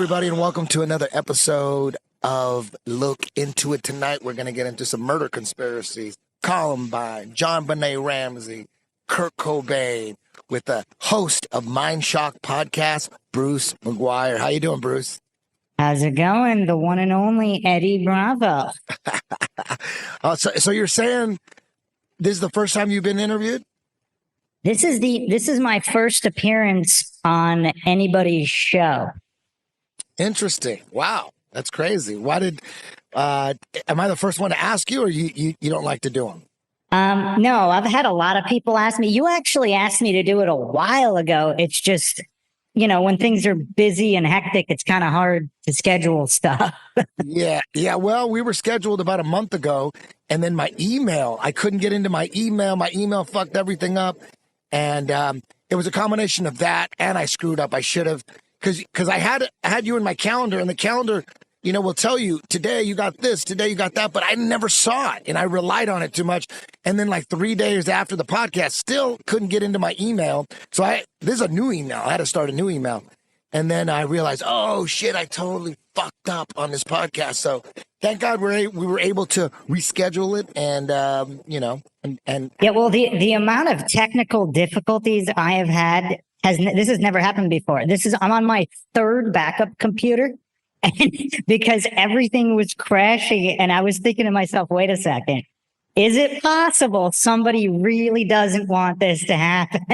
everybody, and welcome to another episode of Look Into It. Tonight, we're going to get into some murder conspiracies, Columbine, John Benet Ramsey, Kurt Cobain, with the host of MINDSHOCK podcast, Bruce Maguire. How you doing, Bruce? How's it going? The one and only Eddie Bravo. So you're saying this is the first time you've been interviewed? This is my first appearance on anybody's show. Interesting. Wow, that's crazy. Why did? Am I the first one to ask you, or you don't like to do them? No, I've had a lot of people ask me. You actually asked me to do it a while ago. It's just, when things are busy and hectic, it's kind of hard to schedule stuff. Yeah. Well, we were scheduled about a month ago, and then I couldn't get into my email. My email fucked everything up, and it was a combination of that, and I screwed up. I should have. Because I had you in my calendar, and the calendar, will tell you, today you got this, today you got that, but I never saw it, and I relied on it too much. And then like 3 days after the podcast, still couldn't get into my email. So this is a new email. I had to start a new email. And then I realized, oh, shit, I totally fucked up on this podcast. So thank God we were able to reschedule it, and, Yeah, well, the amount of technical difficulties I have had, this has never happened before. I'm on my third backup computer, and because everything was crashing, and I was thinking to myself, wait a second, is it possible somebody really doesn't want this to happen?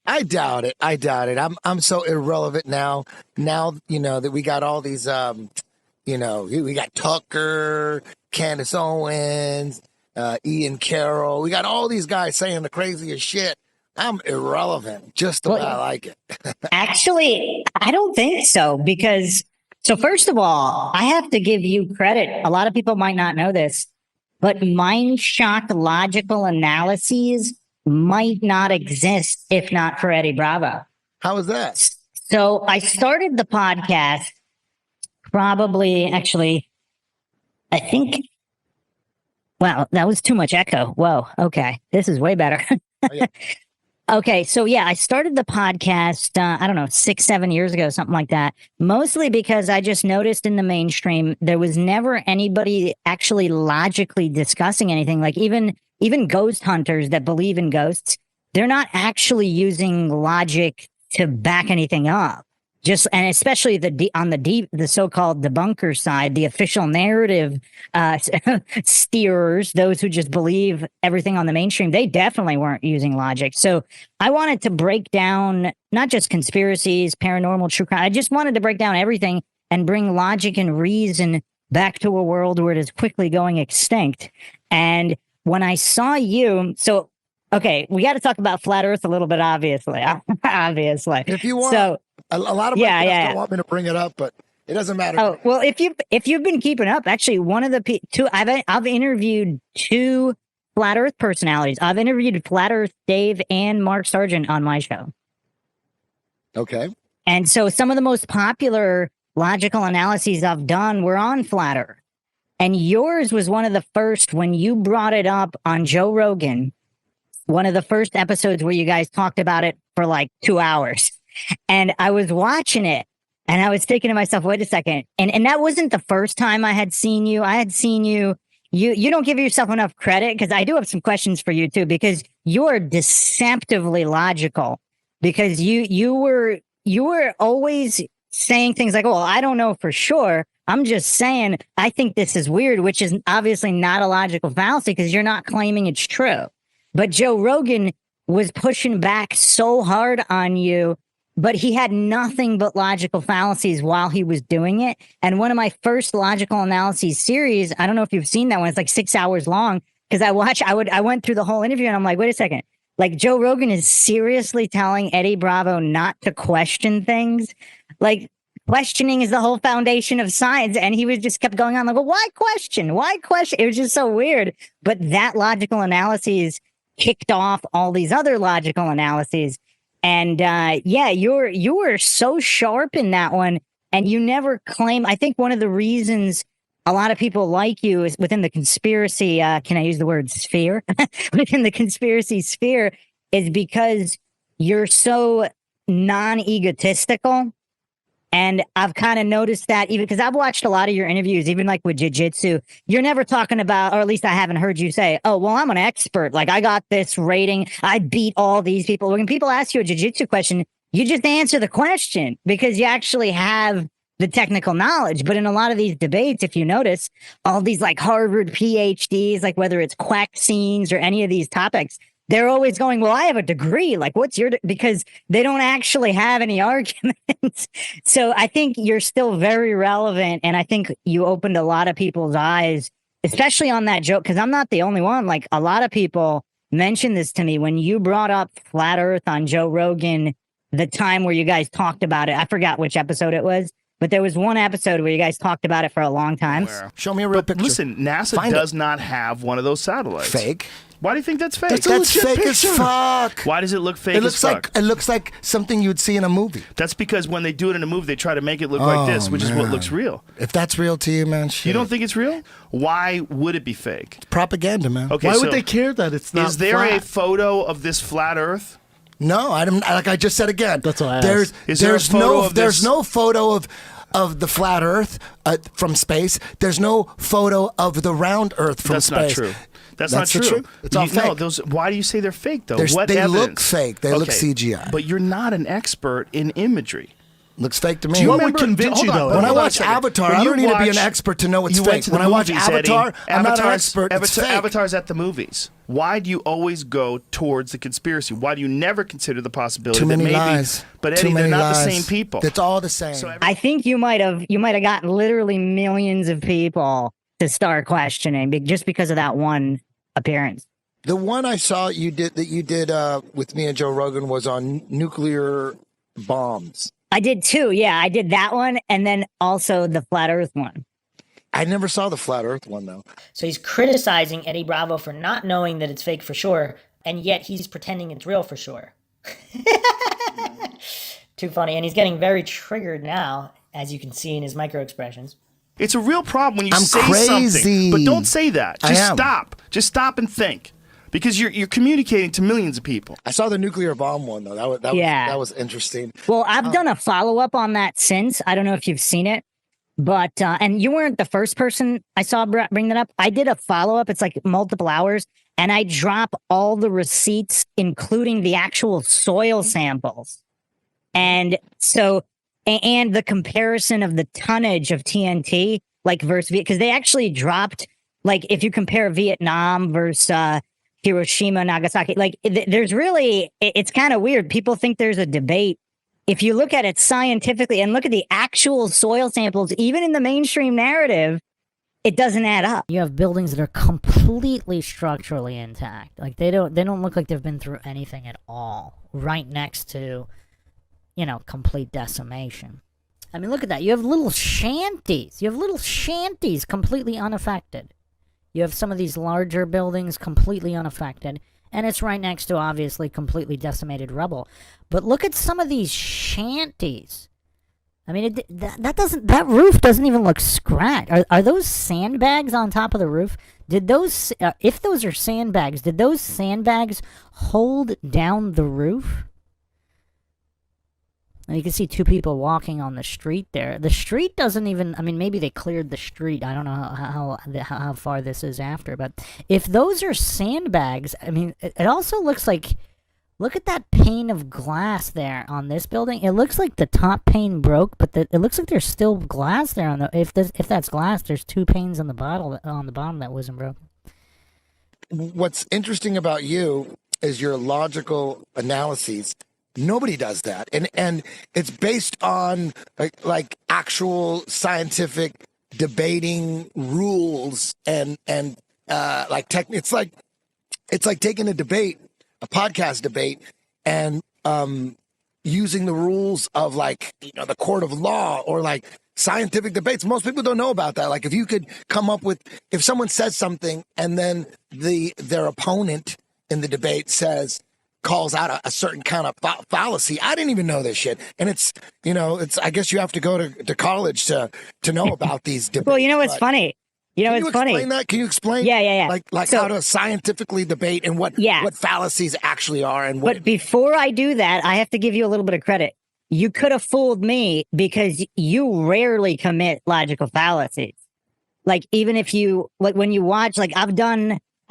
I doubt it. I'm so irrelevant now. Now, that we got all these, we got Tucker, Candace Owens, Ian Carroll. We got all these guys saying the craziest shit. I'm irrelevant, just the way I like it. Actually, I don't think so, so first of all, I have to give you credit. A lot of people might not know this, but MINDSHOCK logical analyses might not exist if not for Eddie Bravo. How is that? So I started the podcast wow, that was too much echo. Whoa, okay, this is way better. Oh, yeah. Okay, so I started the podcast, 6-7 years ago, something like that, mostly because I just noticed in the mainstream, there was never anybody actually logically discussing anything. Like even ghost hunters that believe in ghosts, they're not actually using logic to back anything up. And especially the so-called debunker side, the official narrative steerers, those who just believe everything on the mainstream, they definitely weren't using logic. So I wanted to break down not just conspiracies, paranormal, true crime. I just wanted to break down everything and bring logic and reason back to a world where it is quickly going extinct. And when I saw you, okay, we got to talk about flat Earth a little bit, obviously. Obviously. If you want. So, a lot of my guests don't want me to bring it up, but it doesn't matter. Oh, well, if you've been keeping up, actually, one of the two, I've interviewed two flat Earth personalities. I've interviewed Flat Earth Dave and Mark Sargent on my show. Okay. And so some of the most popular logical analyses I've done were on flat Earth. And yours was one of the first when you brought it up on Joe Rogan, one of the first episodes where you guys talked about it for like 2 hours. And I was watching it, and I was thinking to myself, wait a second. And that wasn't the first time I had seen you. I had seen you. You don't give yourself enough credit, because I do have some questions for you, too, because you're deceptively logical, because you were always saying things like, well, I don't know for sure. I'm just saying, I think this is weird, which is obviously not a logical fallacy because you're not claiming it's true. But Joe Rogan was pushing back so hard on you, but he had nothing but logical fallacies while he was doing it. And one of my first logical analyses series, I don't know if you've seen that one, it's like 6 hours long, because I went through the whole interview and I'm like, wait a second. Like, Joe Rogan is seriously telling Eddie Bravo not to question things. Like, questioning is the whole foundation of science. And he was just kept going on like, well, why question? Why question? It was just so weird. But that logical analysis kicked off all these other logical analyses. And you were so sharp in that one, and you never claim. I think one of the reasons a lot of people like you is within the conspiracy. Can I use the word sphere? Within the conspiracy sphere is because you're so non-egotistical. And I've kind of noticed that even because I've watched a lot of your interviews, even like with jiu-jitsu, you're never talking about, or at least I haven't heard you say, oh, well, I'm an expert. Like I got this rating. I beat all these people. When people ask you a jiu-jitsu question, you just answer the question because you actually have the technical knowledge. But in a lot of these debates, if you notice, all these like Harvard PhDs, like whether it's quack scenes or any of these topics, they're always going, well, I have a degree. Like, what's your, because they don't actually have any arguments. So I think you're still very relevant. And I think you opened a lot of people's eyes, especially on that joke, because I'm not the only one. Like, a lot of people mentioned this to me when you brought up Flat Earth on Joe Rogan, the time where you guys talked about it. I forgot which episode it was, but there was one episode where you guys talked about it for a long time. Show me a real picture. Listen, NASA does not have one of those satellites. Fake. Why do you think that's fake? That's fake as fuck. Why does it look fake It looks as fuck? like something you'd see in a movie. That's because when they do it in a movie, they try to make it look like this, which is what looks real. If that's real to you, man, shit. You don't think it's real? Why would it be fake? Propaganda, man. Okay, Why would they care that it's not Is there flat? a photo of this flat Earth? No, I don't. Like I just said again. That's what I asked. There's no photo of the flat Earth from space. There's no photo of the round Earth from That's space. not true. That's not true. True. It's all fake. No, those. Why do you say they're fake though? What they evidence? look fake. They look CGI. But you're not an expert in imagery. Looks fake to me. Do you What would remember- convince hold you, on, though? hold When I on a watch second. Avatar, When I you don't need to be an watch- expert to know it's you went fake. to the When I watch movies, Eddie. Avatar, I'm not an expert. It's fake. Avatar's at the movies. Why do you always go towards the conspiracy? Why do you never consider the possibility Too many that maybe? lies. But Too Eddie, many they're not lies. the same people. It's all the same. So I think you might have gotten literally millions of people to start questioning just because of that one appearance. The one I saw you did with me and Joe Rogan was on nuclear bombs. I did too. Yeah, I did that one, and then also the flat Earth one. I never saw the flat Earth one though. So he's criticizing Eddie Bravo for not knowing that it's fake for sure, and yet he's pretending it's real for sure. Too funny. And he's getting very triggered now, as you can see in his micro expressions. it's a real problem when you I'm say crazy. something, but don't say that. I Just am. stop. Just stop and think, because you're communicating to millions of people. I saw the nuclear bomb one though. That was interesting. Well, I've done a follow-up on that since. I don't know if you've seen it, but, and you weren't the first person I saw bring that up. I did a follow-up. It's like multiple hours, and I drop all the receipts, including the actual soil samples. And so, and the comparison of the tonnage of TNT, like versus, because they actually dropped, like if you compare Vietnam versus, Hiroshima, Nagasaki, like there's really, it's kind of weird. People think there's a debate. If you look at it scientifically and look at the actual soil samples, even in the mainstream narrative, it doesn't add up. You have buildings that are completely structurally intact. Like they don't look like they've been through anything at all. Right next to, complete decimation. I mean, look at that. You have little shanties. Completely unaffected. You have some of these larger buildings completely unaffected, and it's right next to obviously completely decimated rubble. But look at some of these shanties. I mean, that roof doesn't even look scratched. Are those sandbags on top of the roof? Did those, if those are sandbags, did those sandbags hold down the roof? And you can see two people walking on the street there. The street doesn't even, I mean, maybe they cleared the street. I don't know how far this is after. But if those are sandbags, I mean, it also looks like, look at that pane of glass there on this building. It looks like the top pane broke, but it looks like there's still glass there. If that's glass, there's two panes on the bottom that wasn't broken. What's interesting about you is your logical analyses. Nobody does that, and it's based on like actual scientific debating rules and like tech. It's like taking a podcast debate, and using the rules of like the court of law or like scientific debates. Most people don't know about that. Like if you could come up with, if someone says something and then their opponent in the debate calls out a certain kind of fallacy. I didn't even know this shit. And it's, I guess you have to go to college to know about these debates. Well, it's funny. Can you explain that? Can you explain? Yeah. Like So- how to scientifically debate and what fallacies actually are and what. But before I do that, I have to give you a little bit of credit. you could have fooled me because you rarely commit logical fallacies. Like, even if you, like, when you watch, like, I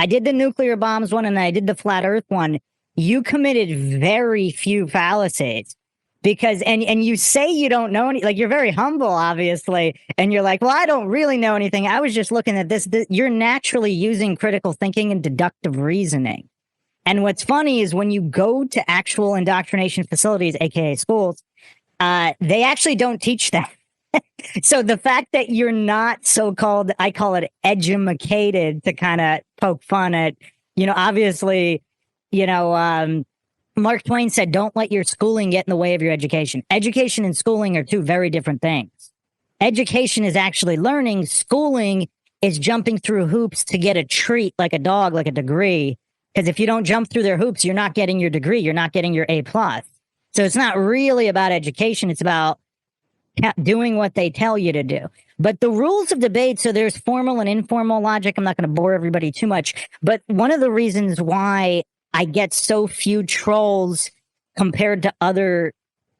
did the nuclear bombs one and I did the flat earth one. You committed very few fallacies because, and you say you don't know any, like, you're very humble, obviously. And you're like, well, I don't really know anything. I was just looking at this. You're naturally using critical thinking and deductive reasoning. And what's funny is when you go to actual indoctrination facilities, aka schools, they actually don't teach that. So the fact that you're not so-called, I call it edumacated, to kind of poke fun at, obviously, Mark Twain said, don't let your schooling get in the way of your education. Education and schooling are two very different things. Education is actually learning. Schooling is jumping through hoops to get a treat, like a dog, like a degree. Because if you don't jump through their hoops, you're not getting your degree. You're not getting your A+. So it's not really about education. It's about doing what they tell you to do. But the rules of debate, so there's formal and informal logic. I'm not going to bore everybody too much. But one of the reasons why I get so few trolls compared to other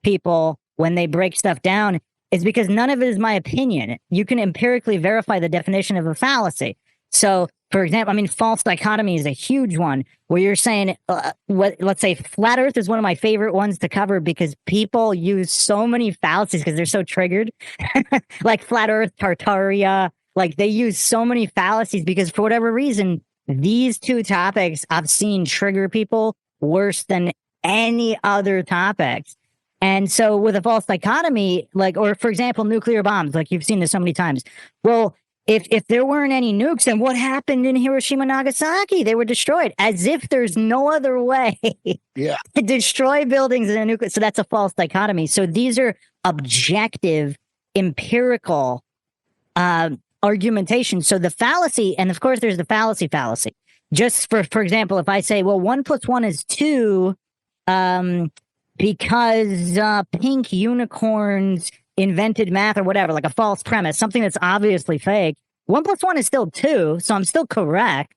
people when they break stuff down is because none of it is my opinion. You can empirically verify the definition of a fallacy. So, for example, false dichotomy is a huge one where you're saying, let's say flat earth is one of my favorite ones to cover because people use so many fallacies because they're so triggered. Like flat earth, Tartaria, like they use so many fallacies because for whatever reason, these two topics I've seen trigger people worse than any other topics. And so with a false dichotomy, or for example, nuclear bombs, like you've seen this so many times. Well, if there weren't any nukes, then what happened in Hiroshima and Nagasaki? They were destroyed, as if there's no other way to destroy buildings in a nuclear. So that's a false dichotomy. So these are objective, empirical argumentation. So the fallacy, and of course there's the fallacy. Just for example, if I say, well, 1 + 1 is 2, because pink unicorns invented math or whatever, like a false premise, something that's obviously fake. 1 + 1 is still 2, so I'm still correct.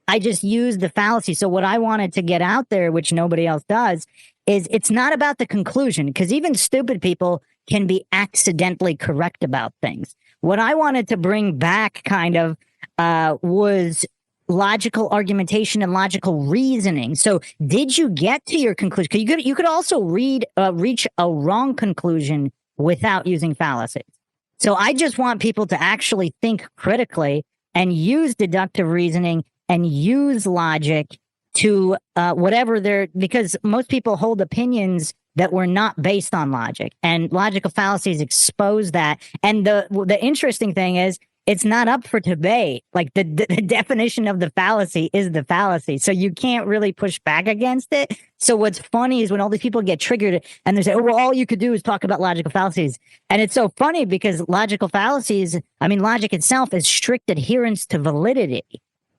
I just used the fallacy. So what I wanted to get out there, which nobody else does, is it's not about the conclusion, because even stupid people can be accidentally correct about things. What I wanted to bring back kind of was logical argumentation and logical reasoning. So did you get to your conclusion? 'Cause you could also reach a wrong conclusion without using fallacies. So I just want people to actually think critically and use deductive reasoning and use logic to whatever because most people hold opinions that were not based on logic, and logical fallacies expose that. And the interesting thing is, it's not up for debate. Like the definition of the fallacy is the fallacy. So you can't really push back against it. So what's funny is when all these people get triggered and they say, oh, well, all you could do is talk about logical fallacies. And it's so funny because logical fallacies, logic itself is strict adherence to validity.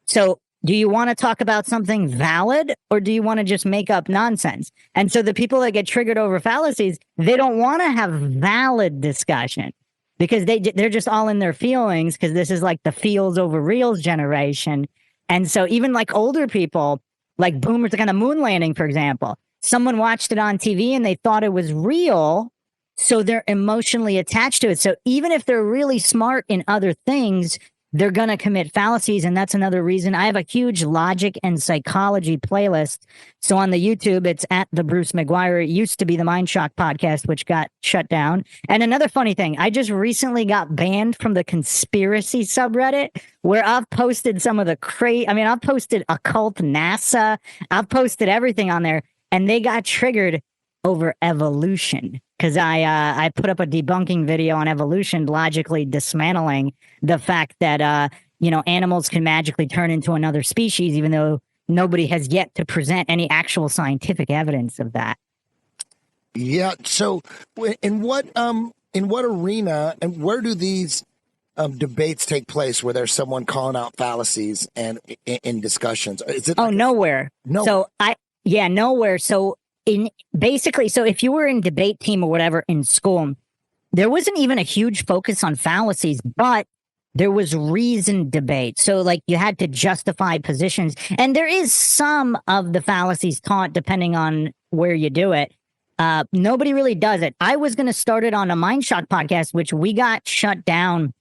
So do you want to talk about something valid or do you want to just make up nonsense? And so the people that get triggered over fallacies, they don't want to have valid discussion, because they're just all in their feelings, because this is like the feels over reals generation. And so even like older people, like boomers, like on the moon landing, for example, someone watched it on TV and they thought it was real, so they're emotionally attached to it. So even if they're really smart in other things, they're going to commit fallacies. And that's another reason I have a huge logic and psychology playlist. So on the YouTube, it's at the Bruce Maguire. It used to be the MINDSHOCK podcast, which got shut down. And another funny thing, I just recently got banned from the conspiracy subreddit, where I've posted some of the I've posted occult NASA. I've posted everything on there, and they got triggered over evolution, because I put up a debunking video on evolution, logically dismantling the fact that animals can magically turn into another species, even though nobody has yet to present any actual scientific evidence of that. Yeah. So in what arena and where do these debates take place, where there's someone calling out fallacies and in discussions? Is it nowhere? No. So nowhere. So so if you were in debate team or whatever in school, there wasn't even a huge focus on fallacies, but there was reasoned debate. So like you had to justify positions, and there is some of the fallacies taught depending on where you do it. Nobody really does it. I was going to start it on a MindShock podcast, which we got shut down.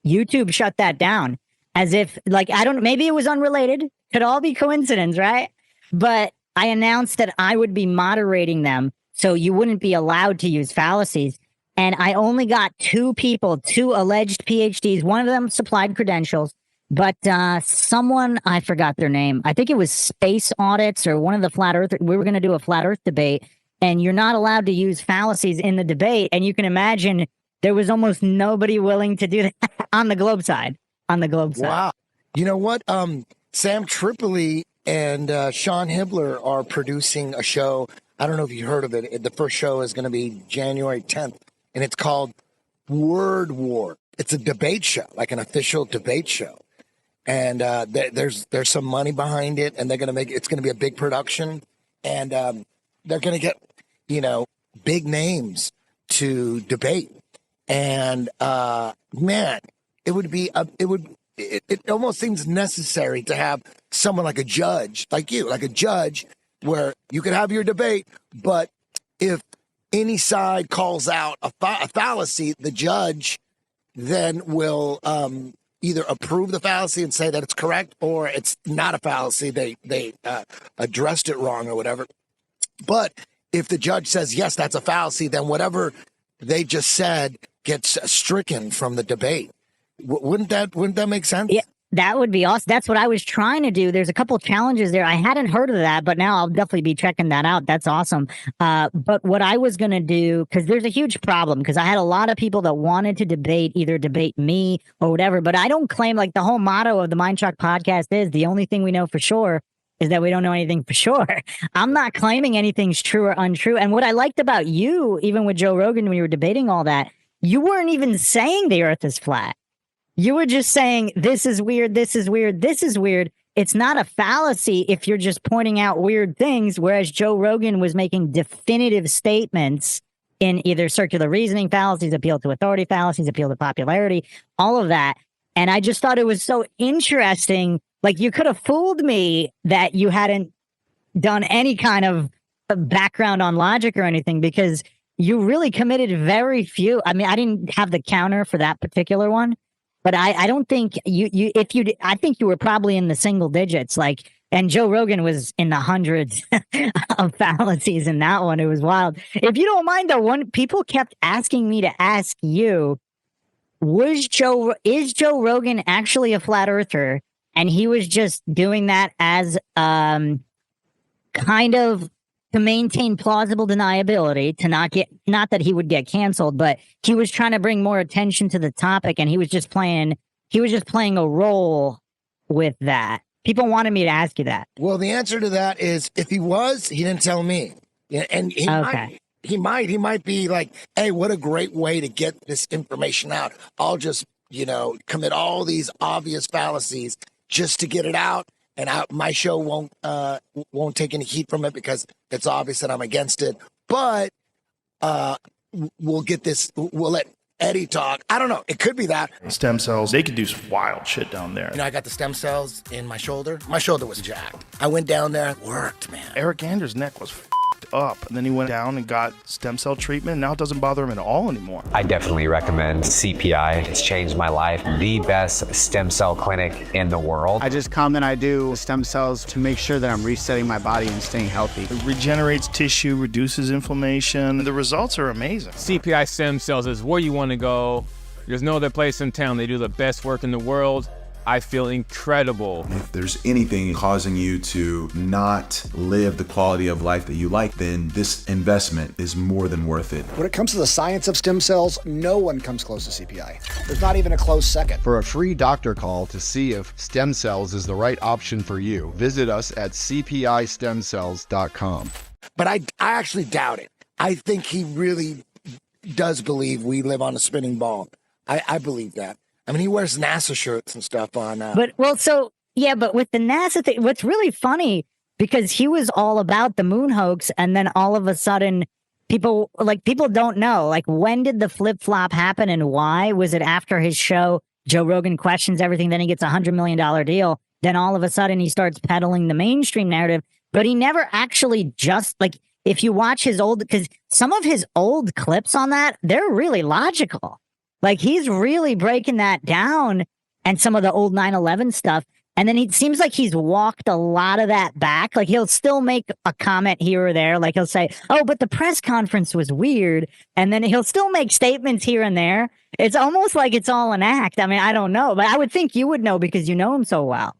YouTube shut that down as if, like, I don't, maybe it was unrelated. Could all be coincidence, right? But I announced that I would be moderating them, so you wouldn't be allowed to use fallacies. And I only got 2 people, 2 alleged PhDs. One of them supplied credentials, but someone, I forgot their name. I think it was Space Audits or one of the Flat Earth. We were going to do a Flat Earth debate, and you're not allowed to use fallacies in the debate. And you can imagine there was almost nobody willing to do that on the Globe side. On the Globe side. Wow. You know what? Sam Tripoli and Sean Hibbler are producing a show. I don't know if you heard of it. The first show is going to be January 10th, and it's called Word War. It's a debate show, like an official debate show. And there's some money behind it, and they're going to make it's going to be a big production, and they're going to get, big names to debate. And man, it almost seems necessary to have someone like a judge, like you, like a judge, where you could have your debate, but if any side calls out a fallacy, the judge then will either approve the fallacy and say that it's correct, or it's not a fallacy. They addressed it wrong or whatever. But if the judge says, yes, that's a fallacy, then whatever they just said gets stricken from the debate. Wouldn't that make sense? Yeah, that would be awesome. That's what I was trying to do. There's a couple of challenges there. I hadn't heard of that, but now I'll definitely be checking that out. That's awesome. But what I was going to do, because there's a huge problem, because I had a lot of people that wanted to either debate me or whatever, but I don't claim, like, the whole motto of the MindShock podcast is the only thing we know for sure is that we don't know anything for sure. I'm not claiming anything's true or untrue. And what I liked about you, even with Joe Rogan, when you were debating all that, you weren't even saying the earth is flat. You were just saying, this is weird, this is weird, this is weird. It's not a fallacy if you're just pointing out weird things, whereas Joe Rogan was making definitive statements in either circular reasoning fallacies, appeal to authority fallacies, appeal to popularity, all of that. And I just thought it was so interesting. Like, you could have fooled me that you hadn't done any kind of background on logic or anything, because you really committed very few. I mean, I didn't have the counter for that particular one, but I don't think I think you were probably in the single digits, like, and Joe Rogan was in the hundreds of fallacies in that one. It was wild. If you don't mind though, people kept asking me to ask you, is Joe Rogan actually a flat earther? And he was just doing that as kind of to maintain plausible deniability, to not that he would get canceled, but he was trying to bring more attention to the topic, and he was just playing a role with that. People wanted me to ask you that. Well, the answer to that is, if he didn't tell me. Yeah, and he might be like, hey, what a great way to get this information out. I'll just, commit all these obvious fallacies just to get it out. And my show won't take any heat from it because it's obvious that I'm against it. But we'll let Eddie talk. I don't know. It could be that. Stem cells, they could do some wild shit down there. I got the stem cells in my shoulder. My shoulder was jacked. I went down there, worked, man. Eric Anders' neck was up, and then he went down and got stem cell treatment. Now it doesn't bother him at all anymore. I definitely recommend CPI. It's changed my life. The best stem cell clinic in the world. I just come and I do stem cells to make sure that I'm resetting my body and staying healthy. It regenerates tissue, reduces inflammation. The results are amazing. CPI stem cells is where you want to go. There's no other place in town. They do the best work in the world. I feel incredible. If there's anything causing you to not live the quality of life that you like, then this investment is more than worth it. When it comes to the science of stem cells, no one comes close to CPI. There's not even a close second. For a free doctor call to see if stem cells is the right option for you, visit us at cpistemcells.com. But I actually doubt it. I think he really does believe we live on a spinning ball. I believe that. I mean, he wears NASA shirts and stuff on. But with the NASA thing, what's really funny, because he was all about the moon hoax, and then all of a sudden, people don't know, like, when did the flip flop happen and why? Was it after his show, Joe Rogan questions everything, then he gets $100 million deal, then all of a sudden he starts peddling the mainstream narrative, but he never actually if you watch his old, because some of his old clips on that, they're really logical. Like he's really breaking that down, and some of the old 9/11 stuff. And then it seems like he's walked a lot of that back. Like he'll still make a comment here or there. Like he'll say, oh, but the press conference was weird. And then he'll still make statements here and there. It's almost like it's all an act. I mean, I don't know, but I would think you would know because you know him so well.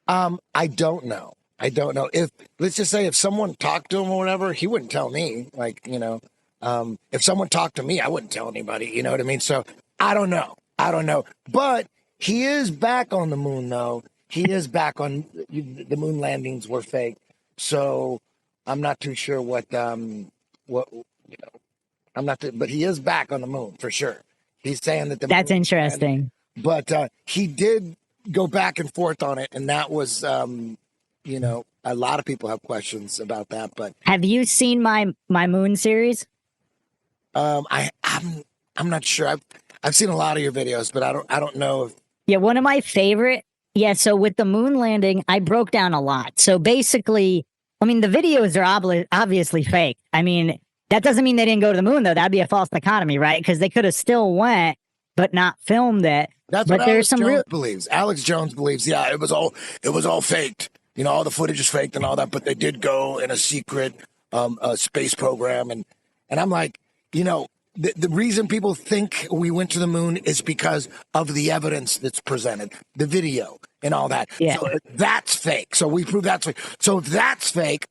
I don't know. If, let's just say if someone talked to him or whatever, he wouldn't tell me. Like, if someone talked to me, I wouldn't tell anybody. You know what I mean? So I don't know. But he is back on the moon, though. He is back on the moon landings were fake. So I'm not too sure I'm not, but he is back on the moon for sure. He's saying that that's interesting. But he did go back and forth on it. And that was, a lot of people have questions about that. But have you seen my moon series? I'm not sure. I've seen a lot of your videos, but I don't know if. Yeah, one of my favorite. Yeah, so with the moon landing, I broke down a lot. So basically, I mean, the videos are obviously fake. I mean, that doesn't mean they didn't go to the moon, though. That'd be a false dichotomy, right? Because they could have still went, but not filmed it. That's what Alex Jones believes. Alex Jones believes, yeah, it was all faked. All the footage is faked and all that, but they did go in a secret space program. And I'm like, the reason people think we went to the moon is because of the evidence that's presented, the video and all that. Yeah. So that's fake. So we prove that's fake. So if that's fake,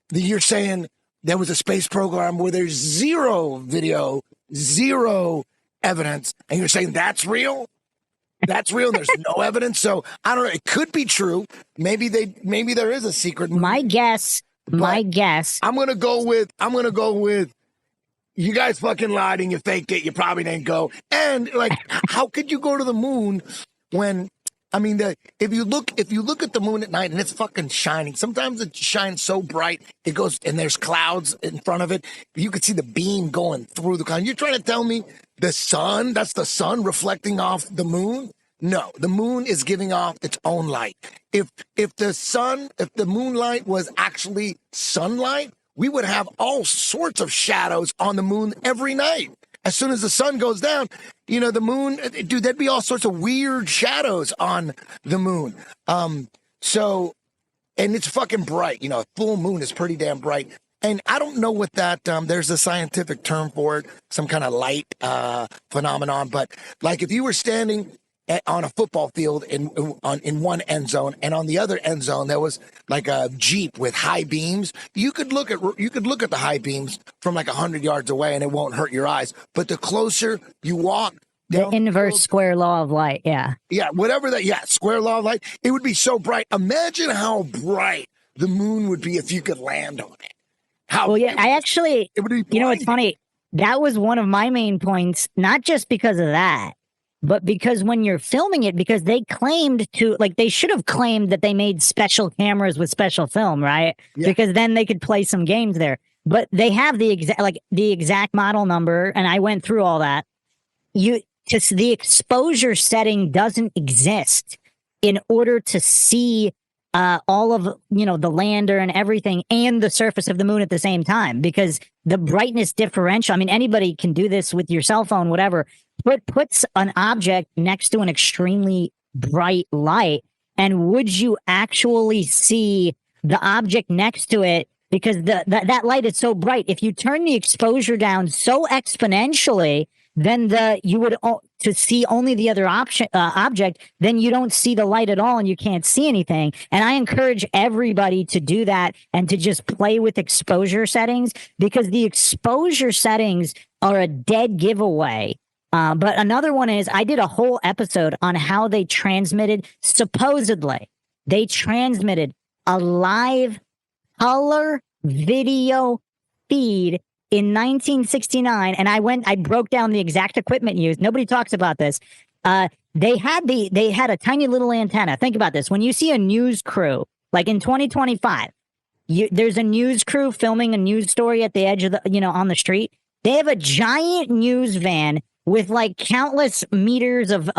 then you're saying there was a space program where there's zero video, zero evidence, and you're saying that's real? That's real. There's no evidence. So I don't know. It could be true. Maybe there is a secret movie. My guess. I'm gonna go with. You guys fucking lied and you faked it. You probably didn't go. And like, how could you go to the moon when? I mean, if you look at the moon at night and it's fucking shining. Sometimes it shines so bright it goes and there's clouds in front of it. You could see the beam going through the cloud. You're trying to tell me the sun? That's the sun reflecting off the moon? No, the moon is giving off its own light. If the moonlight was actually sunlight, we would have all sorts of shadows on the moon every night. As soon as the sun goes down, the moon, dude, there'd be all sorts of weird shadows on the moon. And it's fucking bright. A full moon is pretty damn bright. And I don't know what that, there's a scientific term for it, some kind of light phenomenon. But like if you were standing on a football field in one end zone, and on the other end zone there was like a Jeep with high beams. You could look at the high beams from like 100 yards away, and it won't hurt your eyes. But the closer you walk, the inverse square law of light, yeah, square law of light. It would be so bright. Imagine how bright the moon would be if you could land on it. It would be. You know, it's funny. That was one of my main points, not just because of that. But because when you're filming it, because they claimed they should have claimed that they made special cameras with special film, right? Yeah. Because then they could play some games there. But they have the exact model number, and I went through all that. The exposure setting doesn't exist in order to see all of the lander and everything and the surface of the moon at the same time, because the brightness differential. I mean, anybody can do this with your cell phone, whatever. But puts an object next to an extremely bright light, and would you actually see the object next to it? Because that light is so bright. If you turn the exposure down so exponentially, then you would to see only the other object. Then you don't see the light at all, and you can't see anything. And I encourage everybody to do that and to just play with exposure settings, because the exposure settings are a dead giveaway. But another one is, I did a whole episode on how they supposedly transmitted a live color video feed in 1969. And I broke down the exact equipment used. Nobody talks about this. They had a tiny little antenna. Think about this. When you see a news crew, like in 2025, there's a news crew filming a news story at the edge of on the street. They have a giant news van with like countless meters of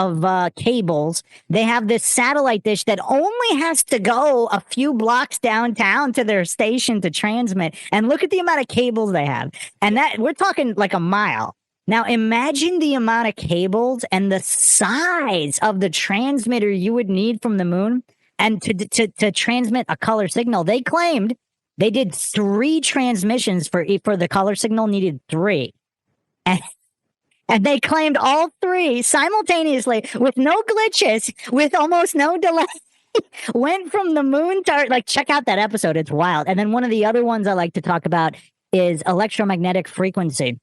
cables. They have this satellite dish that only has to go a few blocks downtown to their station to transmit. And look at the amount of cables they have. And that we're talking like a mile. Now imagine the amount of cables and the size of the transmitter you would need from the moon and to transmit a color signal. They claimed they did 3 transmissions for the color signal, needed 3. And they claimed all 3 simultaneously with no glitches, with almost no delay, went from the moon to, like, check out that episode. It's wild. And then one of the other ones I like to talk about is electromagnetic frequency.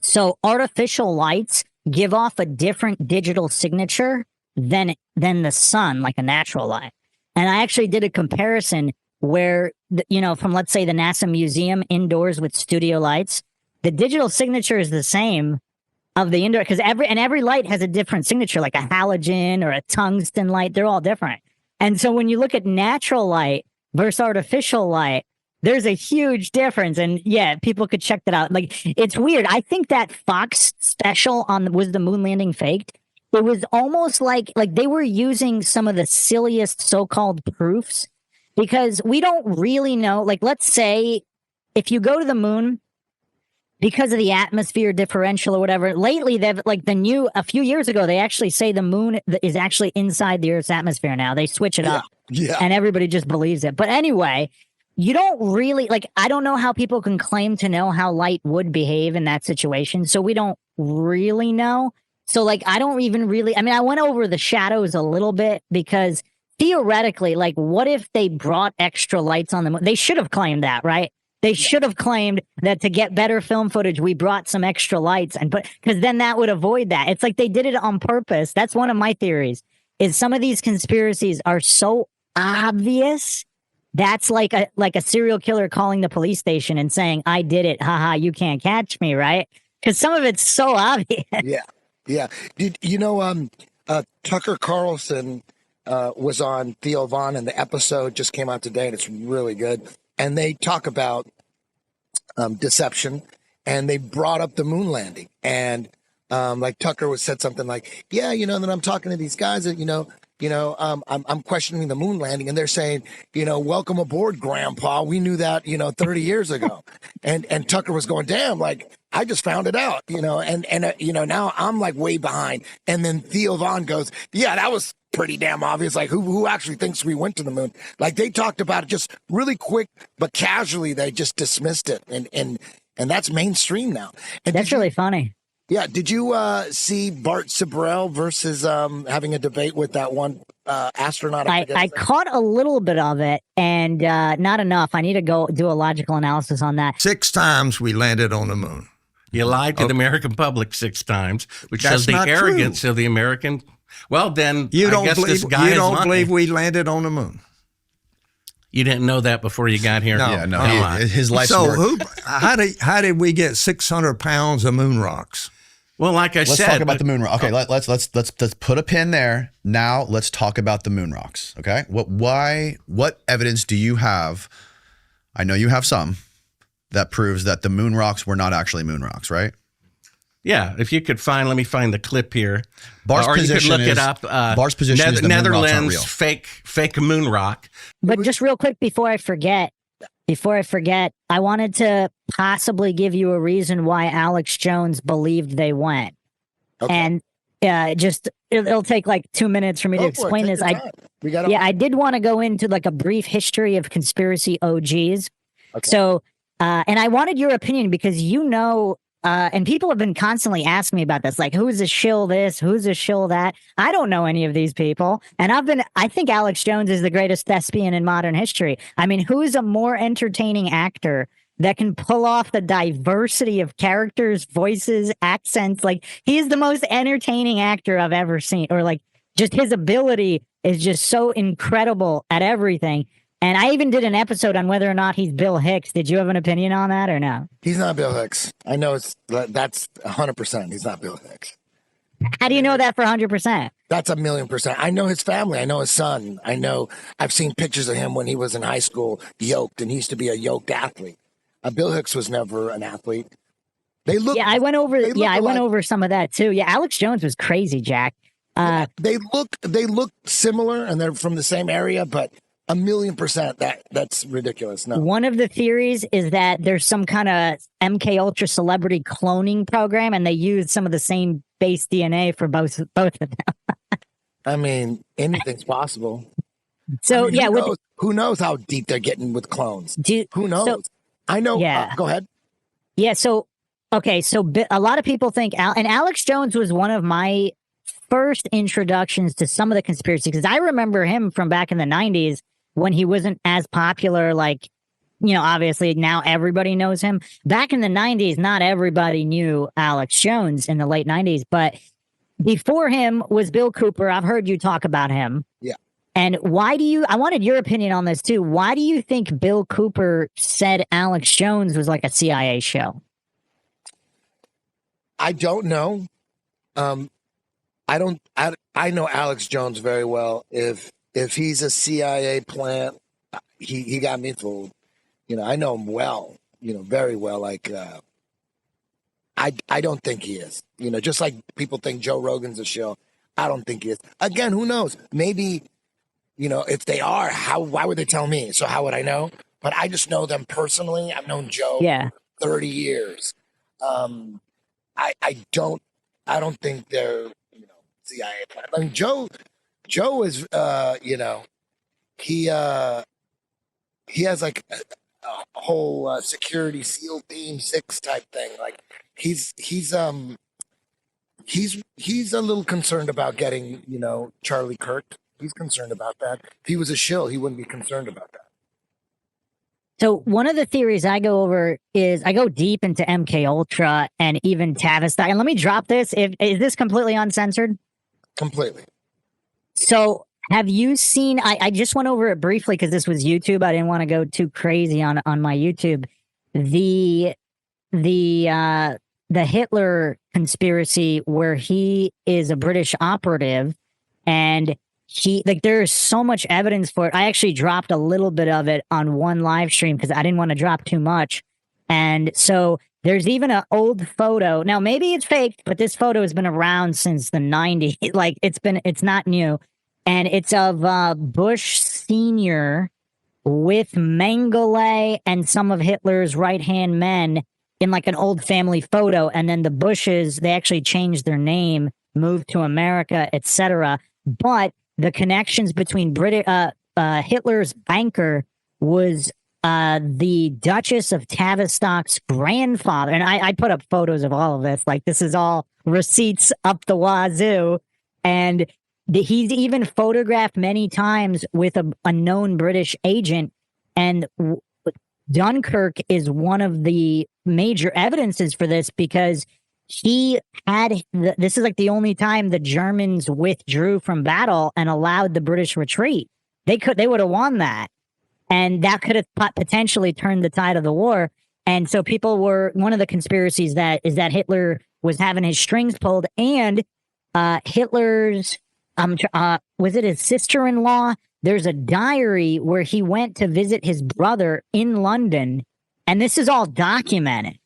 So artificial lights give off a different digital signature than the sun, like a natural light. And I actually did a comparison where, from, let's say, the NASA museum indoors with studio lights, the digital signature is the same of the indoor, because every light has a different signature, like a halogen or a tungsten light. They're all different. And so when you look at natural light versus artificial light, there's a huge difference. And yeah, people could check that out. Like, it's weird. I think that Fox special was the moon landing faked. It was almost like they were using some of the silliest so-called proofs, because we don't really know. Like, let's say if you go to the moon, because of the atmosphere differential or whatever, lately they've a few years ago, they actually say the moon is actually inside the Earth's atmosphere now. They switch it up. Yeah. And everybody just believes it. But anyway, you don't really, I don't know how people can claim to know how light would behave in that situation. So we don't really know. So I don't even really, I went over the shadows a little bit, because theoretically, what if they brought extra lights on the moon? They should have claimed that, right? They should have claimed that to get better film footage, we brought some extra lights, because then that would avoid that. It's like they did it on purpose. That's one of my theories, is some of these conspiracies are so obvious. That's like a serial killer calling the police station and saying, "I did it. Haha, you can't catch me," right? Because some of it's so obvious. Yeah. Tucker Carlson was on Theo Von, and the episode just came out today, and it's really good. And they talk about deception, and they brought up the moon landing. And Tucker said something like, yeah, then I'm talking to these guys that, I'm questioning the moon landing, and they're saying, welcome aboard, Grandpa. We knew that, 30 years ago. And Tucker was going, damn, I just found it out, now I'm way behind. And then Theo Von goes, yeah, that was pretty damn obvious. Who actually thinks we went to the moon? They talked about it just really quick, but casually they just dismissed it. And that's mainstream now. And that's really funny. Yeah. Did you see Bart Sibrel versus having a debate with that one astronaut? I caught a little bit of it, and not enough. I need to go do a logical analysis on that. 6 times we landed on the moon. You lied to the American public 6 times, which shows the arrogance of the American. Well, then you I don't guess believe, this guy you don't is believe we landed on the moon. You didn't know that before you got here. No, yeah, no. His life's so work. how did we get 600 pounds of moon rocks? Well, like I said, let's talk about the moon rock. Okay, let's put a pin there. Now let's talk about the moon rocks. Okay, what evidence do you have? I know you have some that proves that the moon rocks were not actually moon rocks, right? Yeah, if you could let me find the clip here. Bar's or you could position look is, it up. Bar's position is the moon rocks aren't real. fake moon rock. But just real quick before I forget, I wanted to possibly give you a reason why Alex Jones believed they went. Okay. And it'll take 2 minutes for me to explain this. I did want to go into a brief history of conspiracy OGs. Okay. So, and I wanted your opinion because and people have been constantly asking me about this, who's a shill this, who's a shill that. I don't know any of these people. And I think Alex Jones is the greatest thespian in modern history. Who's a more entertaining actor that can pull off the diversity of characters, voices, accents? He is the most entertaining actor I've ever seen, or just his ability is just so incredible at everything. And I even did an episode on whether or not he's Bill Hicks. Did you have an opinion on that or no? He's not Bill Hicks. I know that's 100%. He's not Bill Hicks. How do you know that for 100%? That's 1,000,000%. I know his family. I know his son. I've seen pictures of him when he was in high school, yoked, and he used to be a yoked athlete. Bill Hicks was never an athlete. They look. Yeah, I went over. they look I went alike. over some of that too. Yeah, Alex Jones was crazy, Jack. They look similar, and they're from the same area, but 1,000,000% that's ridiculous. No. One of the theories is that there's some kind of MK Ultra celebrity cloning program, and they use some of the same base DNA for both of them. I mean, anything's possible. So I mean, yeah, who knows how deep they're getting with clones? Who knows? so- I know. Yeah. Go ahead. Yeah, so okay, so a lot of people think and Alex Jones was one of my first introductions to some of the conspiracy, because I remember him from back in the 90s when he wasn't as popular, like, you know, obviously now everybody knows him. Back in the 90s, not everybody knew Alex Jones in the late 90s, but before him was Bill Cooper. I've heard you talk about him. Yeah. And I wanted your opinion on this too. Why do you think Bill Cooper said Alex Jones was like a CIA show? I don't know. I know Alex Jones very well. If he's a CIA plant, he got me fooled. You know, I know him well, you know, very well. Like, I don't think he is. You know, just like people think Joe Rogan's a show. I don't think he is. Again, who knows? Maybe, you know, if they are, why would they tell me? So how would I know? But I just know them personally. I've known Joe for 30 years. I don't think they're, you know, CIA. I mean, Joe is, you know, he has like a whole security SEAL Team 6 type thing. Like he's a little concerned about getting, you know, Charlie Kirk. He's concerned about that. If he was a shill, he wouldn't be concerned about that. So one of the theories I go over is I go deep into MK Ultra and even Tavistock. And let me drop this. Is this completely uncensored? Completely. So have you seen, I just went over it briefly because this was YouTube. I didn't want to go too crazy on my YouTube. The Hitler conspiracy where he is a British operative and there's so much evidence for it. I actually dropped a little bit of it on one live stream because I didn't want to drop too much. And so there's even an old photo. Now, maybe it's fake, but this photo has been around since the 90s. Like it's not new. And it's of Bush Sr. with Mengele and some of Hitler's right-hand men in like an old family photo. And then the Bushes, they actually changed their name, moved to America, etc. But the connections between Hitler's banker was the Duchess of Tavistock's grandfather. And I put up photos of all of this. Like, this is all receipts up the wazoo. And he's even photographed many times with a known British agent. And Dunkirk is one of the major evidences for this because this is like the only time the Germans withdrew from battle and allowed the British retreat. They would have won that. And that could have potentially turned the tide of the war. And so one of the conspiracies is that Hitler was having his strings pulled, and Hitler's, was it his sister-in-law? There's a diary where he went to visit his brother in London, and this is all documented.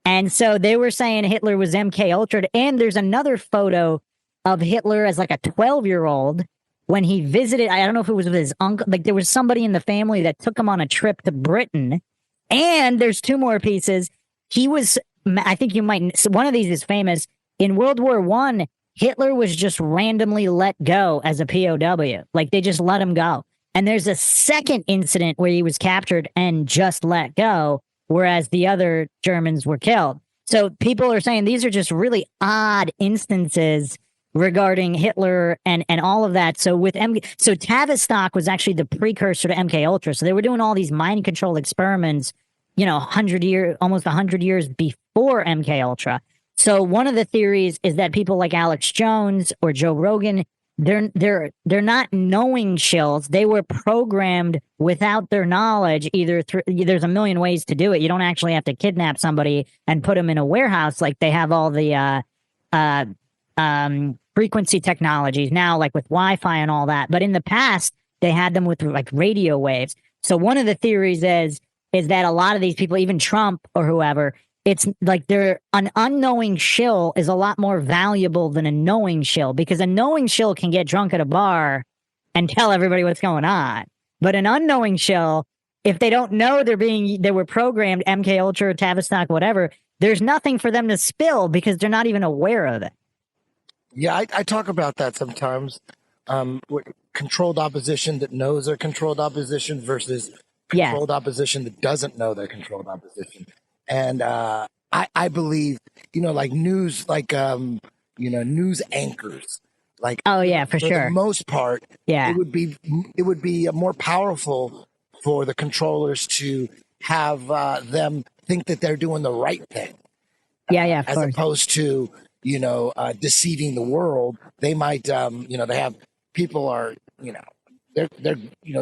And so they were saying Hitler was MK Ultra. And there's another photo of Hitler as like a 12-year-old when he visited. I don't know if it was with his uncle. Like there was somebody in the family that took him on a trip to Britain. And there's two more pieces. I think one of these is famous. In World War I, Hitler was just randomly let go as a POW. Like they just let him go. And there's a second incident where he was captured and just let go, whereas the other Germans were killed. So people are saying these are just really odd instances regarding Hitler and all of that. So so Tavistock was actually the precursor to MK Ultra. So they were doing all these mind control experiments, you know, almost 100 years before MK Ultra. So one of the theories is that people like Alex Jones or Joe Rogan, they're not knowing shills. They were programmed without their knowledge. There's a million ways to do it. You don't actually have to kidnap somebody and put them in a warehouse like they have all the frequency technologies now, like with Wi-Fi and all that. But in the past, they had them with like radio waves. So one of the theories is that a lot of these people, even Trump or whoever, it's like an unknowing shill is a lot more valuable than a knowing shill, because a knowing shill can get drunk at a bar and tell everybody what's going on. But an unknowing shill, if they don't know they were programmed MK Ultra, Tavistock, whatever, there's nothing for them to spill because they're not even aware of it. Yeah, I talk about that sometimes. Controlled opposition that knows they're controlled opposition versus controlled opposition that doesn't know they're controlled opposition. And I believe, like news, news anchors, like, oh yeah, for sure. The most part, yeah, it would be more powerful for the controllers to have them think that they're doing the right thing. Yeah, as opposed to deceiving the world. They might, they have people are, they're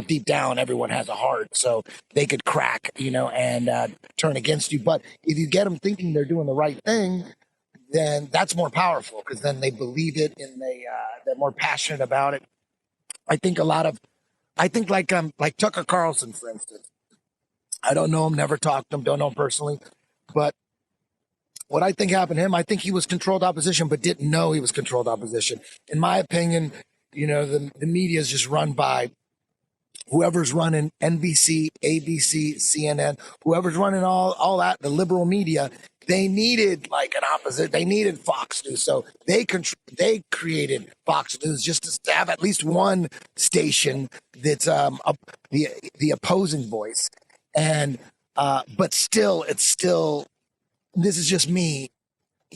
deep down, everyone has a heart, so they could crack, and turn against you. But if you get them thinking they're doing the right thing, then that's more powerful, because then they believe it and they're more passionate about it. I think like Tucker Carlson, for instance. I don't know him, never talked to him, don't know him personally, but what I think happened to him, I think he was controlled opposition, but didn't know he was controlled opposition. In my opinion, the media is just run by whoever's running NBC, ABC, CNN, whoever's running all that, the liberal media. They needed like an opposite. They needed Fox News, so they created Fox News just to have at least one station that's the opposing voice. And but still, this is just me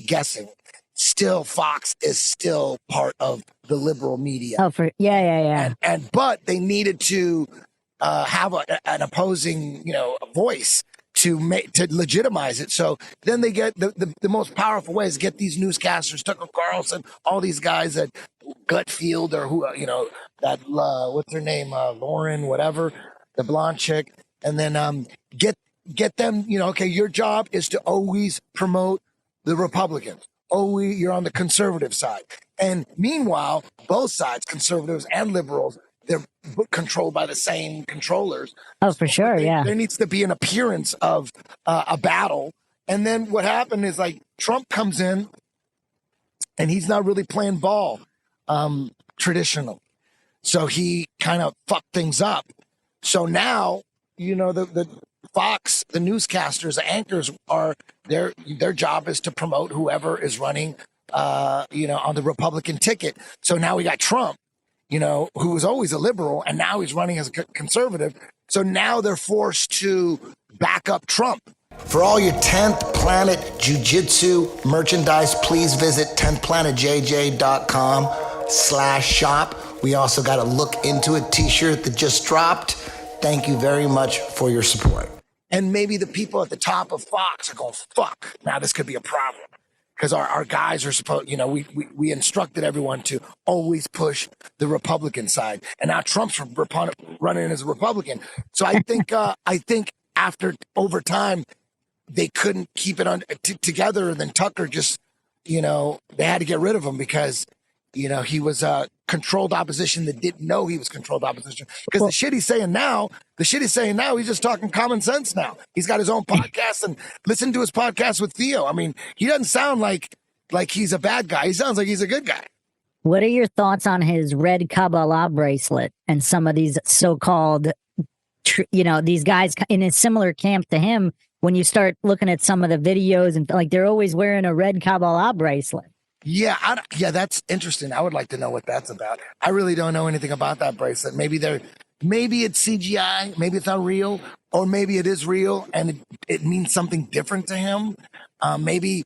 guessing. Still, Fox is still part of the liberal media. Oh, yeah. But they needed to have an opposing, voice to legitimize it. So then they get the most powerful way is get these newscasters, Tucker Carlson, all these guys at Gutfield or who, that what's her name, Lauren, whatever, the blonde chick, and then get them. Okay, your job is to always promote the Republicans. You're on the conservative side. And meanwhile, both sides, conservatives and liberals, they're controlled by the same controllers. Oh, for sure, yeah. There needs to be an appearance of a battle. And then what happened is like Trump comes in and he's not really playing ball traditionally. So he kind of fucked things up. So now, the Fox, the newscasters, the anchors are their job is to promote whoever is running, on the Republican ticket. So now we got Trump, who was always a liberal, and now he's running as a conservative. So now they're forced to back up Trump. For all your 10th Planet Jiu-Jitsu merchandise, please visit 10thplanetjj.com/shop. We also got a Look Into It t-shirt that just dropped. Thank you very much for your support. And maybe the people at the top of Fox are going, fuck, now this could be a problem. Because our guys are supposed, we instructed everyone to always push the Republican side. And now Trump's running as a Republican. So I think over time, they couldn't keep it together. And then Tucker just, they had to get rid of him because, he was controlled opposition that didn't know he was controlled opposition. Because the shit he's saying now, he's just talking common sense now. He's got his own podcast, and listen to his podcast with Theo. I mean, he doesn't sound like he's a bad guy. He sounds like he's a good guy. What are your thoughts on his red Kabbalah bracelet and some of these so-called, these guys in a similar camp to him? When you start looking at some of the videos and like they're always wearing a red Kabbalah bracelet. Yeah, that's interesting. I would like to know what that's about. I really don't know anything about that bracelet. Maybe it's CGI, maybe it's not real, or maybe it is real and it means something different to him. Maybe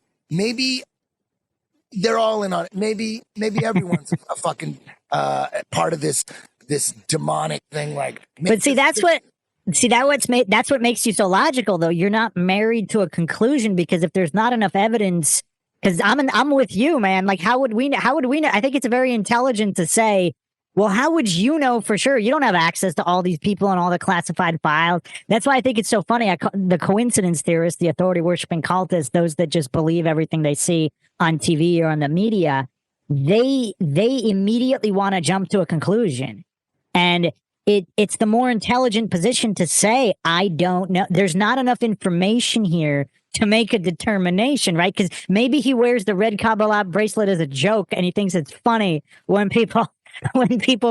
they're all in on it. Maybe everyone's a fucking part of this demonic thing. But see, that's what makes you so logical, though. You're not married to a conclusion because if there's not enough evidence. Because I'm with you, man. Like, how would we know? I think it's very intelligent to say, well, how would you know for sure? You don't have access to all these people and all the classified files. That's why I think it's so funny. The coincidence theorists, the authority worshiping cultists, those that just believe everything they see on TV or on the media, they immediately want to jump to a conclusion. And it's the more intelligent position to say, I don't know. There's not enough information here to make a determination, right? Because maybe he wears the red Kabbalah bracelet as a joke and he thinks it's funny when people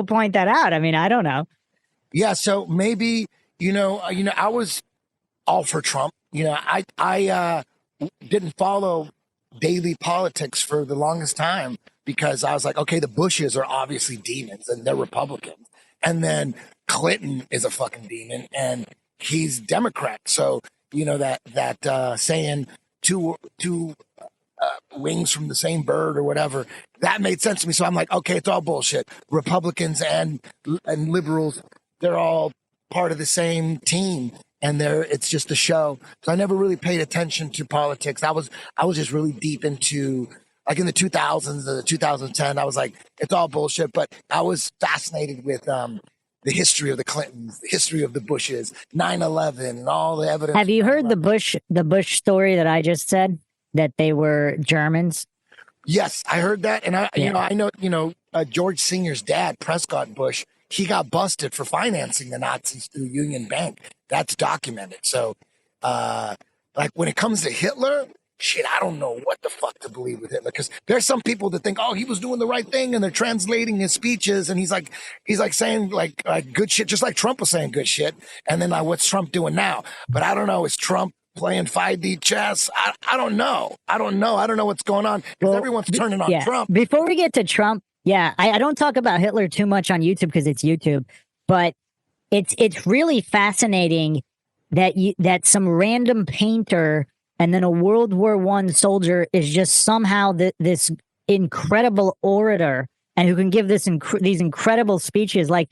point that out. I mean, I don't know. Yeah, so maybe I was all for Trump. I didn't follow daily politics for the longest time because I was like, okay, the Bushes are obviously demons and they're Republicans, and then Clinton is a fucking demon and he's Democrat. So that saying two wings from the same bird or whatever, that made sense to me. So I'm like, okay, it's all bullshit. Republicans and liberals, they're all part of the same team, and it's just a show. So I never really paid attention to politics. I was just really deep into, like, in the 2000s, the 2010. I was like, it's all bullshit. But I was fascinated with the history of the Clintons, the history of the Bushes, 9/11, and all the evidence. Have you heard the Bush story that I just said, that they were Germans? Yes, I heard that, and I know George Senior's dad, Prescott Bush, he got busted for financing the Nazis through Union Bank. That's documented. So, like, when it comes to Hitler, shit, I don't know what the fuck to believe with Hitler, because there's some people that think, oh, he was doing the right thing, and they're translating his speeches, and he's like saying like good shit, just like Trump was saying good shit, and then like, what's Trump doing now? But I don't know. Is Trump playing 5D chess? I don't know. I don't know what's going on, because everyone's turning on Trump. Before we get to Trump, I don't talk about Hitler too much on YouTube because it's YouTube, but it's really fascinating that some random painter and then a World War I soldier is just somehow this incredible orator and who can give these incredible speeches. Like,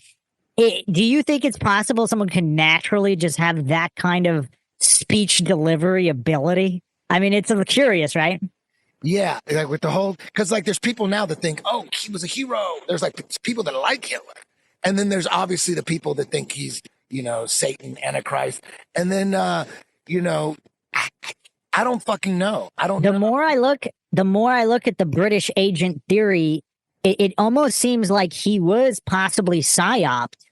do you think it's possible someone can naturally just have that kind of speech delivery ability? I mean, it's curious, right? Yeah, like with the whole, because like there's people now that think, oh, he was a hero. There's like people that like Hitler, and then there's obviously the people that think he's Satan, Antichrist, and then I don't fucking know. The more I look at the British agent theory, it almost seems like he was possibly psyoped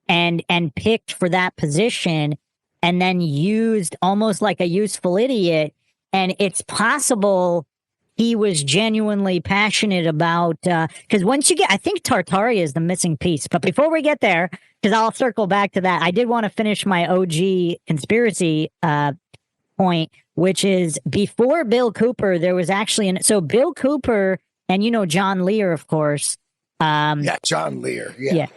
and picked for that position, and then used almost like a useful idiot. And it's possible he was genuinely passionate about, because once you get, I think Tartaria is the missing piece. But before we get there, because I'll circle back to that, I did want to finish my OG conspiracy point, which is before Bill Cooper, there was actually so Bill Cooper and John Lear, of course. John Lear. Yeah.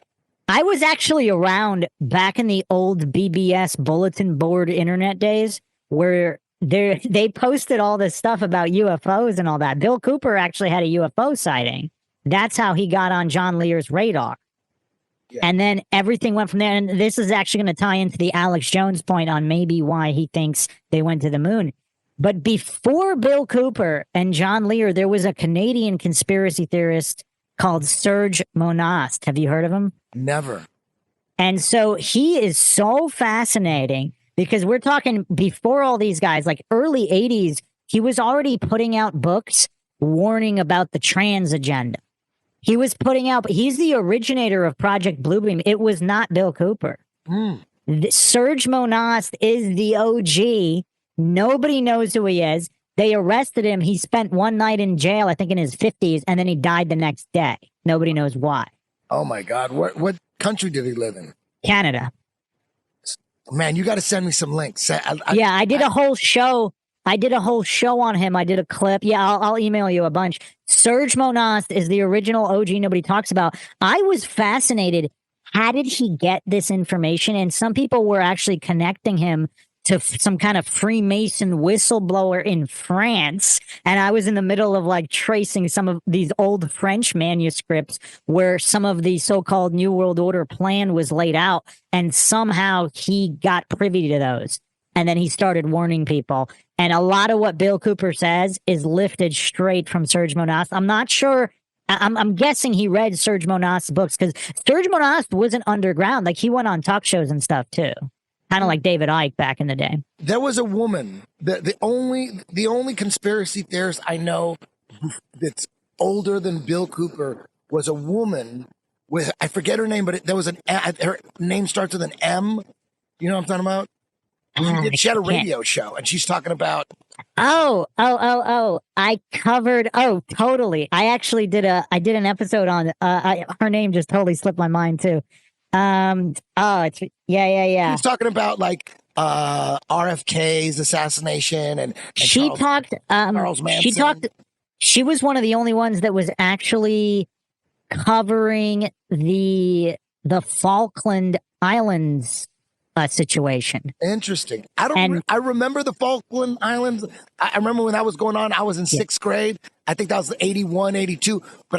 I was actually around back in the old BBS bulletin board internet days where they posted all this stuff about UFOs and all that. Bill Cooper actually had a UFO sighting. That's how he got on John Lear's radar. Yeah. And then everything went from there. And this is actually going to tie into the Alex Jones point on maybe why he thinks they went to the moon. But before Bill Cooper and John Lear, there was a Canadian conspiracy theorist called Serge Monast. Have you heard of him? Never. And so he is so fascinating because we're talking before all these guys, like early 80s, he was already putting out books warning about the trans agenda. He's the originator of Project Bluebeam. It was not Bill Cooper. Serge Monast is the OG. Nobody knows who he is. They arrested him. He spent one night in jail, I think in his 50s, and then he died the next day. Nobody knows why. Oh my God. What country did he live in? Canada. Man, you got to send me some links. I did a whole show. I did a whole show on him. I did a clip. Yeah, I'll email you a bunch. Serge Monast is the original OG nobody talks about. I was fascinated. How did he get this information? And some people were actually connecting him to some kind of Freemason whistleblower in France. And I was in the middle of like tracing some of these old French manuscripts where some of the so-called New World Order plan was laid out. And somehow he got privy to those. And then he started warning people. And a lot of what Bill Cooper says is lifted straight from Serge Monast. I'm not sure. I'm guessing he read Serge Monast's books because Serge Monast wasn't underground. Like he went on talk shows and stuff too. Kind of like David Icke back in the day. There was a woman, the only conspiracy theorist I know that's older than Bill Cooper was a woman with, I forget her name, but there was her name starts with an M. You know what I'm talking about? She had a radio show, and she's talking about. I covered. Oh, totally. I actually did an episode on. Her name just totally slipped my mind too. Yeah. She's talking about like RFK's assassination, and she Charles, talked. Charles Manson. She was one of the only ones that was actually covering the Falkland Islands situation. Interesting. I remember the Falkland Islands. I remember when that was going on. I was in sixth grade. I think that was 81, 82. But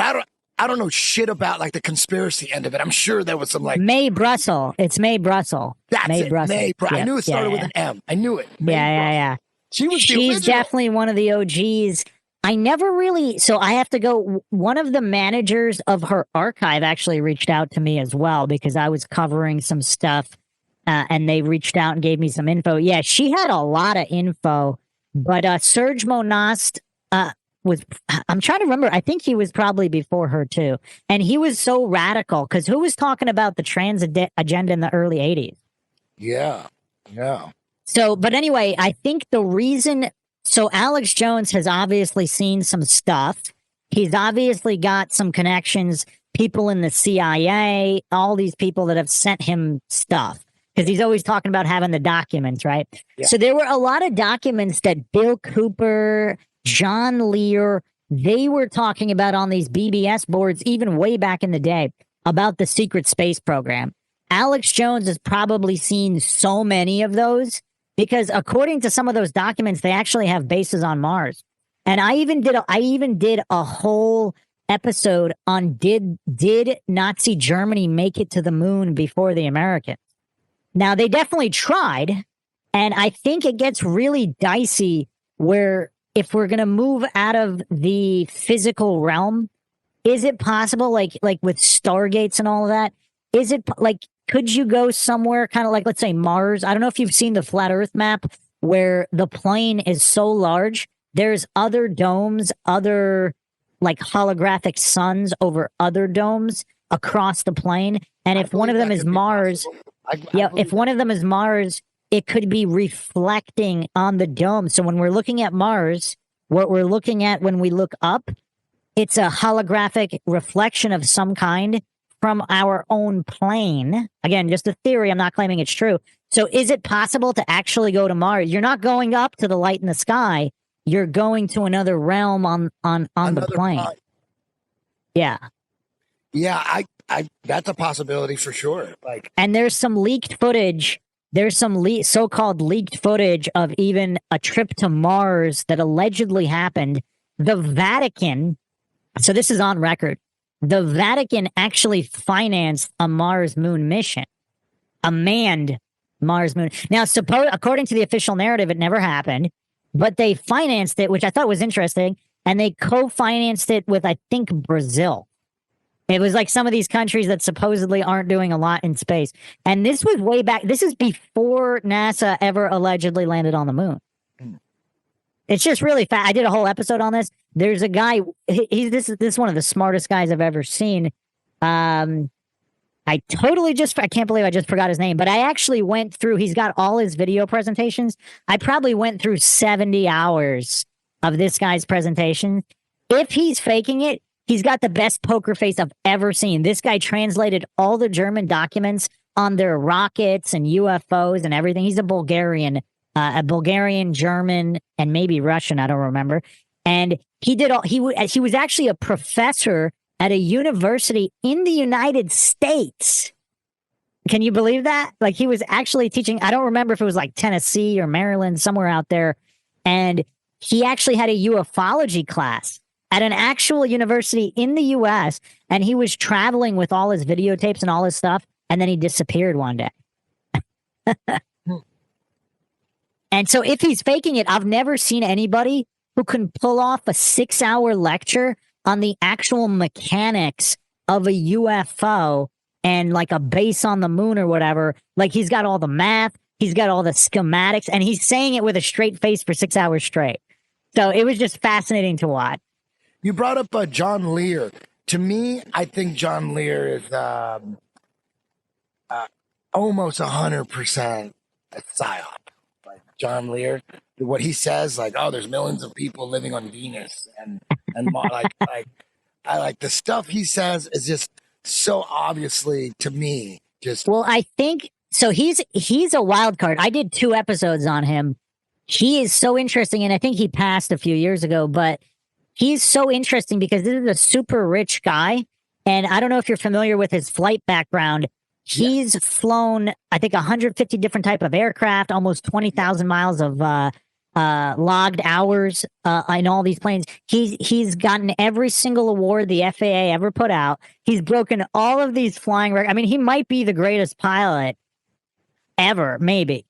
I don't know shit about like the conspiracy end of it. I'm sure there was some like May Brussel. It's May Brussel. That's May it. Brussel. May. I knew it started with an M. I knew it. Yeah. She's definitely one of the OGs. I never really, so I have to go. One of the managers of her archive actually reached out to me as well because I was covering some stuff, and they reached out and gave me some info. Yeah, she had a lot of info, but Serge Monast was, I'm trying to remember, I think he was probably before her too. And he was so radical because who was talking about the trans agenda in the early 80s? Yeah. So, but anyway, I think the reason... So Alex Jones has obviously seen some stuff. He's obviously got some connections, people in the CIA, all these people that have sent him stuff. Because he's always talking about having the documents, right? Yeah. So there were a lot of documents that Bill Cooper, John Lear, they were talking about on these BBS boards, even way back in the day, about the secret space program. Alex Jones has probably seen so many of those. Because according to some of those documents, they actually have bases on Mars. And I even did a whole episode on did Nazi Germany make it to the moon before the Americans? Now, they definitely tried. And I think it gets really dicey where if we're going to move out of the physical realm, is it possible, like with Stargates and all of that, is it like, could you go somewhere kind of like, let's say Mars? I don't know if you've seen the flat Earth map where the plane is so large. There's other domes, other like holographic suns over other domes across the plane. And if one of them is Mars, if one of them is Mars, it could be reflecting on the dome. So when we're looking at Mars, what we're looking at when we look up, it's a holographic reflection of some kind from our own plane. Again, just a theory. I'm not claiming it's true. So is it possible to actually go to Mars? You're not going up to the light in the sky. You're going to another realm on the plane. Planet. Yeah. Yeah, I that's a possibility for sure. Like, and there's some leaked footage. There's some so-called leaked footage of even a trip to Mars that allegedly happened. The Vatican, so this is on record, the Vatican actually financed a Mars moon mission, a manned Mars moon. Now, according to the official narrative, it never happened, but they financed it, which I thought was interesting, and they co-financed it with, I think, Brazil. It was like some of these countries that supposedly aren't doing a lot in space. And this was way back. This is before NASA ever allegedly landed on the moon. It's just really fast. I did a whole episode on this. There's a guy. This is one of the smartest guys I've ever seen. I can't believe I just forgot his name. But I actually went through. He's got all his video presentations. I probably went through 70 hours of this guy's presentation. If he's faking it, he's got the best poker face I've ever seen. This guy translated all the German documents on their rockets and UFOs and everything. He's a Bulgarian, German, and maybe Russian. I don't remember. And he did all. He was actually a professor at a university in the United States. Can you believe that? Like, he was actually teaching. I don't remember if it was like Tennessee or Maryland, somewhere out there. And he actually had a ufology class at an actual university in the U.S., and he was traveling with all his videotapes and all his stuff, and then he disappeared one day. And so if he's faking it, I've never seen anybody who can pull off a 6-hour lecture on the actual mechanics of a UFO and like a base on the moon or whatever. Like, he's got all the math, he's got all the schematics, and he's saying it with a straight face for 6 hours straight. So it was just fascinating to watch. You brought up John Lear. To me, I think John Lear is almost 100% a psyop. John Lear, what he says, like, oh, there's millions of people living on Venus, and I like the stuff he says is just so obviously to me just. Well, I think so. He's a wild card. I did 2 episodes on him. He is so interesting, and I think he passed a few years ago, but he's so interesting because this is a super rich guy, and I don't know if you're familiar with his flight background. He's flown, I think, 150 different type of aircraft, almost 20,000 miles of logged hours in all these planes. He's gotten every single award the FAA ever put out. He's broken all of these flying records. I mean, he might be the greatest pilot ever, maybe.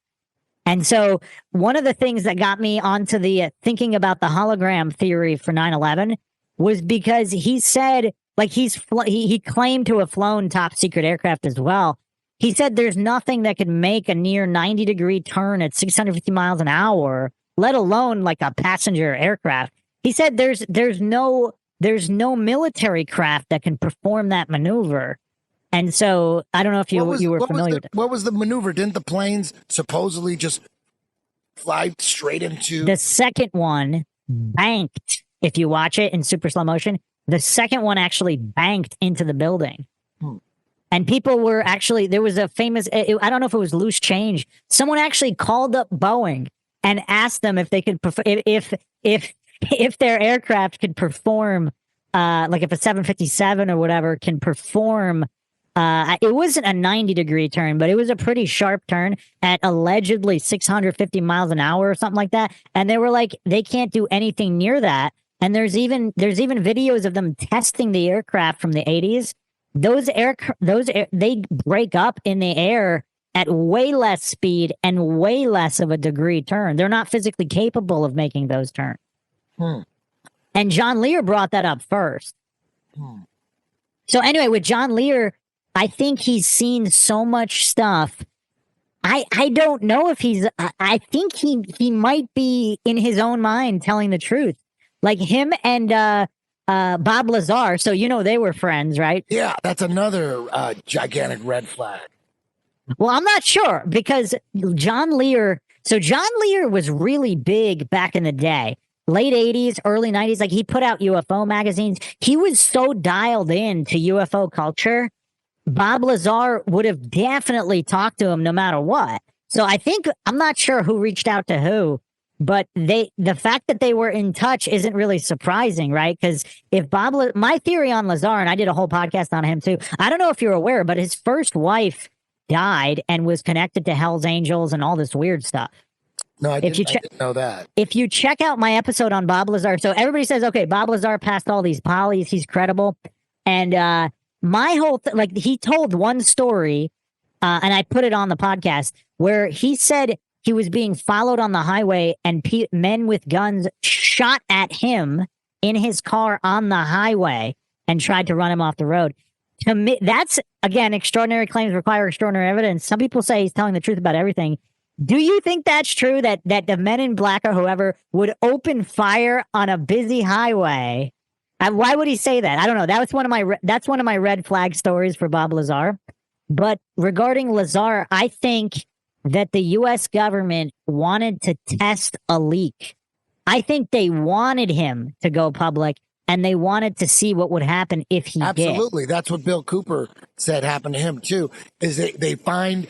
And so one of the things that got me onto the thinking about the hologram theory for 9/11 was because he said, like, he claimed to have flown top secret aircraft as well. He said there's nothing that could make a near 90-degree turn at 650 miles an hour, let alone like a passenger aircraft. He said there's no military craft that can perform that maneuver. And so I don't know if you were familiar with it. What was the maneuver? Didn't the planes supposedly just fly straight into? The second one banked. If you watch it in super slow motion, the second one actually banked into the building. And people were actually, there was a famous, I don't know if it was loose change. Someone actually called up Boeing and asked them if they could, if their aircraft could perform, like if a 757 or whatever can perform. It wasn't a 90-degree turn, but it was a pretty sharp turn at allegedly 650 miles an hour or something like that. And they were like, they can't do anything near that. And there's even videos of them testing the aircraft from the 80s. They break up in the air at way less speed and way less of a degree turn. They're not physically capable of making those turns. And John Lear brought that up first. So anyway, with John Lear, I think he's seen so much stuff. I don't know if I think he might be in his own mind telling the truth. Like him and Bob Lazar. So, they were friends, right? Yeah, that's another gigantic red flag. Well, I'm not sure because John Lear was really big back in the day. Late 80s, early 90s. Like he put out UFO magazines. He was so dialed in to UFO culture. Bob Lazar would have definitely talked to him no matter what. So I'm not sure who reached out to who, but the fact that they were in touch isn't really surprising, right? Because if my theory on Lazar, and I did a whole podcast on him too. I don't know if you're aware, but his first wife died and was connected to Hell's Angels and all this weird stuff. No, I didn't know that. If you check out my episode on Bob Lazar, so everybody says, okay, Bob Lazar passed all these polys, he's credible. And my whole he told one story, and I put it on the podcast, where he said he was being followed on the highway and men with guns shot at him in his car on the highway and tried to run him off the road. To me, that's, again, extraordinary claims require extraordinary evidence. Some people say he's telling the truth about everything. Do you think that's true, that the men in black or whoever would open fire on a busy highway? Why would he say that? I don't know. That's one of my red flag stories for Bob Lazar. But regarding Lazar, I think that the U.S. government wanted to test a leak. I think they wanted him to go public, and they wanted to see what would happen if he did. Absolutely. That's what Bill Cooper said happened to him, too, is they find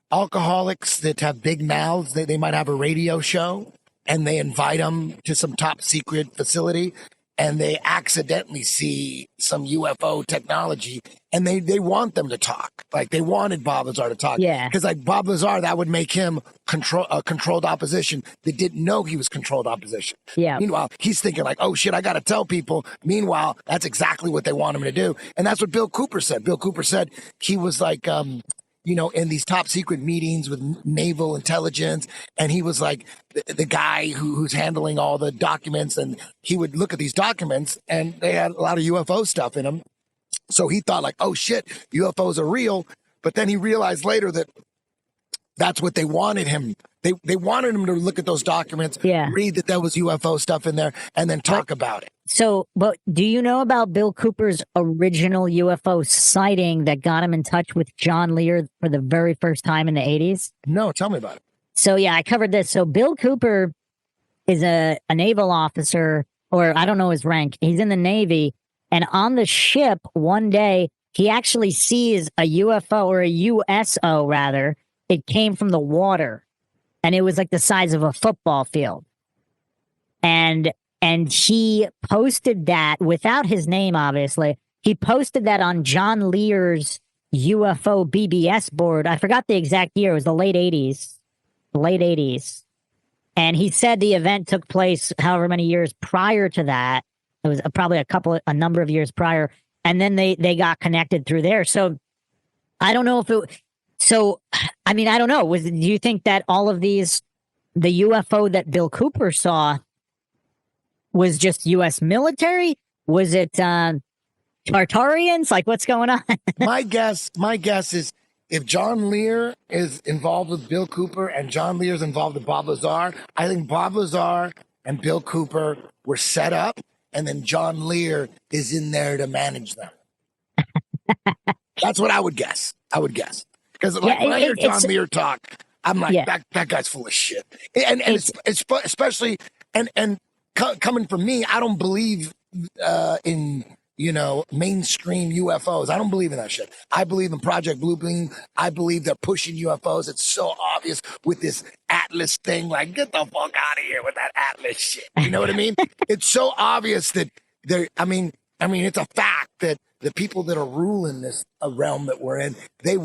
alcoholics that have big mouths. They might have a radio show, and they invite them to some top secret facility, and they accidentally see some UFO technology, and they want them to talk. Like, they wanted Bob Lazar to talk. Yeah. Because, like, Bob Lazar, that would make him controlled opposition that didn't know he was controlled opposition. Yeah. Meanwhile, he's thinking, like, oh, shit, I got to tell people. Meanwhile, that's exactly what they want him to do. And that's what Bill Cooper said. Bill Cooper said he was, like, in these top secret meetings with naval intelligence. And he was like the guy who's handling all the documents. And he would look at these documents and they had a lot of UFO stuff in them. So he thought, like, oh, shit, UFOs are real. But then he realized later that that's what they wanted him. They wanted him to look at those documents, read that there was UFO stuff in there, and then talk about it. So, but do you know about Bill Cooper's original UFO sighting that got him in touch with John Lear for the very first time in the 80s? No, tell me about it. So yeah, I covered this. So Bill Cooper is a naval officer, or I don't know his rank. He's in the Navy, and on the ship one day, he actually sees a UFO, or a USO rather. It came from the water, and it was like the size of a football field. And he posted that without his name, obviously. He posted that on John Lear's UFO BBS board. I forgot the exact year. It was the late 80s. Late 80s. And he said the event took place however many years prior to that. It was probably a number of years prior. And then they got connected through there. So I don't know if it, so, I mean, I don't know. Do you think that all of these, the UFO that Bill Cooper saw was just U.S. military? Was it Tartarians? Like, what's going on? My guess is, if John Lear is involved with Bill Cooper and John Lear is involved with Bob Lazar, I think Bob Lazar and Bill Cooper were set up, and then John Lear is in there to manage them. That's what I would guess. Because when I hear John Lear talk, I'm like, that guy's full of shit. And it's especially, and coming from me, I don't believe in mainstream UFOs. I don't believe in that shit. I believe in Project Bluebeam. I believe they're pushing UFOs. It's so obvious with this Atlas thing. Like, get the fuck out of here with that Atlas shit. You know what I mean? It's so obvious that I mean, it's a fact that the people that are ruling this realm that we're in, they've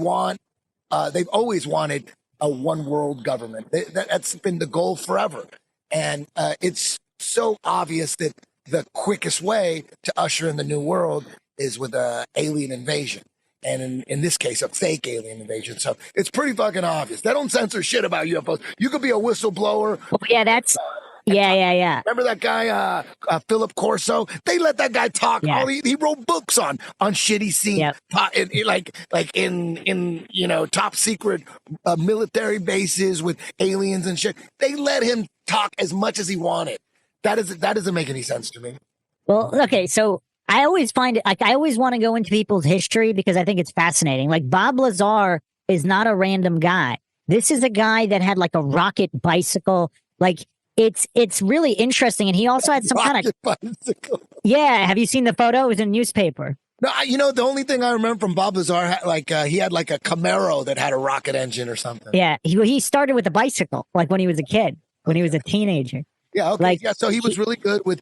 always wanted a one world government. That's been the goal forever. And it's so obvious that the quickest way to usher in the new world is with an alien invasion. And in this case, a fake alien invasion. So it's pretty fucking obvious. They don't censor shit about UFOs. You could be a whistleblower. Well, yeah, that's... Yeah. Remember that guy, Philip Corso? They let that guy talk. Yeah. He wrote books on shit he's seen, like in top secret military bases with aliens and shit. They let him talk as much as he wanted. That doesn't make any sense to me. Well, okay, so I always find it, like, I always want to go into people's history because I think it's fascinating. Like, Bob Lazar is not a random guy. This is a guy that had like a rocket bicycle. Like, it's really interesting. And he also had some kind of bicycle. Yeah. Have you seen the photo? It was in a newspaper. No, the only thing I remember from Bob Lazar, he had like a Camaro that had a rocket engine or something. Yeah. He started with a bicycle, like when he was a kid, when he was a teenager. Yeah. Okay. So he was really good with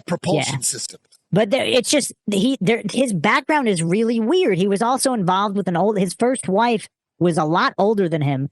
propulsion systems. But it's just his background is really weird. He was also involved with his first wife was a lot older than him,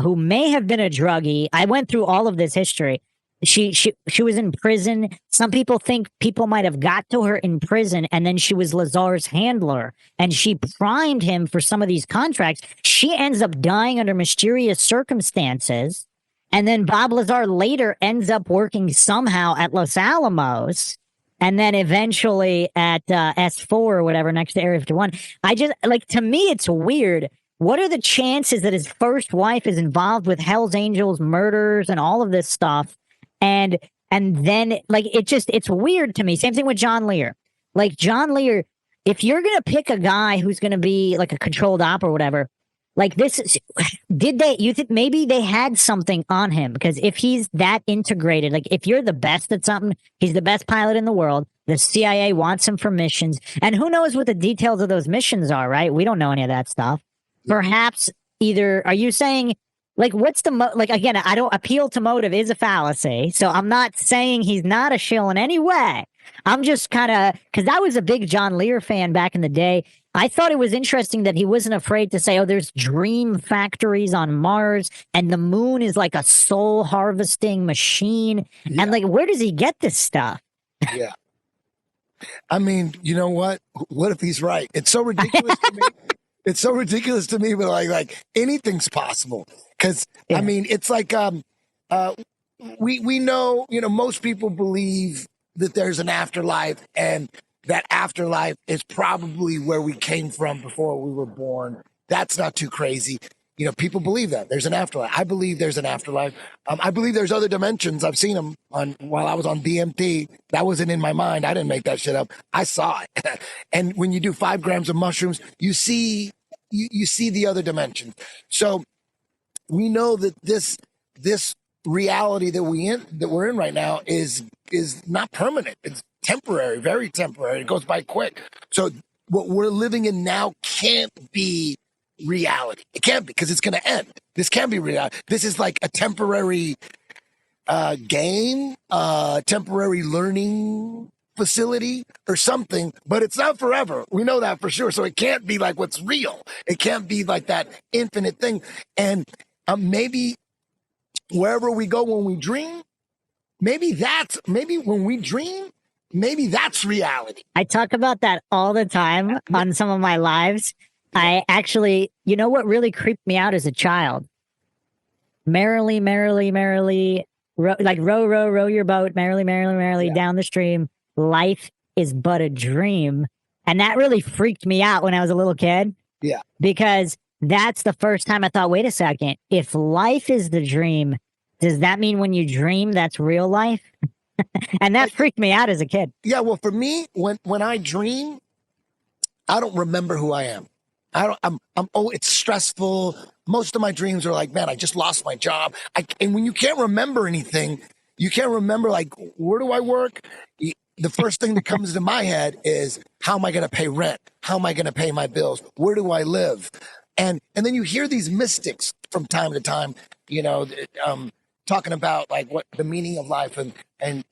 who may have been a druggie. I went through all of this history. She was in prison. Some people think people might have got to her in prison, and then she was Lazar's handler, and she primed him for some of these contracts. She ends up dying under mysterious circumstances, and then Bob Lazar later ends up working somehow at Los Alamos, and then eventually at S4 or whatever next to Area 51. I just, like, to me, it's weird. What are the chances that his first wife is involved with Hell's Angels murders and all of this stuff? And then, like, it's weird to me. Same thing with John Lear. Like, John Lear, if you're going to pick a guy who's going to be like a controlled op or whatever, like this, you think maybe they had something on him? Because if he's that integrated, like if you're the best at something, he's the best pilot in the world. The CIA wants him for missions. And who knows what the details of those missions are, right? We don't know any of that stuff. Perhaps are you saying, like, what's the again, I don't appeal to motive is a fallacy. So I'm not saying he's not a shill in any way. I'm just kind of, because I was a big John Lear fan back in the day. I thought it was interesting that he wasn't afraid to say, oh, there's dream factories on Mars and the moon is like a soul harvesting machine. Yeah. And like, where does he get this stuff? Yeah. I mean, you know what? What if he's right? It's so ridiculous to me. It's so ridiculous to me, but like anything's possible. Because I mean, it's like we know, most people believe that there's an afterlife, and that afterlife is probably where we came from before we were born. That's not too crazy. People believe that there's an afterlife. I believe there's an afterlife. I believe there's other dimensions. I've seen them while I was on DMT. That wasn't in my mind. I didn't make that shit up. I saw it. And when you do 5 grams of mushrooms, you see the other dimension. So we know that this this reality that we're in right now is not permanent. It's temporary, very temporary. It goes by quick. So what we're living in now can't be reality. It can't be, because it's going to end. This can't be reality. This is like a temporary game, temporary learning facility or something, but it's not forever. We know that for sure. So it can't be like what's real. It can't be like that infinite thing. And maybe wherever we go when we dream, maybe when we dream, maybe that's reality. I talk about that all the time on some of my lives. I actually, you know what really creeped me out as a child? Merrily, like row your boat, merrily down the stream. Life is but a dream. And that really freaked me out when I was a little kid. Yeah. Because that's the first time I thought, wait a second, if life is the dream, does that mean when you dream, that's real life? And that freaked me out as a kid. Yeah, well, for me, when I dream, I don't remember who I am. It's stressful. Most of my dreams are like, man, I just lost my job. And when you can't remember anything, you can't remember, like, where do I work? The first thing that comes to my head is, how am I going to pay rent? How am I going to pay my bills? Where do I live? And then you hear these mystics from time to time, talking about like what the meaning of life. And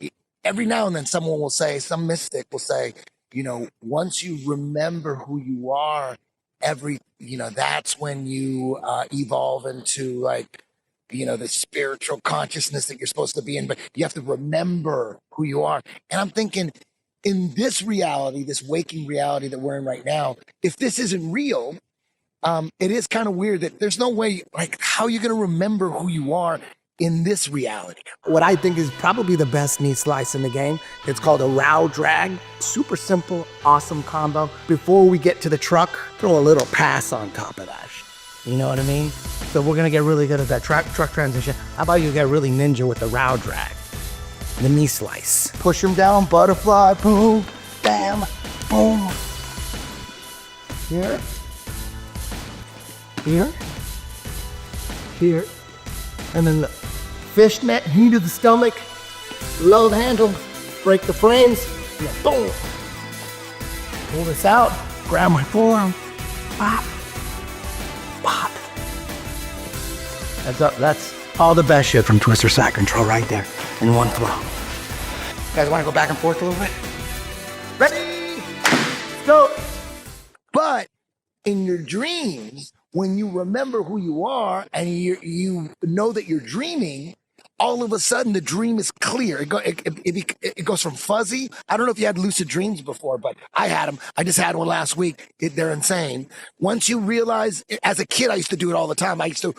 every now and then some mystic will say, once you remember who you are, that's when you evolve into like, the spiritual consciousness that you're supposed to be in, but you have to remember who you are. And I'm thinking, in this reality, this waking reality that we're in right now, if this isn't real, it is kind of weird that there's no way, like, how are you going to remember who you are in this reality? What I think is probably the best knee slice in the game. It's called a row drag. Super simple, awesome combo. Before we get to the truck, throw a little pass on top of that. You know what I mean? So we're gonna get really good at that truck transition. How about you get really ninja with the row drag? The knee slice. Push him down, butterfly, boom, bam, boom. Here. Here. Here. And then the fishnet, knee to the stomach, low the handle, break the frames, and then boom. Pull this out, grab my forearm, pop, pop. That's all the best shit from Twister Side Control right there in one throw. You guys want to go back and forth a little bit? Ready? Let's go. But in your dreams, when you remember who you are and you know that you're dreaming, all of a sudden the dream is clear. It goes from fuzzy. I don't know if you had lucid dreams before, but I had them. I just had one last week. They're insane. Once you realize, as a kid, I used to do it all the time. I used to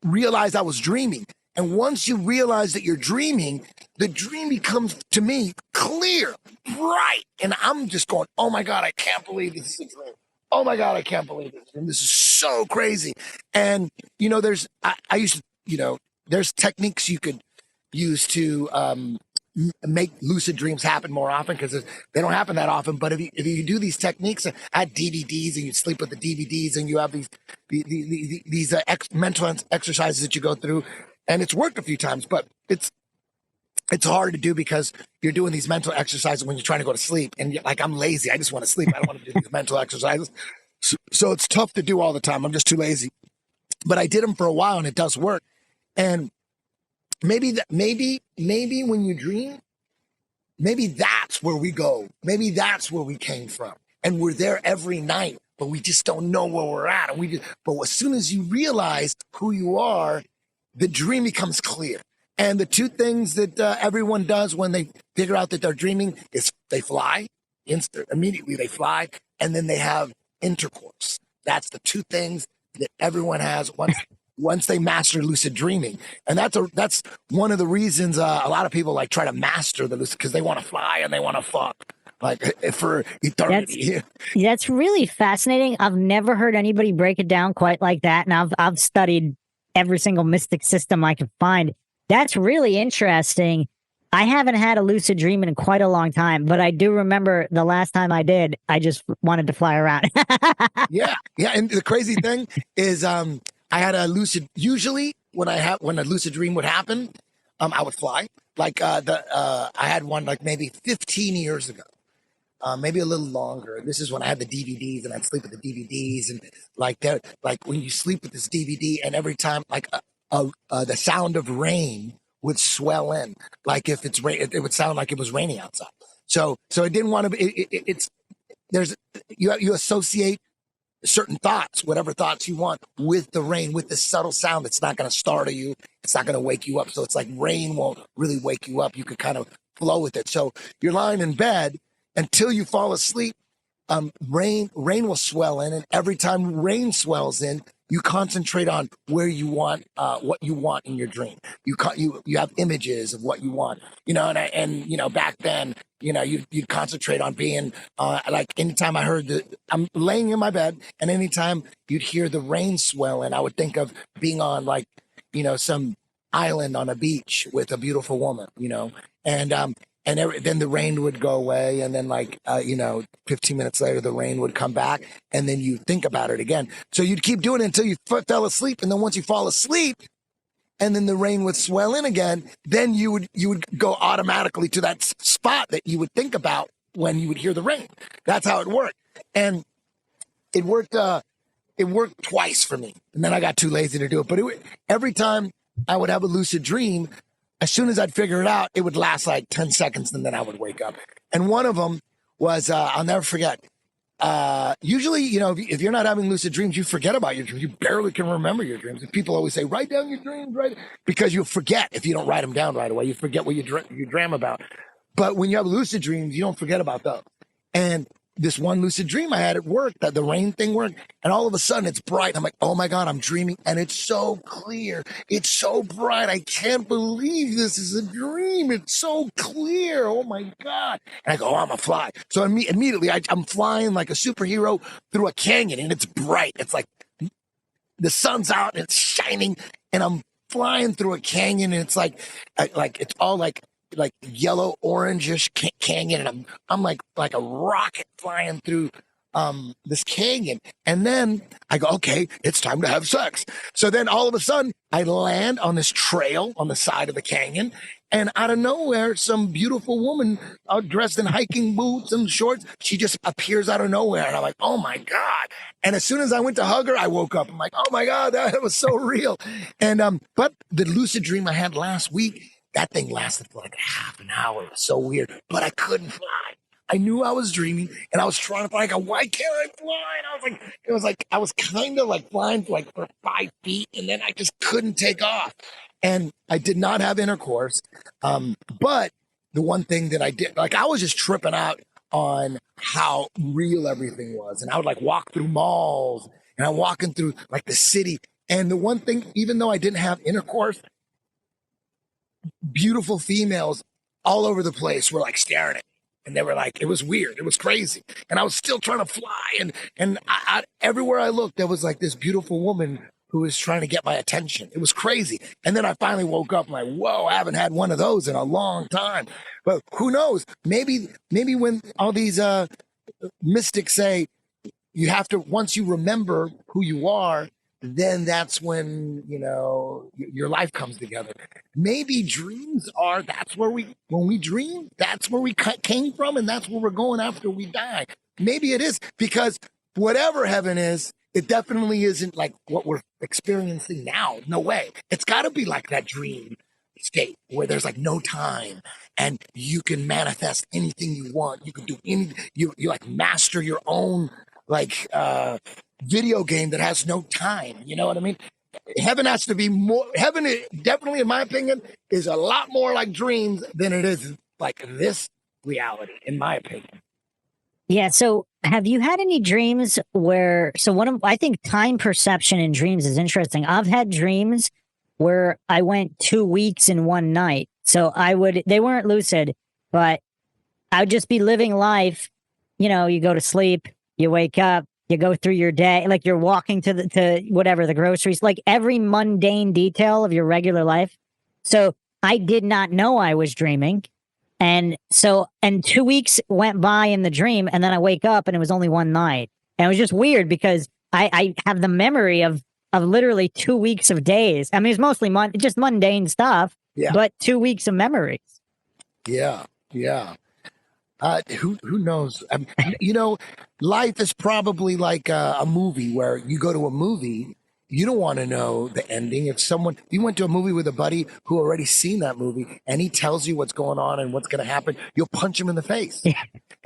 realize I was dreaming. And once you realize that you're dreaming, the dream becomes, to me, clear, bright. And I'm just going, oh my God, I can't believe this is a dream. Oh my God, I can't believe this. And this is so crazy. And, there's techniques you could use to make lucid dreams happen more often, because they don't happen that often. But if you do these techniques, add DVDs, and you sleep with the DVDs, and you have these mental exercises that you go through, and it's worked a few times, but it's hard to do because you're doing these mental exercises when you're trying to go to sleep, and you're like, I'm lazy. I just want to sleep. I don't want to do these mental exercises. So it's tough to do all the time. I'm just too lazy. But I did them for a while, and it does work. And maybe when you dream, maybe that's where we go. Maybe that's where we came from. And we're there every night, but we just don't know where we're at. But as soon as you realize who you are, the dream becomes clear. And the two things that everyone does when they figure out that they're dreaming is they fly. Immediately they fly, and then they have intercourse. That's the two things that everyone has once they master lucid dreaming. And that's one of the reasons a lot of people like try to master the lucid, because they want to fly and they want to fuck like for eternity. That's really fascinating. I've never heard anybody break it down quite like that. And I've studied every single mystic system I could find. That's really interesting. I haven't had a lucid dream in quite a long time, but I do remember the last time I did, I just wanted to fly around. Yeah. And the crazy thing is, I had a lucid. Usually when a lucid dream would happen, I would fly. Like I had one like maybe 15 years ago. Maybe a little longer. This is when I had the DVDs and I'd sleep with the DVDs and like when you sleep with this DVD and every time like the sound of rain would swell in. Like if it's rain, it would sound like it was raining outside. So I didn't want to. You associate certain thoughts, whatever thoughts you want, with the rain, with the subtle sound. It's not going to startle you. It's not going to wake you up. So it's like rain won't really wake you up. You could kind of flow with it. So you're lying in bed until you fall asleep. Rain will swell in, and every time rain swells in, you concentrate on where you want, what you want in your dream. You have images of what you want, and back then, you'd concentrate on being, like anytime I heard I'm laying in my bed and anytime you'd hear the rain swell in, I would think of being on like, some island on a beach with a beautiful woman, and then the rain would go away. And then 15 minutes later, the rain would come back and then you think about it again. So you'd keep doing it until you fell asleep. And then once you fall asleep and then the rain would swell in again, then you would go automatically to that spot that you would think about when you would hear the rain. That's how it worked. And it worked twice for me. And then I got too lazy to do it. But every time I would have a lucid dream, as soon as I'd figure it out, it would last like 10 seconds and then I would wake up. And one of them was, I'll never forget. Usually, if you're not having lucid dreams, you forget about your dreams. You barely can remember your dreams. And people always say, write down your dreams, right? Because you'll forget if you don't write them down right away. You forget what you dream about. But when you have lucid dreams, you don't forget about those. And this one lucid dream I had, it worked, that the rain thing worked. And all of a sudden it's bright. I'm like, oh my God, I'm dreaming. And it's so clear. It's so bright. I can't believe this is a dream. It's so clear. Oh my God. And I go, I'm a fly. So immediately I'm flying like a superhero through a canyon and it's bright. It's like the sun's out and it's shining and I'm flying through a canyon and it's like it's all like yellow orangish canyon and I'm like a rocket flying through this canyon. And then I go, okay, it's time to have sex. So then all of a sudden I land on this trail on the side of the canyon and out of nowhere some beautiful woman dressed in hiking boots and shorts, she just appears out of nowhere and I'm like, oh my God. And as soon as I went to hug her, I woke up. I'm like, oh my God, that was so real. And but the lucid dream I had last week, that thing lasted for like half an hour. It was so weird, but I couldn't fly. I knew I was dreaming and I was trying to fly. I go, why can't I fly? And I was kind of like flying for 5 feet and then I just couldn't take off. And I did not have intercourse. But the one thing that I did, I was just tripping out on how real everything was. And I would walk through malls and I'm walking through the city. And the one thing, even though I didn't have intercourse, beautiful females all over the place were staring at me. And they were it was weird. It was crazy. And I was still trying to fly. And I, everywhere I looked, there was this beautiful woman who was trying to get my attention. It was crazy. And then I finally woke up. I'm like, whoa, I haven't had one of those in a long time. But who knows? Maybe when all these mystics say you have to, once you remember who you are, then that's when, your life comes together. Maybe dreams are, when we dream, that's where we came from and that's where we're going after we die. Maybe it is, because whatever heaven is, it definitely isn't what we're experiencing now. No way. It's got to be that dream state where there's no time and you can manifest anything you want. You can do you master your own video game that has no time. You know what I mean? Heaven has to be more. Heaven, definitely, in my opinion, is a lot more like dreams than it is this reality, in my opinion. Yeah. So have you had any dreams where, I think time perception in dreams is interesting. I've had dreams where I went 2 weeks in one night. So they weren't lucid, but I would just be living life. You go to sleep, you wake up, you go through your day, you're walking to the groceries, every mundane detail of your regular life. So I did not know I was dreaming. And 2 weeks went by in the dream and then I wake up and it was only one night. And it was just weird because I have the memory of of literally 2 weeks of days. I mean, it's mostly just mundane stuff, but 2 weeks of memories. Yeah, yeah. Who knows? Life is probably like a movie where you go to a movie, you don't want to know the ending. If you went to a movie with a buddy who already seen that movie and he tells you what's going on and what's going to happen, you'll punch him in the face.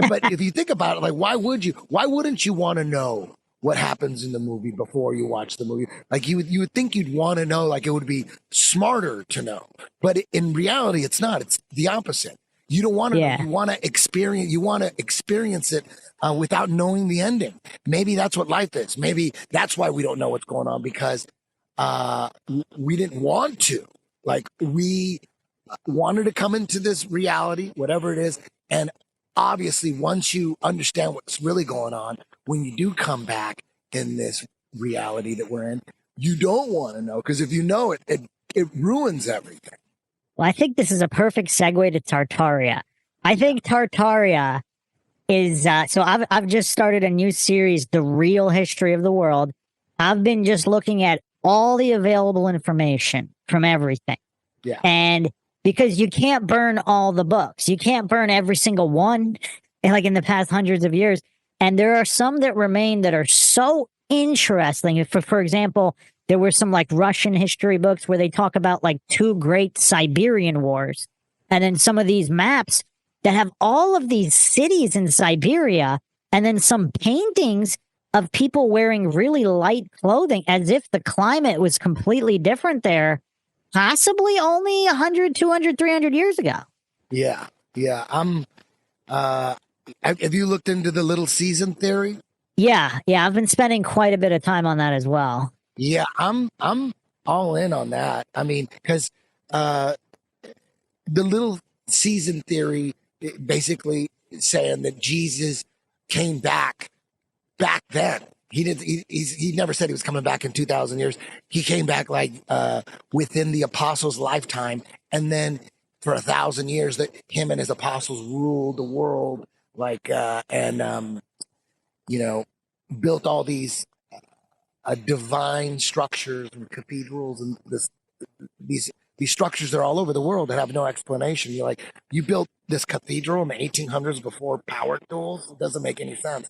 But if you think about it, like, why wouldn't you want to know what happens in the movie before you watch the movie? Like you would think you'd want to know, like it would be smarter to know. But in reality, it's not. It's the opposite. You don't want to know. You want to experience it without knowing the ending. Maybe that's what life is. Maybe that's why we don't know what's going on, because we didn't want to. Like, we wanted to come into this reality, whatever it is. And obviously, once you understand what's really going on, when you do come back in this reality that we're in, you don't want to know, because if you know it, it ruins everything. Well, I think this is a perfect segue to Tartaria. I think Tartaria is, so I've just started a new series, The Real History of the World. I've been just looking at all the available information from everything. Yeah. And because you can't burn all the books, you can't burn every single one, like in the past hundreds of years. And there are some that remain that are so interesting. For example, there were some like Russian history books where they talk about like 2 great Siberian wars. And then some of these maps that have all of these cities in Siberia, and then some paintings of people wearing really light clothing as if the climate was completely different there, possibly only 100, 200, 300 years ago. Yeah. Yeah. Have you looked into the little season theory? Yeah. I've been spending quite a bit of time on that as well. Yeah, I'm all in on that. I mean, because the little season theory basically saying that Jesus came back then. He never said he was coming back in 2,000 years. He came back like within the apostles' lifetime, and then for 1,000 years that him and his apostles ruled the world, like built all these divine structures and cathedrals and these structures that are all over the world that have no explanation. You're like, you built this cathedral in the 1800s before power tools? It doesn't make any sense.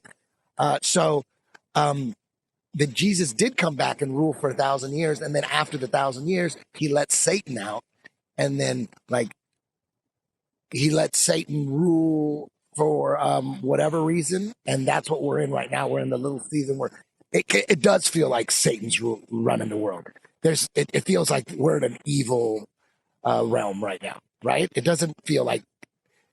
So that Jesus did come back and rule for 1,000 years, and then after the 1,000 years, he let Satan out, and then like he let Satan rule for whatever reason, and that's what we're in right now. We're in the little season where it does feel like Satan's running the world. It feels like we're in an evil realm right now, right? It doesn't feel like,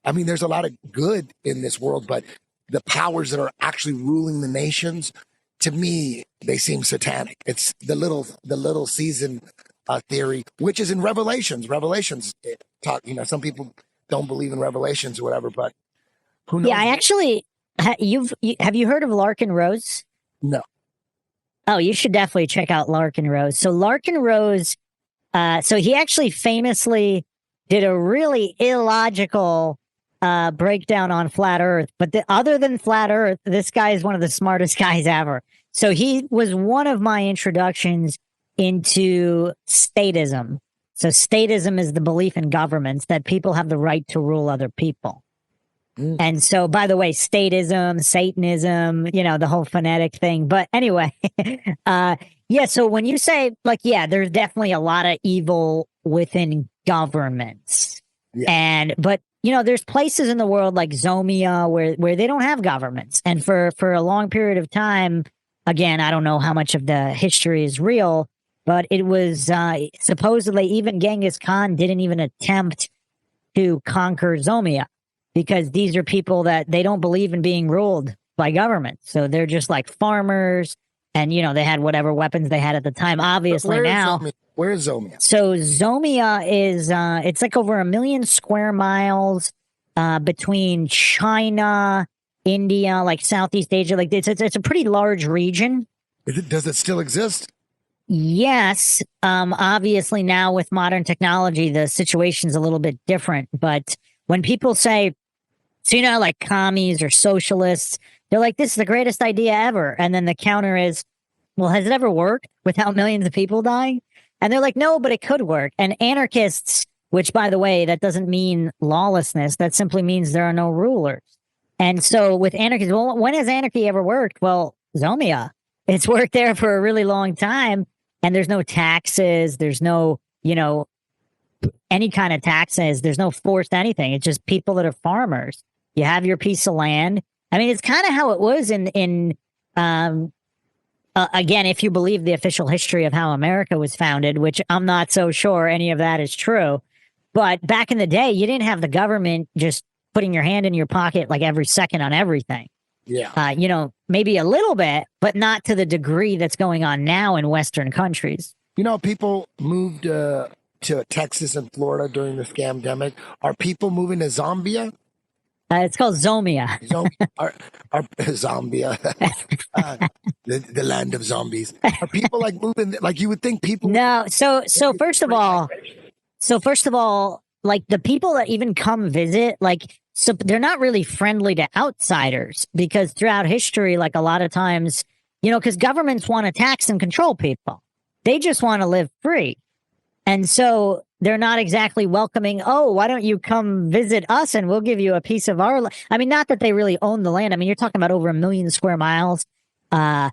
I mean, there's a lot of good in this world, but the powers that are actually ruling the nations, to me, they seem satanic. It's the little season theory, which is in Revelations. Revelations talk, some people don't believe in Revelations or whatever, but who knows? Yeah, I actually, have you heard of Larkin Rose? No. Oh, you should definitely check out Larkin Rose. So Larkin Rose, so he actually famously did a really illogical breakdown on flat Earth. But other than flat Earth, this guy is one of the smartest guys ever. So he was one of my introductions into statism. So statism is the belief in governments that people have the right to rule other people. And so, by the way, statism, Satanism, the whole phonetic thing. But anyway, so when you say, like, there's definitely a lot of evil within governments. Yeah. But there's places in the world like Zomia where they don't have governments. And for a long period of time, again, I don't know how much of the history is real, but it was supposedly even Genghis Khan didn't even attempt to conquer Zomia, because these are people that they don't believe in being ruled by government. So they're just like farmers, and, they had whatever weapons they had at the time. Obviously now. Where is Zomia? So Zomia is, it's like over 1 million square miles between China, India, like Southeast Asia. Like it's a pretty large region. Does it still exist? Yes. Obviously now with modern technology, the situation's a little bit different. But when people say, like commies or socialists, they're like, this is the greatest idea ever. And then the counter is, well, has it ever worked without millions of people dying? And they're like, no, but it could work. And anarchists, which, by the way, that doesn't mean lawlessness. That simply means there are no rulers. And so with anarchy, well, when has anarchy ever worked? Well, Zomia. It's worked there for a really long time. And there's no taxes. There's no, any kind of taxes. There's no forced anything. It's just people that are farmers. You have your piece of land. I mean, it's kind of how it was again, if you believe the official history of how America was founded, which I'm not so sure any of that is true. But back in the day, you didn't have the government just putting your hand in your pocket like every second on everything. Yeah. Maybe a little bit, but not to the degree that's going on now in Western countries. People moved to Texas and Florida during the scamdemic. Are people moving to Zambia? It's called Zomia. Zambia. The land of zombies. Are people like moving? Like you would think people. No. So first of all, like the people that even come visit, so they're not really friendly to outsiders because throughout history, like a lot of times, because governments want to tax and control people. They just want to live free. And so they're not exactly welcoming. Oh, why don't you come visit us and we'll give you a piece of our. I mean, not that they really own the land. I mean, you're talking about over 1 million square miles. But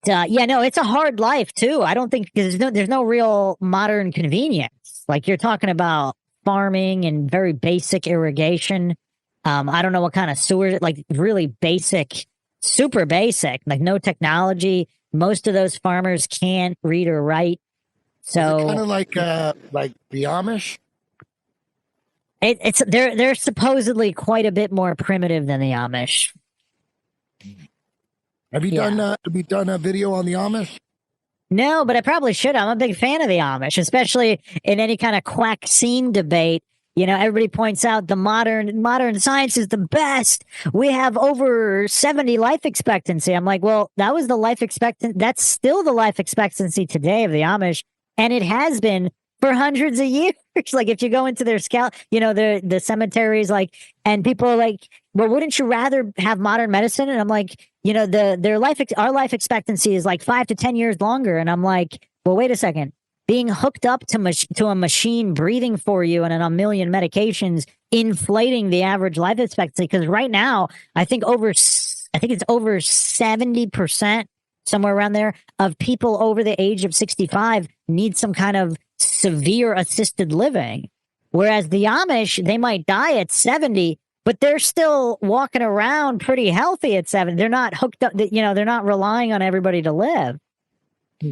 it's a hard life too. I don't think there's no real modern convenience. Like you're talking about farming and very basic irrigation. I don't know what kind of sewers, like really basic, super basic, like no technology. Most of those farmers can't read or write. So kind of like the Amish. They're supposedly quite a bit more primitive than the Amish. Have you done a video on the Amish? No, but I probably should. I'm a big fan of the Amish, especially in any kind of quack scene debate. Everybody points out the modern science is the best. We have over 70 life expectancy. I'm like, well, that was the life expectancy. That's still the life expectancy today of the Amish. And it has been for hundreds of years. Like if you go into their the cemeteries, and people are like, well, wouldn't you rather have modern medicine? And I'm like, our life expectancy is like 5 to 10 years longer. And I'm like, well, wait a second. Being hooked up to a machine breathing for you and a million medications inflating the average life expectancy. Because right now, I think it's over 70%, somewhere around there, of people over the age of 65 need some kind of severe assisted living. Whereas the Amish, they might die at 70, but they're still walking around pretty healthy at 70. They're not hooked up, they're not relying on everybody to live.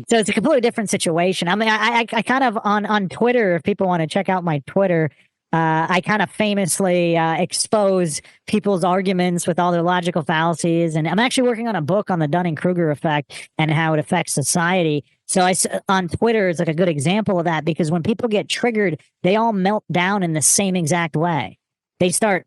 So it's a completely different situation. I mean, I kind of on Twitter, if people want to check out my Twitter, I kind of famously expose people's arguments with all their logical fallacies. And I'm actually working on a book on the Dunning-Kruger effect and how it affects society. So on Twitter is like a good example of that, because when people get triggered, they all melt down in the same exact way. They start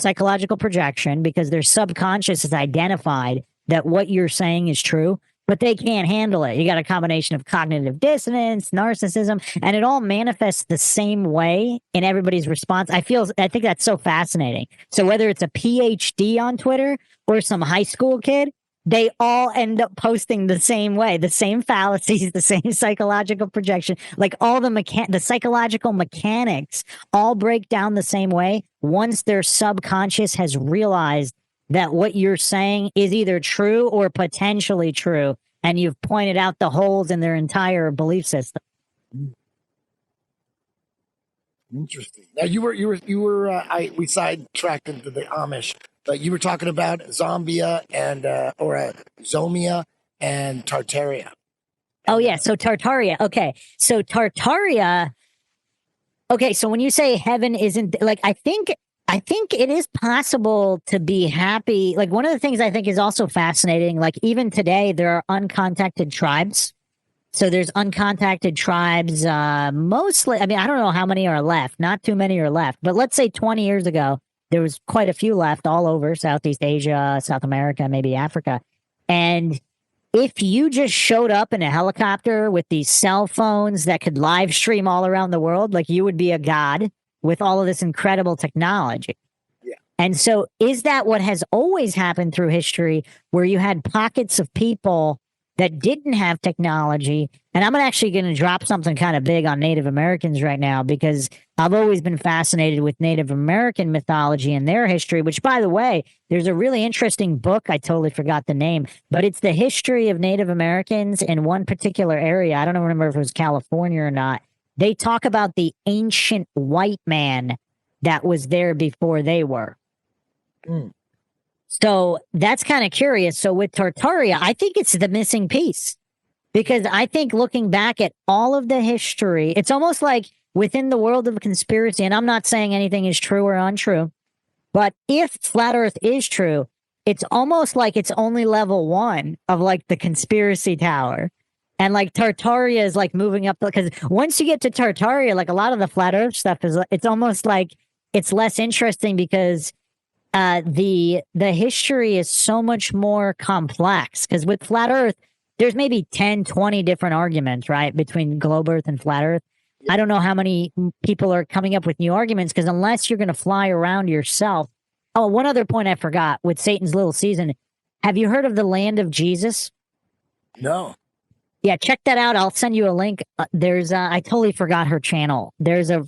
psychological projection because their subconscious has identified that what you're saying is true, but they can't handle it. You got a combination of cognitive dissonance, narcissism, and it all manifests the same way in everybody's response. I think that's so fascinating. So whether it's a PhD on Twitter or some high school kid, they all end up posting the same way, the same fallacies, the same psychological projection, like all the psychological mechanics all break down the same way once their subconscious has realized that what you're saying is either true or potentially true, and you've pointed out the holes in their entire belief system. Interesting. Now we sidetracked into the Amish, but you were talking about Zambia and Zomia and Tartaria. Oh yeah, so Tartaria. Okay, so Tartaria. Okay, so when you say heaven isn't I think it is possible to be happy. Like one of the things I think is also fascinating, like even today there are uncontacted tribes. So there's uncontacted tribes, mostly, I mean, I don't know how many are left. Not too many are left. But let's say 20 years ago, there was quite a few left all over Southeast Asia, South America, maybe Africa. And if you just showed up in a helicopter with these cell phones that could live stream all around the world, like you would be a god with all of this incredible technology. Yeah. And so is that what has always happened through history, where you had pockets of people that didn't have technology. And I'm actually going to drop something kind of big on Native Americans right now, because I've always been fascinated with Native American mythology and their history, which, by the way, there's a really interesting book. I totally forgot the name, but it's the history of Native Americans in one particular area. I don't remember if it was California or not. They talk about the ancient white man that was there before they were. So that's kind of curious. So with Tartaria, I think it's the missing piece, because I think looking back at all of the history, it's almost like within the world of conspiracy, and I'm not saying anything is true or untrue, but if flat Earth is true, it's almost like it's only level 1 of like the conspiracy tower. And like Tartaria is like moving up, because once you get to Tartaria, like a lot of the flat Earth stuff is, it's almost like it's less interesting, because the history is so much more complex. Because with flat Earth, there's maybe 10, 20 different arguments, right, between globe Earth and flat Earth. I don't know how many people are coming up with new arguments, because unless you're going to fly around yourself. Oh, one other point I forgot with Satan's Little Season. Have you heard of the Land of Jesus? No. Yeah, check that out. I'll send you a link. There's I totally forgot her channel. There's a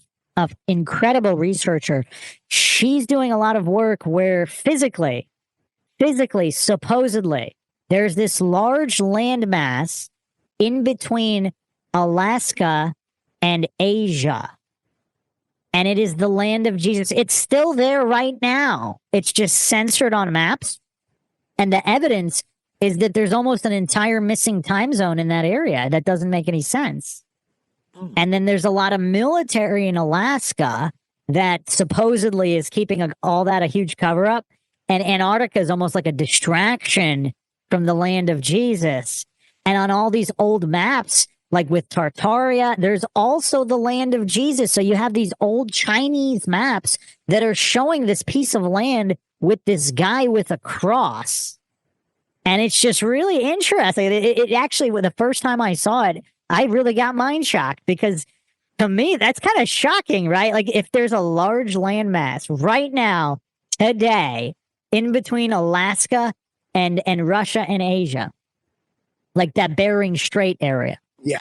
incredible researcher. She's doing a lot of work where physically, supposedly, there's this large landmass in between Alaska and Asia. And it is the land of Jesus. It's still there right now. It's just censored on maps. And the evidence is that there's almost an entire missing time zone in that area. That doesn't make any sense. And then there's a lot of military in Alaska that supposedly is keeping all that a huge cover up. And Antarctica is almost like a distraction from the land of Jesus. And on all these old maps, like with Tartaria, there's also the land of Jesus. So you have these old Chinese maps that are showing this piece of land with this guy with a cross. And it's just really interesting. It actually, the first time I saw it, I really got mind shocked, because to me, that's kind of shocking, right? Like if there's a large landmass right now, today, in between Alaska and Russia and Asia, like that Bering Strait area. Yeah.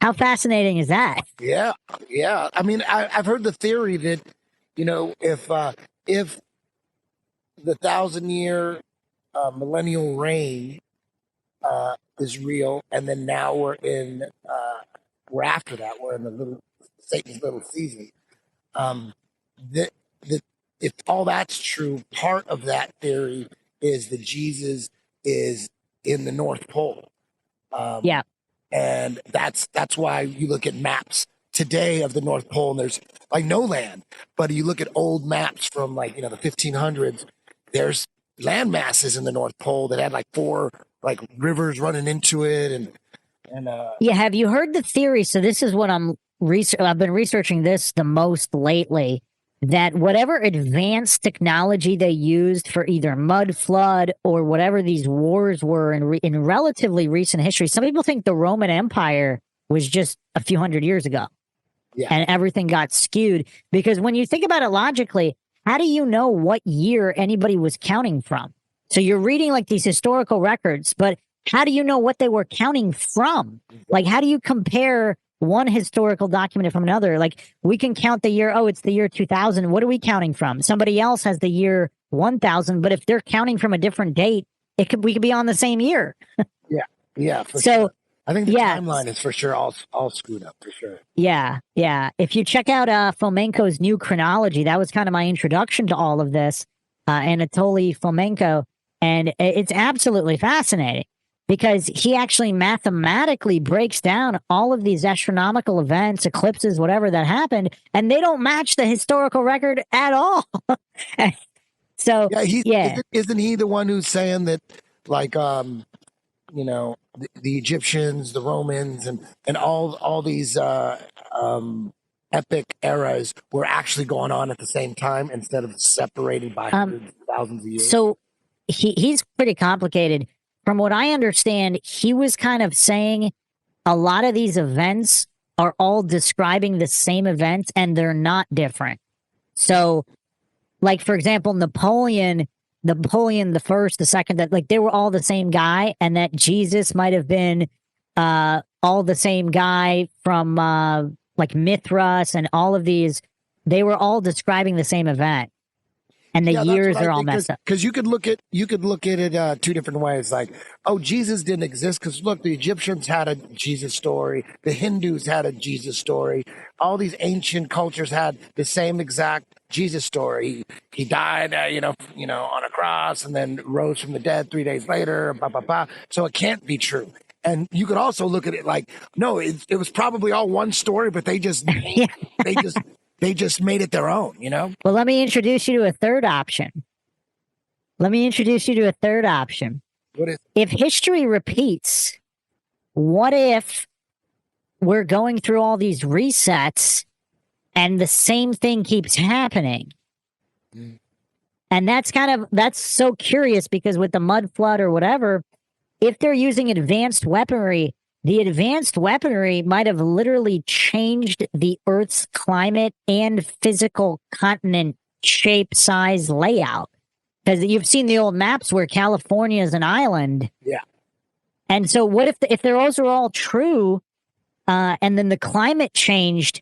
How fascinating is that? Yeah. Yeah. I mean, I've heard the theory that, if the 1,000-year millennial reign is real, and then now we're after that, we're in Satan's Little Season. If all that's true, part of that theory is that Jesus is in the North Pole. Yeah. And that's why you look at maps today of the North Pole, and there's like no land. But you look at old maps from the 1500s, there's land masses in the North Pole that had like 4 rivers running into it, and yeah. Have you heard the theory? So this is what I've been researching this the most lately, that whatever advanced technology they used for either mud flood or whatever these wars were in relatively recent history, some people think the Roman Empire was just a few hundred years ago. Yeah. And everything got skewed, because when you think about it logically, how do you know what year anybody was counting from? So you're reading like these historical records, but how do you know what they were counting from? Like, how do you compare one historical document from another? Like, we can count the year, it's the year 2000. What are we counting from? Somebody else has the year 1000, but if they're counting from a different date, we could be on the same year. Yeah. So sure. I think the timeline is for sure all screwed up, for sure. Yeah. If you check out Fomenko's new chronology, that was kind of my introduction to all of this, Anatoly Fomenko, and it's absolutely fascinating, because he actually mathematically breaks down all of these astronomical events, eclipses, whatever that happened, and they don't match the historical record at all. So, isn't he the one who's saying that, the Egyptians, the Romans, and all these epic eras were actually going on at the same time instead of separated by hundreds of thousands of years? So he's pretty complicated. From what I understand, he was kind of saying a lot of these events are all describing the same events, and they're not different. So, like, for example, Napoleon Napoleon the First, the second, that like they were all the same guy, and that Jesus might have been all the same guy from like Mithras and all of these. They were all describing the same event, and the years are all messed up. Because you could look at it two different ways. Like, oh, Jesus didn't exist because look, the Egyptians had a Jesus story, the Hindus had a Jesus story, all these ancient cultures had the same exact Jesus story. He died, on a cross, and then rose from the dead 3 days later. Blah blah blah. So it can't be true. And you could also look at it like, no, it was probably all one story, but they just they just made it their own, Well, let me introduce you to a third option. What is? If history repeats, what if we're going through all these resets and the same thing keeps happening? And that's so curious, because with the mud flood or whatever, if they're using advanced weaponry, the advanced weaponry might have literally changed the Earth's climate and physical continent shape, size, layout. Because you've seen the old maps where California is an island. Yeah. And so what if those are all true, and then the climate changed?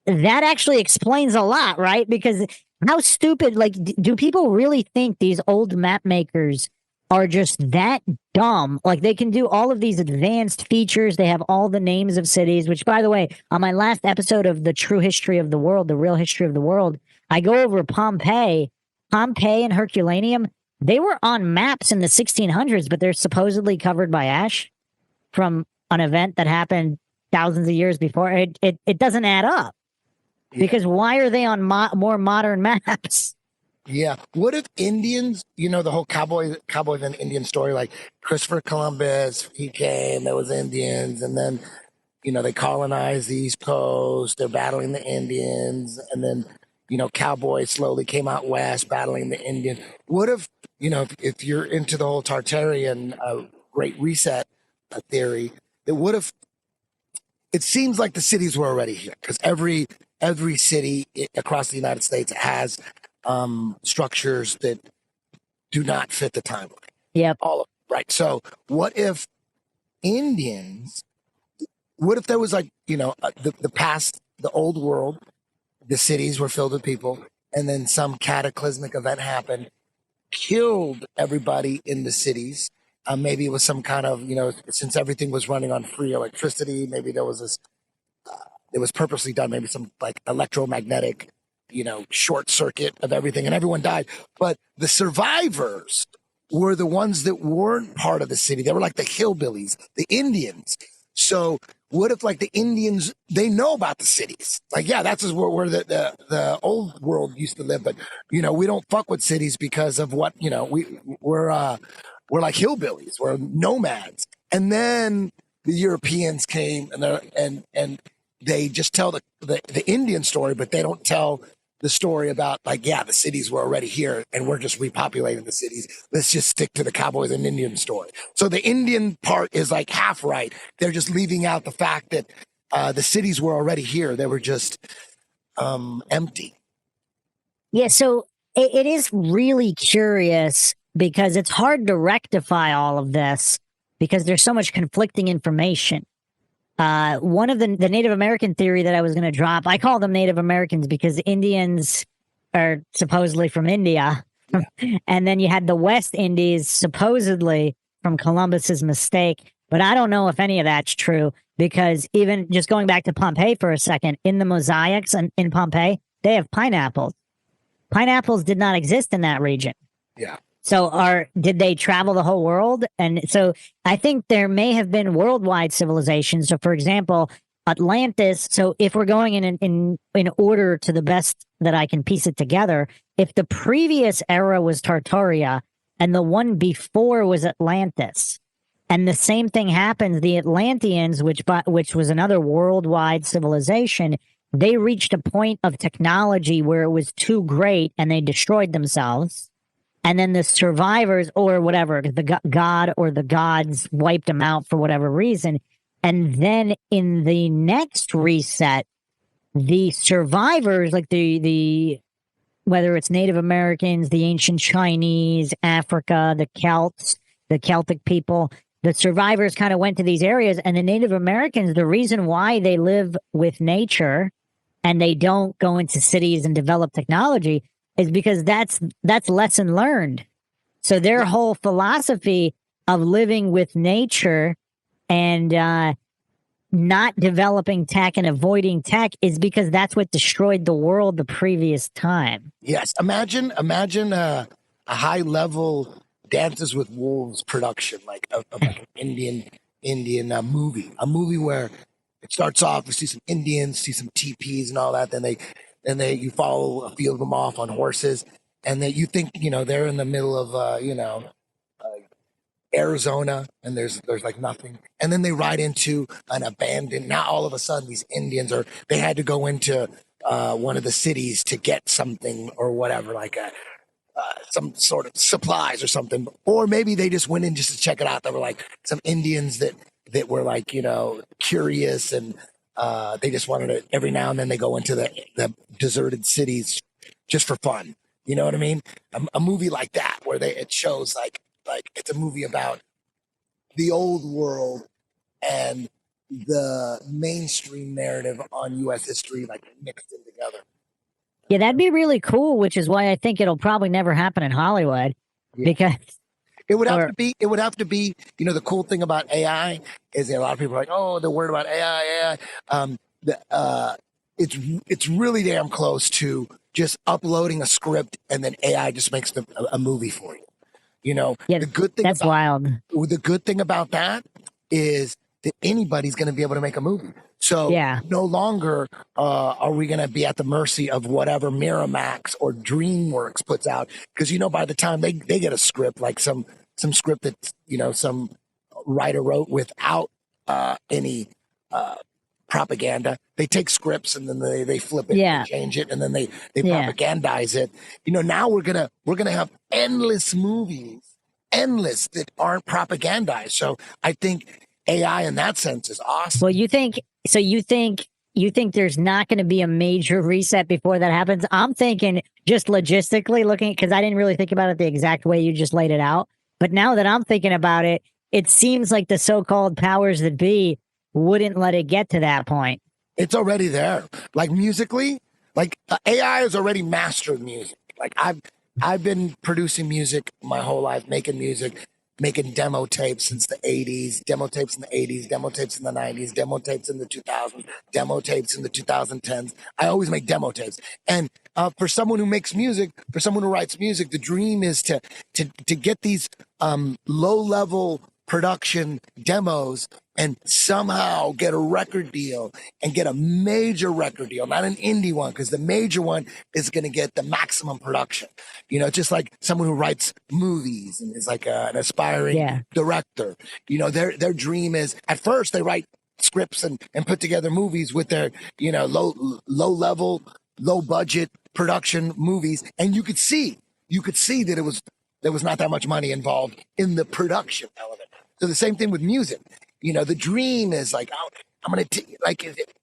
That actually explains a lot, right? Because how stupid, like, do people really think these old map makers are just that dumb? Like, they can do all of these advanced features. They have all the names of cities, which, by the way, on my last episode of The True History of the World, The Real History of the World, I go over Pompeii and Herculaneum. They were on maps in the 1600s, but they're supposedly covered by ash from an event that happened thousands of years before. It doesn't add up. Because why are they on more modern maps? Yeah. What if Indians, the whole cowboy and Indian story, like Christopher Columbus, he came, there was Indians, and then, they colonized the East Coast, they're battling the Indians, and then, cowboys slowly came out west battling the Indian. What if, if you're into the whole Tartarian Great Reset theory, that what if it seems like the cities were already here? Because every city across the United States has structures that do not fit the timeline. Yep. All of right. So what if Indians? What if there was like the past, the old world, the cities were filled with people, and then some cataclysmic event happened, killed everybody in the cities. Maybe it was some kind of since everything was running on free electricity, maybe there was this. It was purposely done, maybe some like electromagnetic, short circuit of everything, and everyone died. But the survivors were the ones that weren't part of the city. They were like the hillbillies, the Indians. So what if like the Indians, they know about the cities? Like, yeah, that's where the old world used to live. But, we don't fuck with cities because of what, we're like hillbillies, we're nomads. And then the Europeans came and they just tell the Indian story, but they don't tell the story about like, yeah, the cities were already here and we're just repopulating the cities. Let's just stick to the cowboys and Indian story. So the Indian part is like half right. They're just leaving out the fact that the cities were already here. They were just empty. Yeah, so it is really curious because it's hard to rectify all of this because there's so much conflicting information. One of the Native American theory that I was going to drop, I call them Native Americans because Indians are supposedly from India. And then you had the West Indies, supposedly from Columbus's mistake. But I don't know if any of that's true because even just going back to Pompeii for a second, in the mosaics in Pompeii, they have pineapples. Pineapples did not exist in that region. Yeah. So did they travel the whole world? And so I think there may have been worldwide civilizations. So for example, Atlantis. So if we're going in order to the best that I can piece it together, if the previous era was Tartaria and the one before was Atlantis, and the same thing happens, the Atlanteans, which was another worldwide civilization, they reached a point of technology where it was too great and they destroyed themselves. And then the survivors or whatever, the god or the gods wiped them out for whatever reason. And then in the next reset, the survivors, like the whether it's Native Americans, the ancient Chinese, Africa, the Celts, the Celtic people, the survivors kind of went to these areas. And the Native Americans, the reason why they live with nature and they don't go into cities and develop technology is because that's lesson learned. So their whole philosophy of living with nature and not developing tech and avoiding tech is because that's what destroyed the world the previous time. Yes. Imagine a high level Dances with Wolves production, like of like an Indian movie, a movie where it starts off, we see some Indians, see some TPs and all that. Then you follow a few of them off on horses, and then you think, they're in the middle of, Arizona, and there's like nothing. And then they ride into an abandoned, now all of a sudden these Indians they had to go into one of the cities to get something or whatever, like some sort of supplies or something. Or maybe they just went in just to check it out. There were like some Indians that were like, curious, and they just wanted to, every now and then they go into the deserted cities just for fun. You know what I mean? A movie like that where it shows like it's a movie about the old world and the mainstream narrative on U.S. history, like mixed in together. Yeah, that'd be really cool, which is why I think it'll probably never happen in Hollywood, because it would have to be, the cool thing about AI is that a lot of people are like, oh, they're worried about AI. It's really damn close to just uploading a script and then AI just makes a movie for you. The good thing that's wild. The good thing about that is that anybody's going to be able to make a movie. So no longer are we going to be at the mercy of whatever Miramax or DreamWorks puts out, because by the time they get a script, like some script that some writer wrote without any propaganda, they take scripts and then they flip it, and change it, and then they propagandize it. Now we're gonna have endless movies, that aren't propagandized. So I think AI in that sense is awesome. Well, you think there's not going to be a major reset before that happens? I'm thinking, just logistically looking, because I didn't really think about it the exact way you just laid it out. But now that I'm thinking about it, it seems like the so-called powers that be wouldn't let it get to that point. It's already there. Like musically, like AI has already mastered music. Like I've been producing music my whole life, making music, making demo tapes since the 80s, demo tapes in the 80s, demo tapes in the 90s, demo tapes in the 2000s, demo tapes in the 2010s. I always make demo tapes. And for someone who makes music, for someone who writes music, the dream is to get these low-level production demos and somehow get a record deal, and get a major record deal, not an indie one, because the major one is going to get the maximum production. Just like someone who writes movies and is like an aspiring director. Their dream is, at first they write scripts and put together movies with their, low level, low budget production movies. And you could see that there was not that much money involved in the production element. So the same thing with music. The dream is like, I'm going to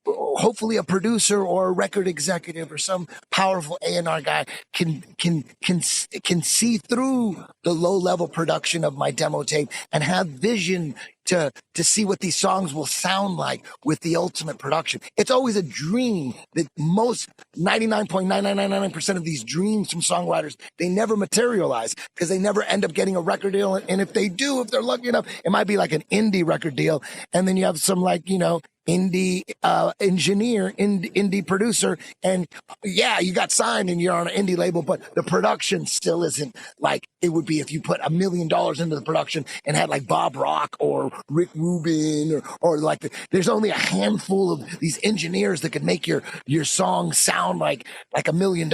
hopefully a producer or a record executive or some powerful A&R guy can see through the low level production of my demo tape and have vision to see what these songs will sound like with the ultimate production. It's always a dream that most 99.9999% of these dreams from songwriters, they never materialize because they never end up getting a record deal. And if they do, if they're lucky enough, it might be like an indie record deal. And then you have some indie engineer, indie producer, and you got signed and you're on an indie label, but the production still isn't like it would be if you put $1 million into the production and had like Bob Rock or Rick Rubin or like there's only a handful of these engineers that could make your song sound like $1 million.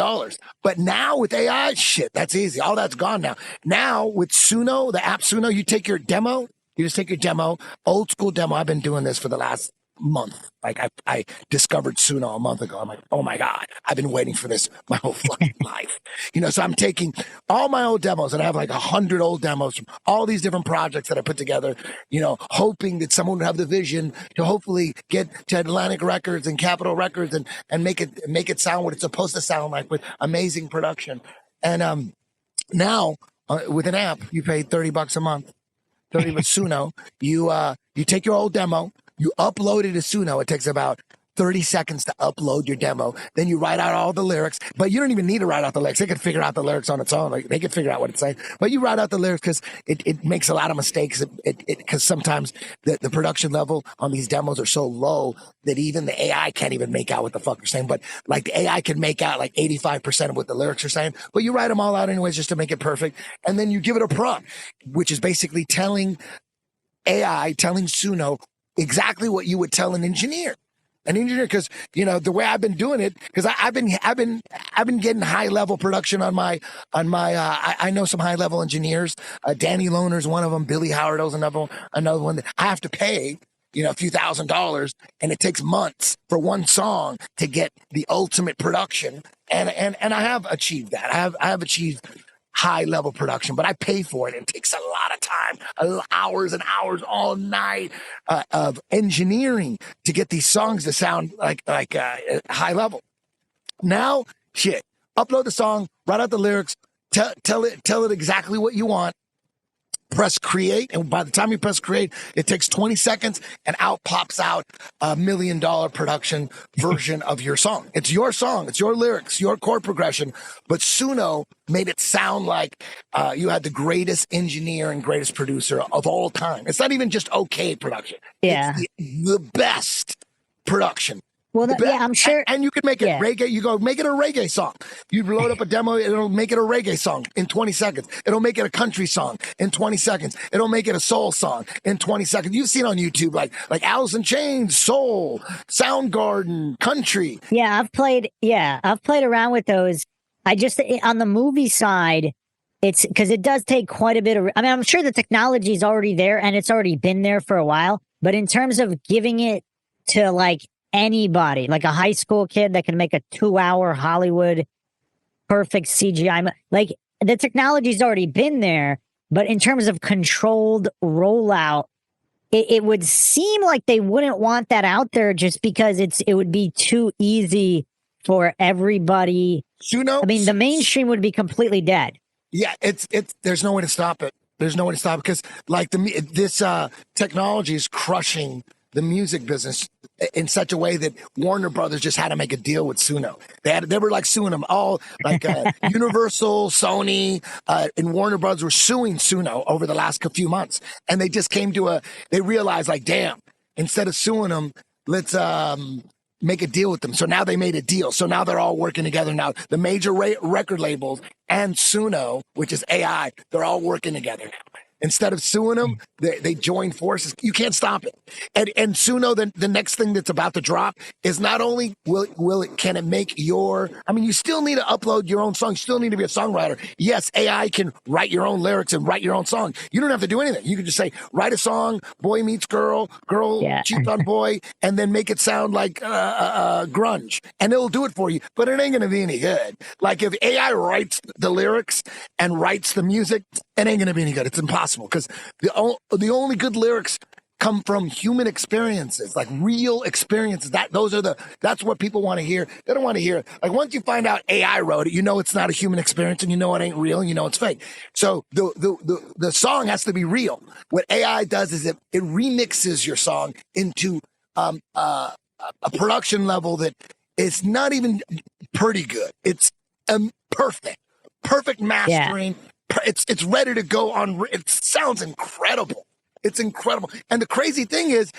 But now with AI, shit, that's easy. All that's gone now. Now with Suno, the app Suno, you just take your demo, old school demo. I've been doing this for the last month. Like I discovered Suno a month ago. I'm like, oh my God, I've been waiting for this my whole fucking life. So I'm taking all my old demos, and I have like 100 old demos from all these different projects that I put together, hoping that someone would have the vision to hopefully get to Atlantic Records and Capitol Records and make it sound what it's supposed to sound like with amazing production. And now with an app, you pay $30 a month. 30 with Suno. You take your old demo, you upload it to Suno. It takes about 30 seconds to upload your demo. Then you write out all the lyrics, but you don't even need to write out the lyrics. They can figure out the lyrics on its own. Like, they can figure out what it's saying, but you write out the lyrics because it makes a lot of mistakes. Because sometimes the production level on these demos are so low that even the AI can't even make out what the fuck you're saying. But like the AI can make out like 85% of what the lyrics are saying, but you write them all out anyways just to make it perfect. And then you give it a prompt, which is basically telling Suno exactly what you would tell an engineer. Because the way I've been doing it, because I've been getting high level production on my I know some high level engineers. Danny Lohner's one of them. Billy Howard's another one that I have to pay a few $1,000s, and it takes months for one song to get the ultimate production. And I have achieved that. I have achieved high level production, but I pay for it. It takes a lot of time, hours and hours all night of engineering to get these songs to sound like high level. Now, upload the song, write out the lyrics, tell it exactly what you want. Press create, and by the time you press create, it takes 20 seconds, and out pops out $1 million production version of your song. It's your song, it's your lyrics, your chord progression, but Suno made it sound like you had the greatest engineer and greatest producer of all time. It's not even just okay production. Yeah. It's the best production. Well, I'm sure. And you can make it reggae. You go, make it a reggae song. You load up a demo, it'll make it a reggae song in 20 seconds. It'll make it a country song in 20 seconds. It'll make it a soul song in 20 seconds. You've seen on YouTube, like Alice in Chains, soul, Soundgarden, country. Yeah, I've played around with those. I just, on the movie side, it's because it does take quite a bit of, I'm sure the technology is already there and it's already been there for a while, but in terms of giving it to like anybody, like a high school kid that can make a 2-hour Hollywood perfect CGI, like the technology's already been there, but in terms of controlled rollout, it would seem like they wouldn't want that out there just because it would be too easy for everybody. The mainstream would be completely dead. Yeah, there's no way to stop it. There's no way to stop it because like this technology is crushing the music business in such a way that Warner Brothers just had to make a deal with Suno. They were like suing them all, like Universal, Sony, and Warner Brothers were suing Suno over the last few months. And they just came to they realized like, damn, instead of suing them, let's make a deal with them. So now they made a deal. So now they're all working together now. The major record labels and Suno, which is AI, they're all working together now. Instead of suing them, they join forces. You can't stop it. And Suno, the next thing that's about to drop is not only can it make you still need to upload your own song. You still need to be a songwriter. Yes, AI can write your own lyrics and write your own song. You don't have to do anything. You can just say, write a song, boy meets girl, cheats on boy, and then make it sound like grunge. And it'll do it for you, but it ain't going to be any good. Like if AI writes the lyrics and writes the music, it ain't going to be any good. It's impossible because the only good lyrics come from human experiences, like real experiences. That's what people want to hear. They don't want to hear like once you find out AI wrote it, you know it's not a human experience, and you know it ain't real, and you know it's fake. So the song has to be real. What AI does is it remixes your song into a production level that is not even pretty good. It's perfect mastering. Yeah. It's ready to go on. It sounds incredible. It's incredible. And the crazy thing is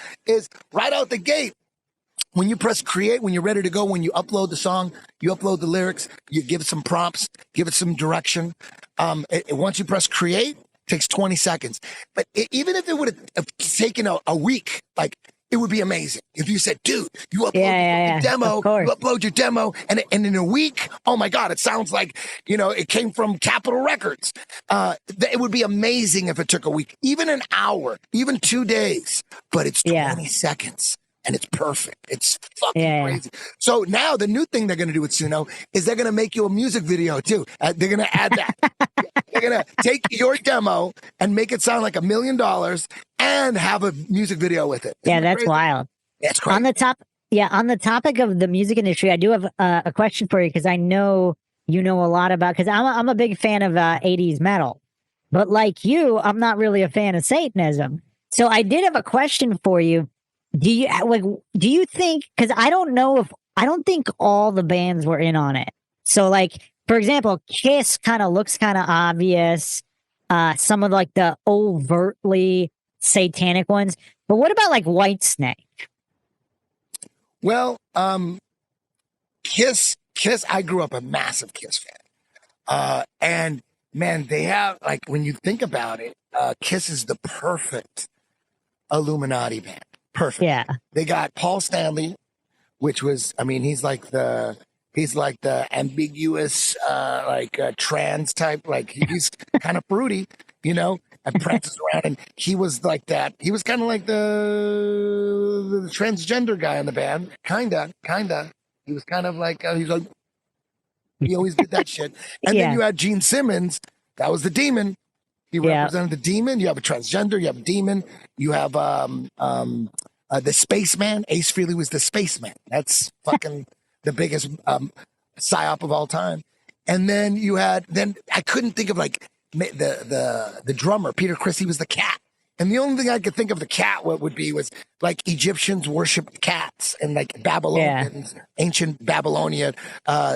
right out the gate, when you press create, when you're ready to go, when you upload the song, you upload the lyrics, you give it some prompts, give it some direction. Once you press create, it takes 20 seconds. But even if it would have taken a week, like it would be amazing if you said, dude, you upload your demo, you upload your demo, and in a week, oh my God, it sounds like, it came from Capitol Records. It would be amazing if it took a week, even an hour, even 2 days, but it's 20 seconds. and it's perfect. It's fucking crazy. So now the new thing they're going to do with Suno is they're going to make you a music video too. They're going to add that. They're going to take your demo and make it sound like $1 million and have a music video with it. Isn't that's crazy? Wild. That's crazy. On the topic of the music industry, I do have a question for you because I know you know a lot about, because I'm a big fan of 80s metal. But like you, I'm not really a fan of Satanism. So I did have a question for you. Do you think, because I don't think all the bands were in on it. So like, for example, Kiss kind of looks kind of obvious. Some of like the overtly satanic ones. But what about like Whitesnake? Well, Kiss, I grew up a massive Kiss fan. And man, they have, like, when you think about it, Kiss is the perfect Illuminati band. Perfect. Yeah. They got Paul Stanley, which was, I mean, he's like the ambiguous, trans type, like he's kind of fruity, you know, and prances around. And he was like that. He was kind of like the transgender guy in the band. Kinda. He was kind of like, he's like, he always did that shit. And then you had Gene Simmons. That was the demon. He represented the demon. You have a transgender. You have a demon. You have the spaceman. Ace Frehley was the spaceman. That's fucking the biggest psyop of all time. And then you had, I couldn't think of like the drummer, Peter Criss. He was the cat. And the only thing I could think of the cat what would be was like Egyptians worshiped cats, and like Babylonians, ancient Babylonia,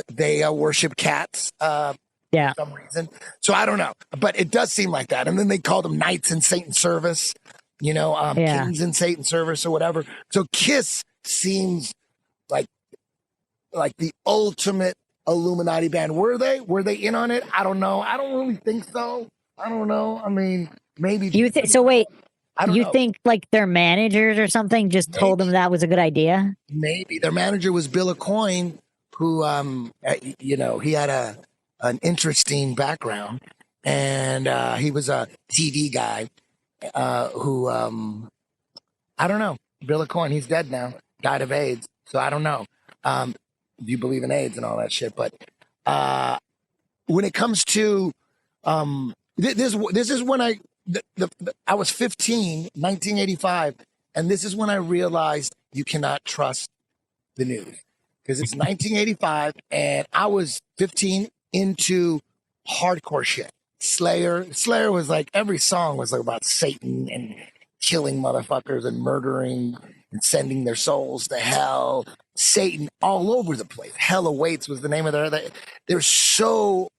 they worship cats for some reason. So I don't know, but it does seem like that. And then they called them knights in Satan's service, you know, kings in Satan's service or whatever. So Kiss seems like the ultimate Illuminati band. Were they in on it? I don't know. I don't really think so. I don't know. I mean, maybe. You think like their managers or something just told them that was a good idea? Maybe their manager was Bill Aucoin, who, you know, he had an interesting background, and he was a TV guy who, I don't know. Bill Aucoin, he's dead now, died of AIDS, so I don't know. Do you believe in AIDS and all that shit? But when it comes to this is when I was 15, 1985, and this is when I realized you cannot trust the news, because it's 1985, and I was 15 into hardcore shit. Slayer was like, every song was like about Satan and killing motherfuckers and murdering and sending their souls to hell. Satan all over the place. Hell Awaits was the name of they're so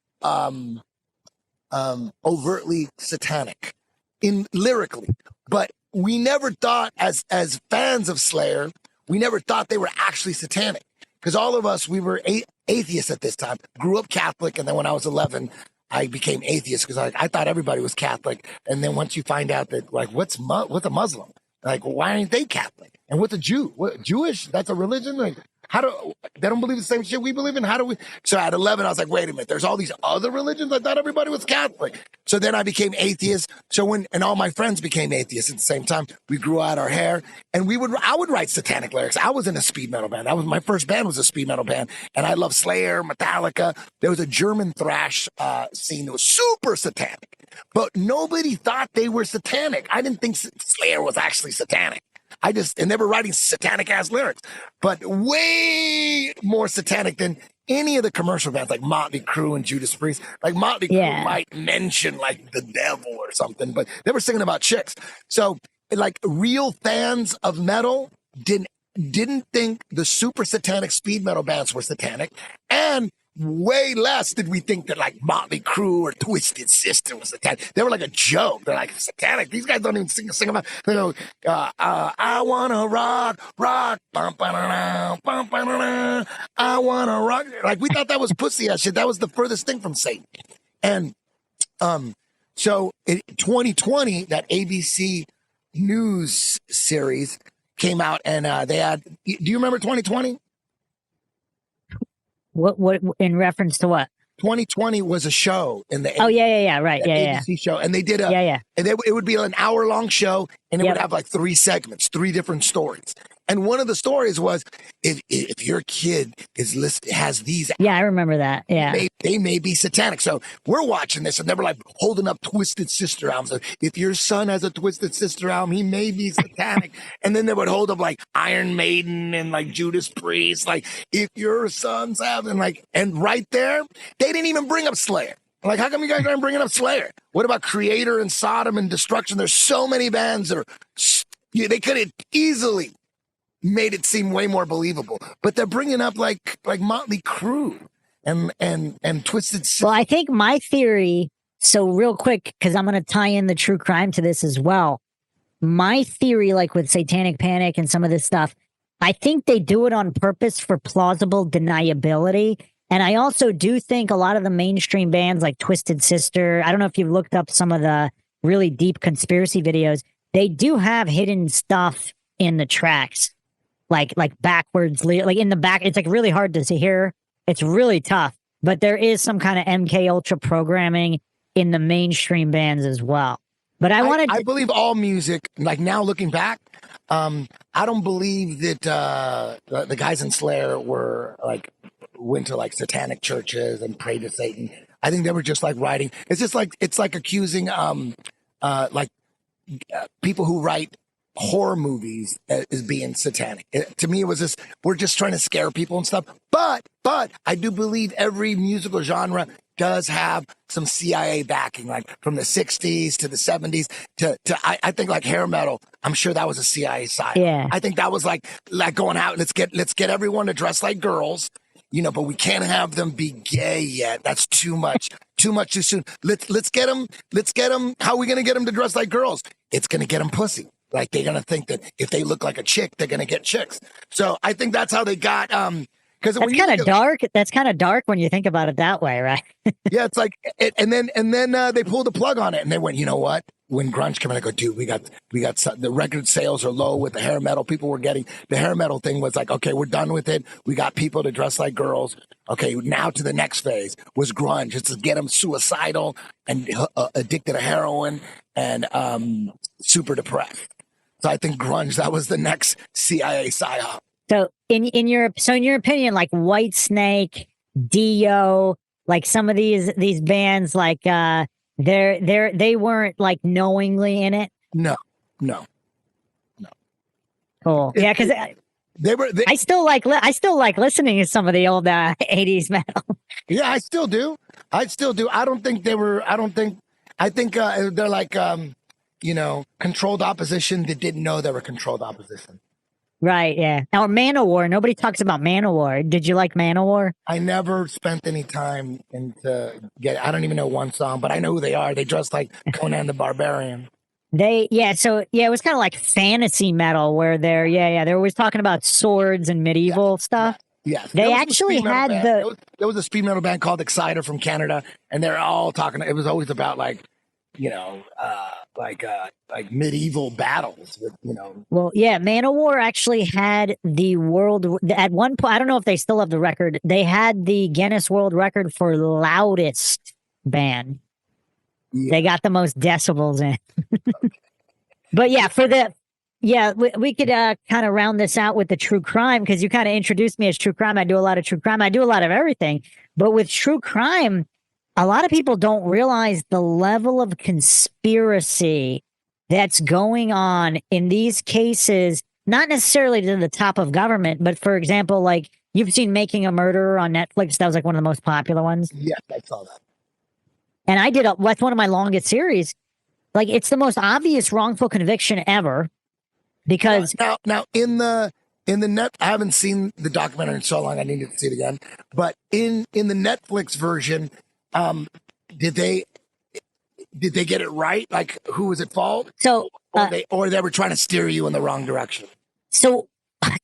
overtly satanic in lyrically, but we never thought as fans of Slayer, we never thought they were actually satanic, because all of us, we were atheists at this time. Grew up Catholic, and then when I was 11, I became atheist because I thought everybody was Catholic. And then once you find out that, like, what's a Muslim? Like, why aren't they Catholic? And what's a Jew? What, Jewish? That's a religion? Like, they don't believe the same shit we believe in? How do we? So at 11, I was like, wait a minute, there's all these other religions? I thought everybody was Catholic. So then I became atheist. And all my friends became atheists at the same time. We grew out our hair, and I would write satanic lyrics. I was in a speed metal band. My first band was a speed metal band, and I love Slayer, Metallica. There was a German thrash scene that was super satanic, but nobody thought they were satanic. I didn't think Slayer was actually satanic. And they were writing satanic ass lyrics, but way more satanic than any of the commercial bands like Motley Crue and Judas Priest. Like Motley Crue might mention like the devil or something, but they were singing about chicks. So like real fans of metal didn't think the super satanic speed metal bands were satanic, and way less did we think that like Motley Crue or Twisted Sister was satanic. They were like a joke. They're like, satanic. These guys don't even sing about. They go, I wanna rock, bum, ba-da-da, bum, ba-da-da, I wanna rock. Like, we thought that was pussy ass shit. That was the furthest thing from Satan. And so in 2020, that ABC News series came out, and they had. Do you remember 2020? What in reference to what? 2020 was a show in the right, ABC show, and they did and it would be an hour-long show, and it would have like 3 segments, 3 different stories, And one of the stories was if your kid has these, yeah, I remember that. Yeah, they may be satanic. So we're watching this, and they were like holding up Twisted Sister albums. So if your son has a Twisted Sister album, he may be satanic. And then they would hold up like Iron Maiden and like Judas Priest. Like if your son's having like, and right there, they didn't even bring up Slayer. Like, how come you guys aren't bringing up Slayer? What about Creator and Sodom and Destruction? There's so many bands that are, they could have easily made it seem way more believable, but they're bringing up like Motley Crue and Twisted Sister. Well, I think my theory, so real quick, because I'm going to tie in the true crime to this as well. My theory, like with Satanic Panic and some of this stuff, I think they do it on purpose for plausible deniability. And I also do think a lot of the mainstream bands like Twisted Sister, I don't know if you've looked up some of the really deep conspiracy videos, they do have hidden stuff in the tracks, like backwards, like in the back. It's like really hard to hear. It's really tough, but there is some kind of MK Ultra programming in the mainstream bands as well. But I believe all music, like now looking back, I don't believe that the guys in Slayer went to like satanic churches and prayed to Satan. I think they were just like writing. It's like accusing people who write horror movies as being satanic. To me, it was just, we're just trying to scare people and stuff. But I do believe every musical genre does have some CIA backing, like from the 60s to the 70s to I think like hair metal. I'm sure that was a CIA side. Yeah. I think that was like going out, let's get everyone to dress like girls. But we can't have them be gay yet. That's too much too soon. Let's get them. How are we going to get them to dress like girls? It's going to get them pussy. Like they're going to think that if they look like a chick, they're going to get chicks. So I think that's how they got, because that's kind of dark. That's kind of dark when you think about it that way, right? Yeah, it's like, and then they pulled the plug on it, and they went, you know what? When grunge came in, I go, dude, we got the record sales are low with the hair metal. People were getting the hair metal thing was like, okay, we're done with it. We got people to dress like girls. Okay, now to the next phase was grunge. It's to get them suicidal and addicted to heroin and super depressed. So I think grunge, that was the next CIA psyop. So in your opinion, like White Snake, Dio, like some of these bands, like they weren't like knowingly in it. No. Cool. Yeah, because I still like listening to some of the old 80s metal. Yeah, I still do. I think they're like controlled opposition that didn't know they were controlled opposition. Right, yeah. Now, Manowar, nobody talks about Manowar. Did you like Manowar? I never spent any time I don't even know one song, but I know who they are. They dress like Conan the Barbarian. It was kind of like fantasy metal where they're always talking about swords and medieval stuff. Yes. They actually had there was a speed metal band called Exciter from Canada, and they're all talking, it was always about like medieval battles with, Well, yeah, Manowar actually had the world at one point. I don't know if they still have the record. They had the Guinness World Record for loudest band. Yeah. They got the most decibels in. But yeah, we could kind of round this out with the true crime, because you kind of introduced me as true crime. I do a lot of true crime. I do a lot of everything. But with true crime, a lot of people don't realize the level of conspiracy that's going on in these cases, not necessarily to the top of government, but for example, like you've seen Making a Murderer on Netflix. That was like one of the most popular ones. Yeah, I saw that. And that's one of my longest series. Like it's the most obvious wrongful conviction ever, because now in the net, I haven't seen the documentary in so long. I need to see it again. But in the Netflix version, did they get it right? Like, who was at fault? So, or they were trying to steer you in the wrong direction. So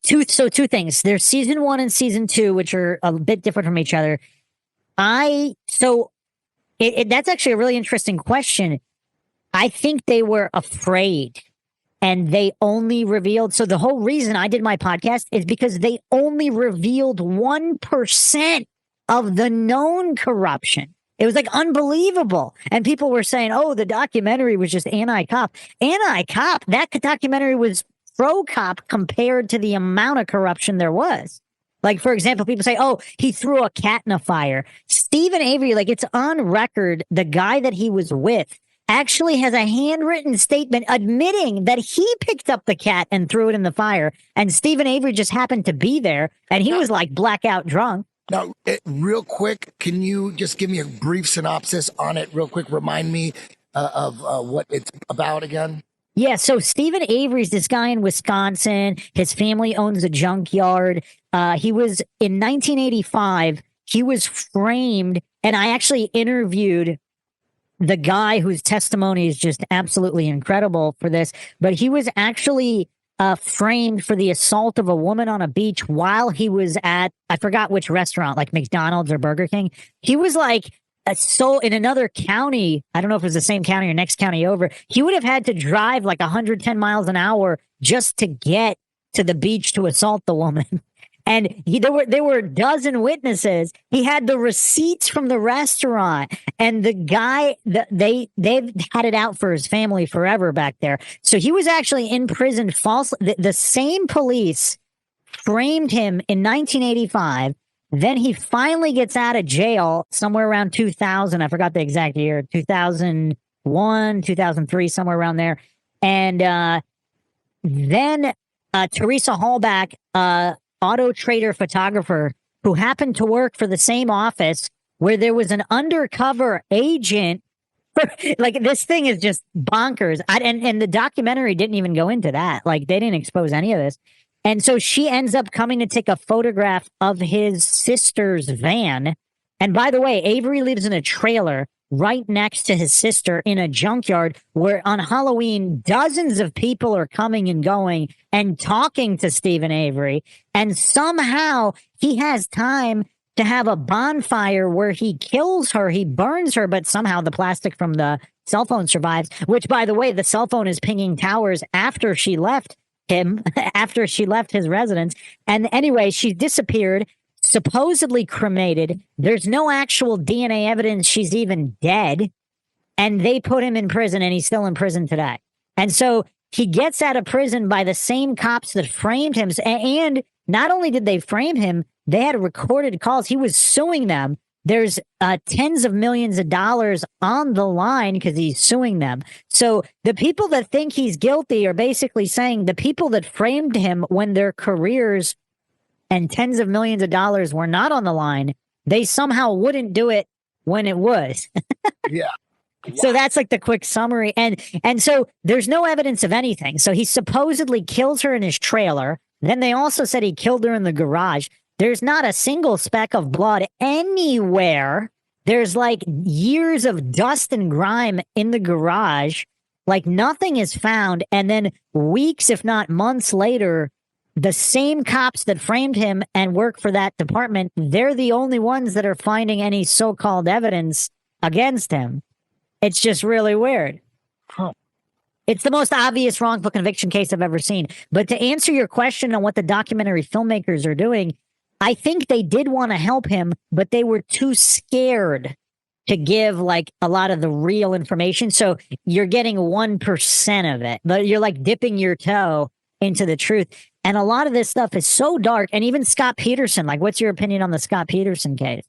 two things. There's season 1 and season 2, which are a bit different from each other. That's actually a really interesting question. I think they were afraid, and they only revealed. So the whole reason I did my podcast is because they only revealed 1% of the known corruption. It was like unbelievable. And people were saying, oh, the documentary was just anti-cop. Anti-cop. That documentary was pro-cop compared to the amount of corruption there was. Like, for example, people say, oh, he threw a cat in a fire. Stephen Avery, like, it's on record, the guy that he was with actually has a handwritten statement admitting that he picked up the cat and threw it in the fire. And Stephen Avery just happened to be there, and he was like blackout drunk. Now, real quick, can you just give me a brief synopsis on it real quick? Remind me of what it's about again? Yeah, so Stephen Avery's this guy in Wisconsin. His family owns a junkyard. He was, in 1985, he was framed, and I actually interviewed the guy whose testimony is just absolutely incredible for this, but he was actually framed for the assault of a woman on a beach while he was at, I forgot which restaurant, like McDonald's or Burger King. He was like, so in another county, I don't know if it was the same county or next county over, he would have had to drive like 110 miles an hour just to get to the beach to assault the woman. And there were a dozen witnesses. He had the receipts from the restaurant, and the guy, they've had it out for his family forever back there. So he was actually in prison falsely. The same police framed him in 1985. Then he finally gets out of jail somewhere around 2000. I forgot the exact year, 2001, 2003, somewhere around there. And then Teresa Hallback, auto trader photographer who happened to work for the same office where there was an undercover agent. Like, this thing is just bonkers. And the documentary didn't even go into that. Like, they didn't expose any of this. And so she ends up coming to take a photograph of his sister's van. And by the way, Avery lives in a trailer right next to his sister in a junkyard where on Halloween, dozens of people are coming and going and talking to Stephen Avery. And somehow he has time to have a bonfire where he kills her, he burns her, but somehow the plastic from the cell phone survives, which, by the way, the cell phone is pinging towers after she left him, after she left his residence. And anyway, she disappeared, supposedly cremated. There's no actual DNA evidence she's even dead. And they put him in prison, and he's still in prison today. And so he gets out of prison by the same cops that framed him. And not only did they frame him, they had recorded calls. He was suing them. There's tens of millions of dollars on the line because he's suing them. So the people that think he's guilty are basically saying the people that framed him when their careers and tens of millions of dollars were not on the line, they somehow wouldn't do it when it was. Yeah. So that's like the quick summary. And so there's no evidence of anything. So he supposedly kills her in his trailer. Then they also said he killed her in the garage. There's not a single speck of blood anywhere. There's like years of dust and grime in the garage. Like, nothing is found. And then weeks, if not months later, the same cops that framed him and work for that department, they're the only ones that are finding any so-called evidence against him. It's just really weird. Huh. It's the most obvious wrongful conviction case I've ever seen. But to answer your question on what the documentary filmmakers are doing, I think they did want to help him, but they were too scared to give like a lot of the real information. So you're getting 1% of it, but you're like dipping your toe into the truth. And a lot of this stuff is so dark. And even Scott Peterson, like, what's your opinion on the Scott Peterson case?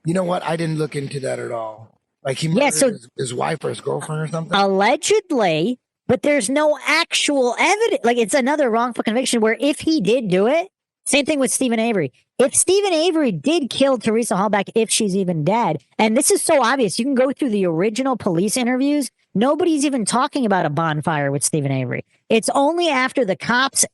You know what? I didn't look into that at all. Like, he murdered his wife or his girlfriend or something? Allegedly, but there's no actual evidence. Like, it's another wrongful conviction where if he did do it, same thing with Stephen Avery. If Stephen Avery did kill Teresa Hallback, if she's even dead, and this is so obvious, you can go through the original police interviews. Nobody's even talking about a bonfire with Stephen Avery. It's only after the cops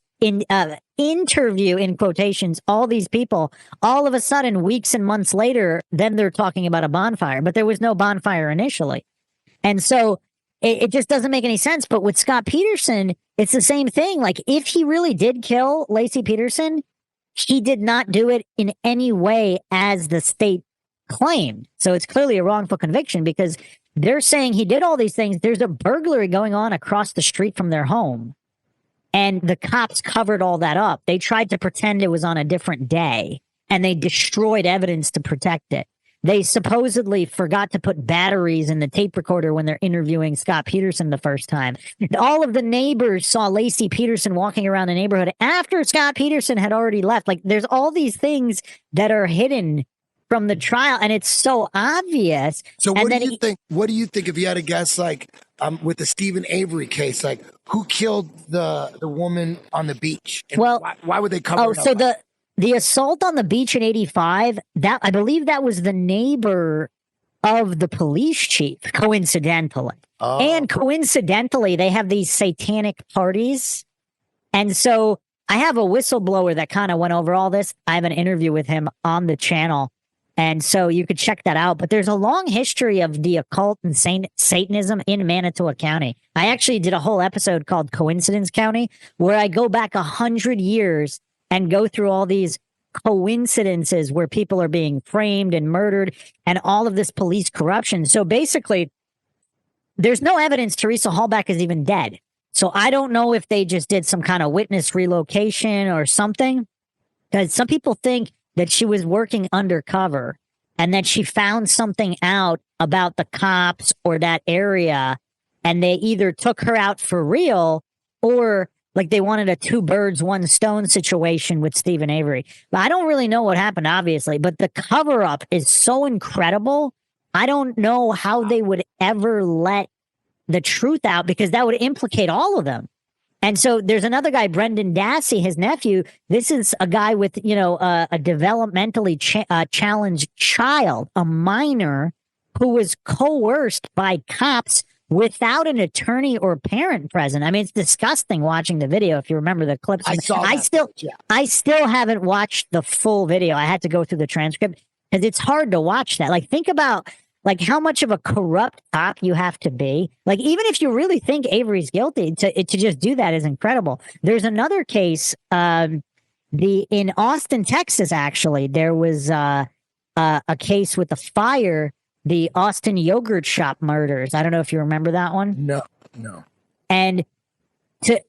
interview, in quotations, all these people, all of a sudden, weeks and months later, then they're talking about a bonfire. But there was no bonfire initially. And so it just doesn't make any sense. But with Scott Peterson, it's the same thing. Like, if he really did kill Lacey Peterson, he did not do it in any way as the state claimed. So it's clearly a wrongful conviction because they're saying he did all these things. There's a burglary going on across the street from their home. And the cops covered all that up. They tried to pretend it was on a different day, and they destroyed evidence to protect it. they supposedly forgot to put batteries in the tape recorder when they're interviewing Scott Peterson the first time. All of the neighbors saw Lacey Peterson walking around the neighborhood after Scott Peterson had already left. Like, there's all these things that are hidden from the trial, and it's so obvious. So what do you think? What do you think if you had a guess, like with the Stephen Avery case, like who killed the woman on the beach? And well, why would they cover it up? So the assault on the beach in 85, that I believe that was the neighbor of the police chief, coincidentally. Oh. And coincidentally, they have these satanic parties. And so I have a whistleblower that kind of went over all this. I have an interview with him on the channel. And so you could check that out. But there's a long history of the occult and Satanism in Manitowoc County. I actually did a whole episode called Coincidence County, where I go back 100 years and go through all these coincidences where people are being framed and murdered and all of this police corruption. So basically, there's no evidence Teresa Hallback is even dead. So I don't know if they just did some kind of witness relocation or something, because some people think that she was working undercover and that she found something out about the cops or that area, and they either took her out for real or like they wanted a 2 birds, 1 stone situation with Stephen Avery. But I don't really know what happened, obviously, but the cover up is so incredible. I don't know how they would ever let the truth out, because that would implicate all of them. And so there's another guy, Brendan Dassey, his nephew. This is a guy with, a developmentally challenged child, a minor who was coerced by cops without an attorney or parent present. I mean, it's disgusting watching the video. If you remember the clips, I still haven't watched the full video. I had to go through the transcript because it's hard to watch that. Like, think about like how much of a corrupt cop you have to be. Like, even if you really think Avery's guilty, to just do that is incredible. There's another case, in Austin, Texas. Actually, there was a case with the fire. The Austin yogurt shop murders. I don't know if you remember that one. No. And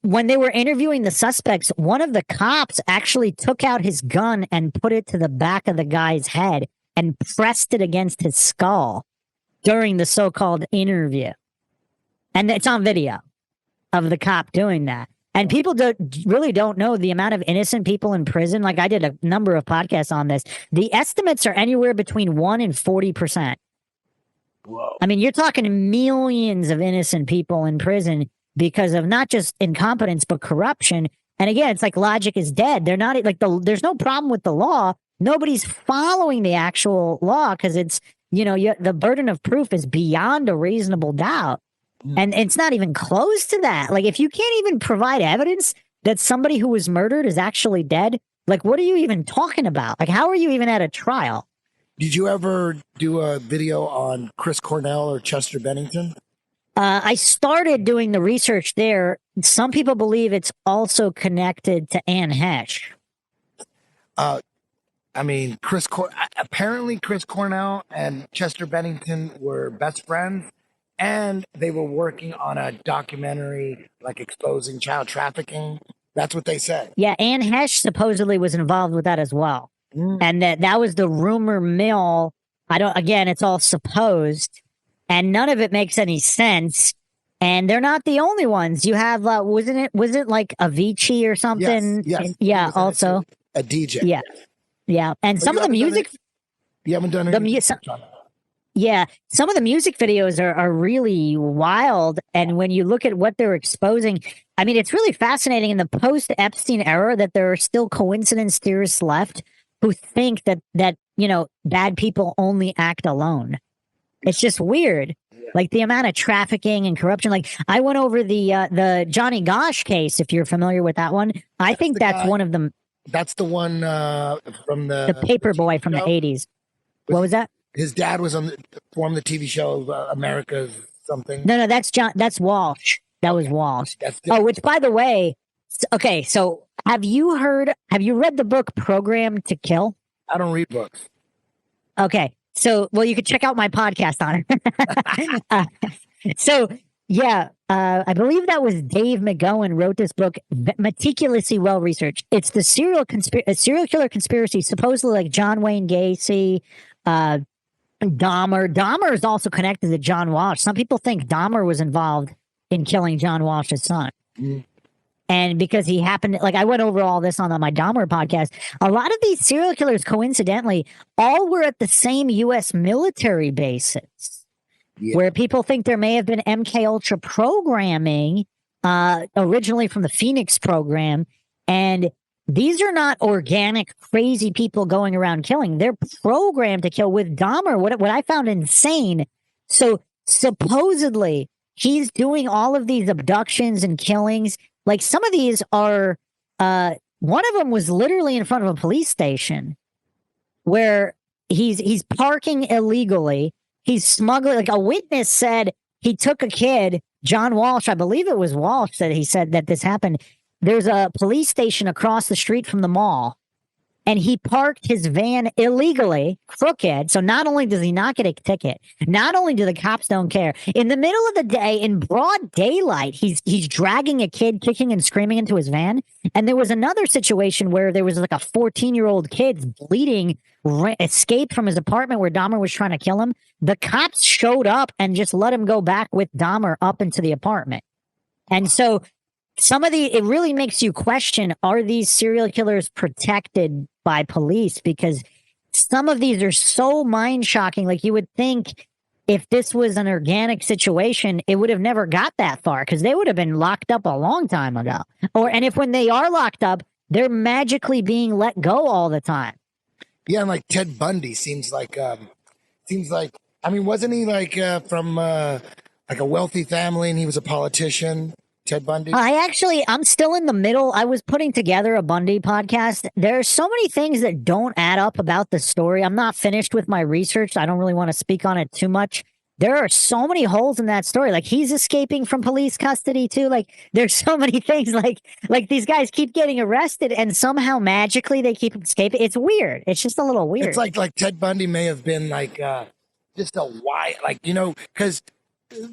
when they were interviewing the suspects, one of the cops actually took out his gun and put it to the back of the guy's head and pressed it against his skull during the so-called interview. And it's on video of the cop doing that. And people really don't know the amount of innocent people in prison. Like, I did a number of podcasts on this. The estimates are anywhere between 1% and 40%. Whoa. I mean, you're talking millions of innocent people in prison because of not just incompetence, but corruption. And again, it's like logic is dead. They're not like there's no problem with the law. Nobody's following the actual law because it's, the burden of proof is beyond a reasonable doubt. And it's not even close to that. Like, if you can't even provide evidence that somebody who was murdered is actually dead, like, what are you even talking about? Like, how are you even at a trial? Did you ever do a video on Chris Cornell or Chester Bennington? I started doing the research there. Some people believe it's also connected to Anne Hesh. I mean, apparently Chris Cornell and Chester Bennington were best friends, and they were working on a documentary like exposing child trafficking. That's what they said. Yeah, Anne Hesh supposedly was involved with that as well. And that was the rumor mill. Again, it's all supposed, and none of it makes any sense. And they're not the only ones. You have, was it like Avicii or something? Yes. Yeah, also. A DJ. Yeah. Yeah. And But some of the music. You haven't done any research on that. Yeah. Some of the music videos are really wild. And when you look at what they're exposing, I mean, it's really fascinating in the post-Epstein era that there are still coincidence theorists left who think that bad people only act alone. It's just weird. Like the amount of trafficking and corruption. Like, I went over the Johnny Gosch case, if you're familiar with that one. I think that's one of them. That's the one from the Paperboy from the 80s. What was that? His dad was formed the TV show America's something. No, that's Walsh. That was Walsh. Which, by the way, okay, so have you read the book Programmed to Kill? I don't read books. Okay. So, well, you could check out my podcast on it. I believe that was Dave McGowan wrote this book, meticulously well researched. It's the serial killer conspiracy, supposedly like John Wayne Gacy, Dahmer is also connected to John Walsh. Some people think Dahmer was involved in killing John Walsh's son. And because he happened, like I went over all this on my Dahmer podcast, a lot of these serial killers, coincidentally, all were at the same U.S. military bases, where people think there may have been MK Ultra programming originally from the Phoenix program. And these are not organic, crazy people going around killing. They're programmed to kill. With Dahmer, what I found insane, so supposedly he's doing all of these abductions and killings. Like some of these are, one of them was literally in front of a police station where he's parking illegally. He's smuggling, like a witness said he took a kid, John Walsh, I believe it was Walsh that he said that this happened. There's a police station across the street from the mall, and he parked his van illegally, crooked. So not only does he not get a ticket, not only do the cops don't care, in the middle of the day, in broad daylight, he's dragging a kid, kicking and screaming into his van. And there was another situation where there was like a 14-year-old kid bleeding, escaped from his apartment where Dahmer was trying to kill him. The cops showed up and just let him go back with Dahmer up into the apartment. And so it really makes you question, are these serial killers protected by police? Because some of these are so mind-shocking. Like you would think if this was an organic situation, it would have never got that far because they would have been locked up a long time ago. And if when they are locked up, they're magically being let go all the time. Yeah, and like Ted Bundy seems like, I mean, wasn't he like from like a wealthy family and he was a politician? Ted Bundy? I'm still in the middle. I was putting together a Bundy podcast. There are so many things that don't add up about the story. I'm not finished with my research. I don't really want to speak on it too much. There are so many holes in that story. Like he's escaping from police custody too. Like there's so many things like these guys keep getting arrested and somehow magically they keep escaping. It's weird. It's just a little weird. It's like Ted Bundy may have been like just a why, like, you know, because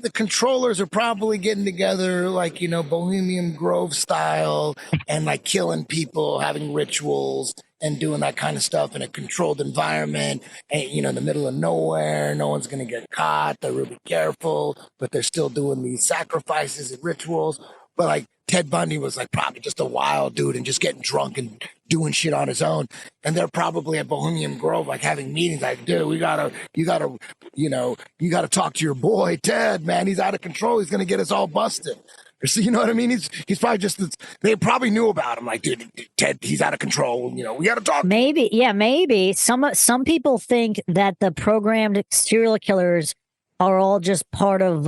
the controllers are probably getting together like, you know, Bohemian Grove style and like killing people, having rituals and doing that kind of stuff in a controlled environment. And, you know, in the middle of nowhere, no one's going to get caught. They're really careful, but they're still doing these sacrifices and rituals. But like Ted Bundy was like probably just a wild dude and just getting drunk and doing shit on his own. And they're probably at Bohemian Grove, like having meetings like, dude, you gotta talk to your boy, Ted, man. He's out of control. He's going to get us all busted. So, you know what I mean? He's probably they probably knew about him. Like, dude, Ted, he's out of control. You know, we got to talk. Maybe. Yeah, maybe. Some people think that the programmed serial killers are all just part of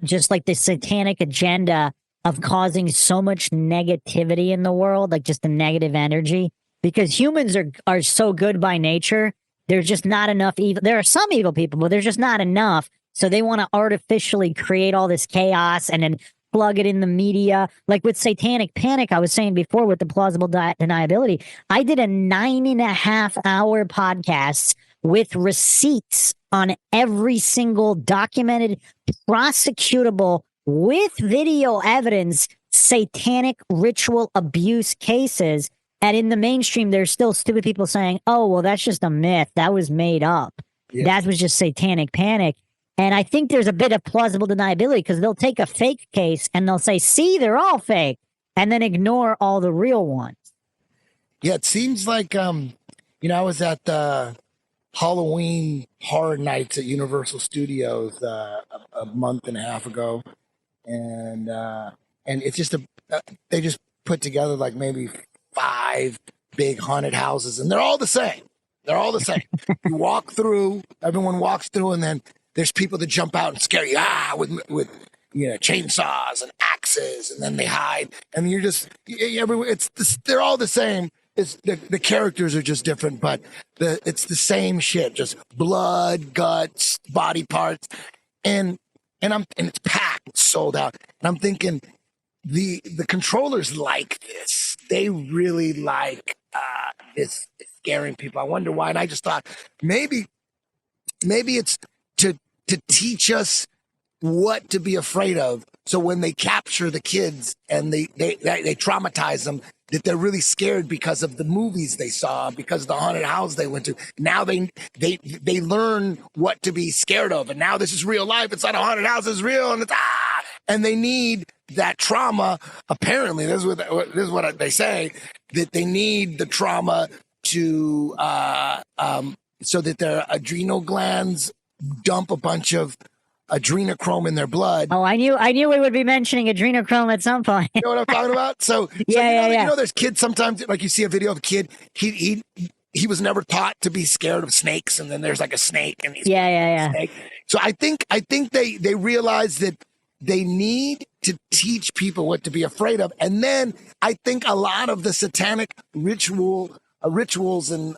just like the satanic agenda of causing so much negativity in the world, like just the negative energy, because humans are so good by nature. There's just not enough evil. There are some evil people, but there's just not enough. So they want to artificially create all this chaos and then plug it in the media. Like with Satanic Panic, I was saying before with the plausible deniability, I did a 9.5-hour podcast with receipts on every single documented, prosecutable, with video evidence, satanic ritual abuse cases. And in the mainstream, there's still stupid people saying, oh, well, that's just a myth. That was made up. Yeah. That was just Satanic Panic. And I think there's a bit of plausible deniability because they'll take a fake case and they'll say, see, they're all fake, and then ignore all the real ones. Yeah, it seems like, you know, I was at the Halloween Horror Nights at Universal Studios a month and a half ago. And it's just they just put together like maybe 5 big haunted houses, and they're all the same. They're all the same. You walk through, everyone walks through, and then there's people that jump out and scare you with you know, chainsaws and axes, and then they hide, and you're just they're all the same. It's the characters are just different, but it's the same shit, just blood, guts, body parts, and it's packed, it's sold out. And I'm thinking the controllers like this. They really like this scaring people. I wonder why. And I just thought maybe it's to teach us what to be afraid of. So when they capture the kids and they traumatize them, that they're really scared because of the movies they saw, because of the haunted house they went to. Now they learn what to be scared of, and now this is real life. It's not a haunted house; it's real, and it's and they need that trauma. Apparently, this is what they say, that they need the trauma to so that their adrenal glands dump a bunch of adrenochrome in their blood. Oh, I knew we would be mentioning adrenochrome at some point. You know what I'm talking about? So yeah. You know, there's kids sometimes, like you see a video of a kid, he was never taught to be scared of snakes, and then there's like a snake, and he's snake. So I think they realize that they need to teach people what to be afraid of, and then I think a lot of the satanic rituals and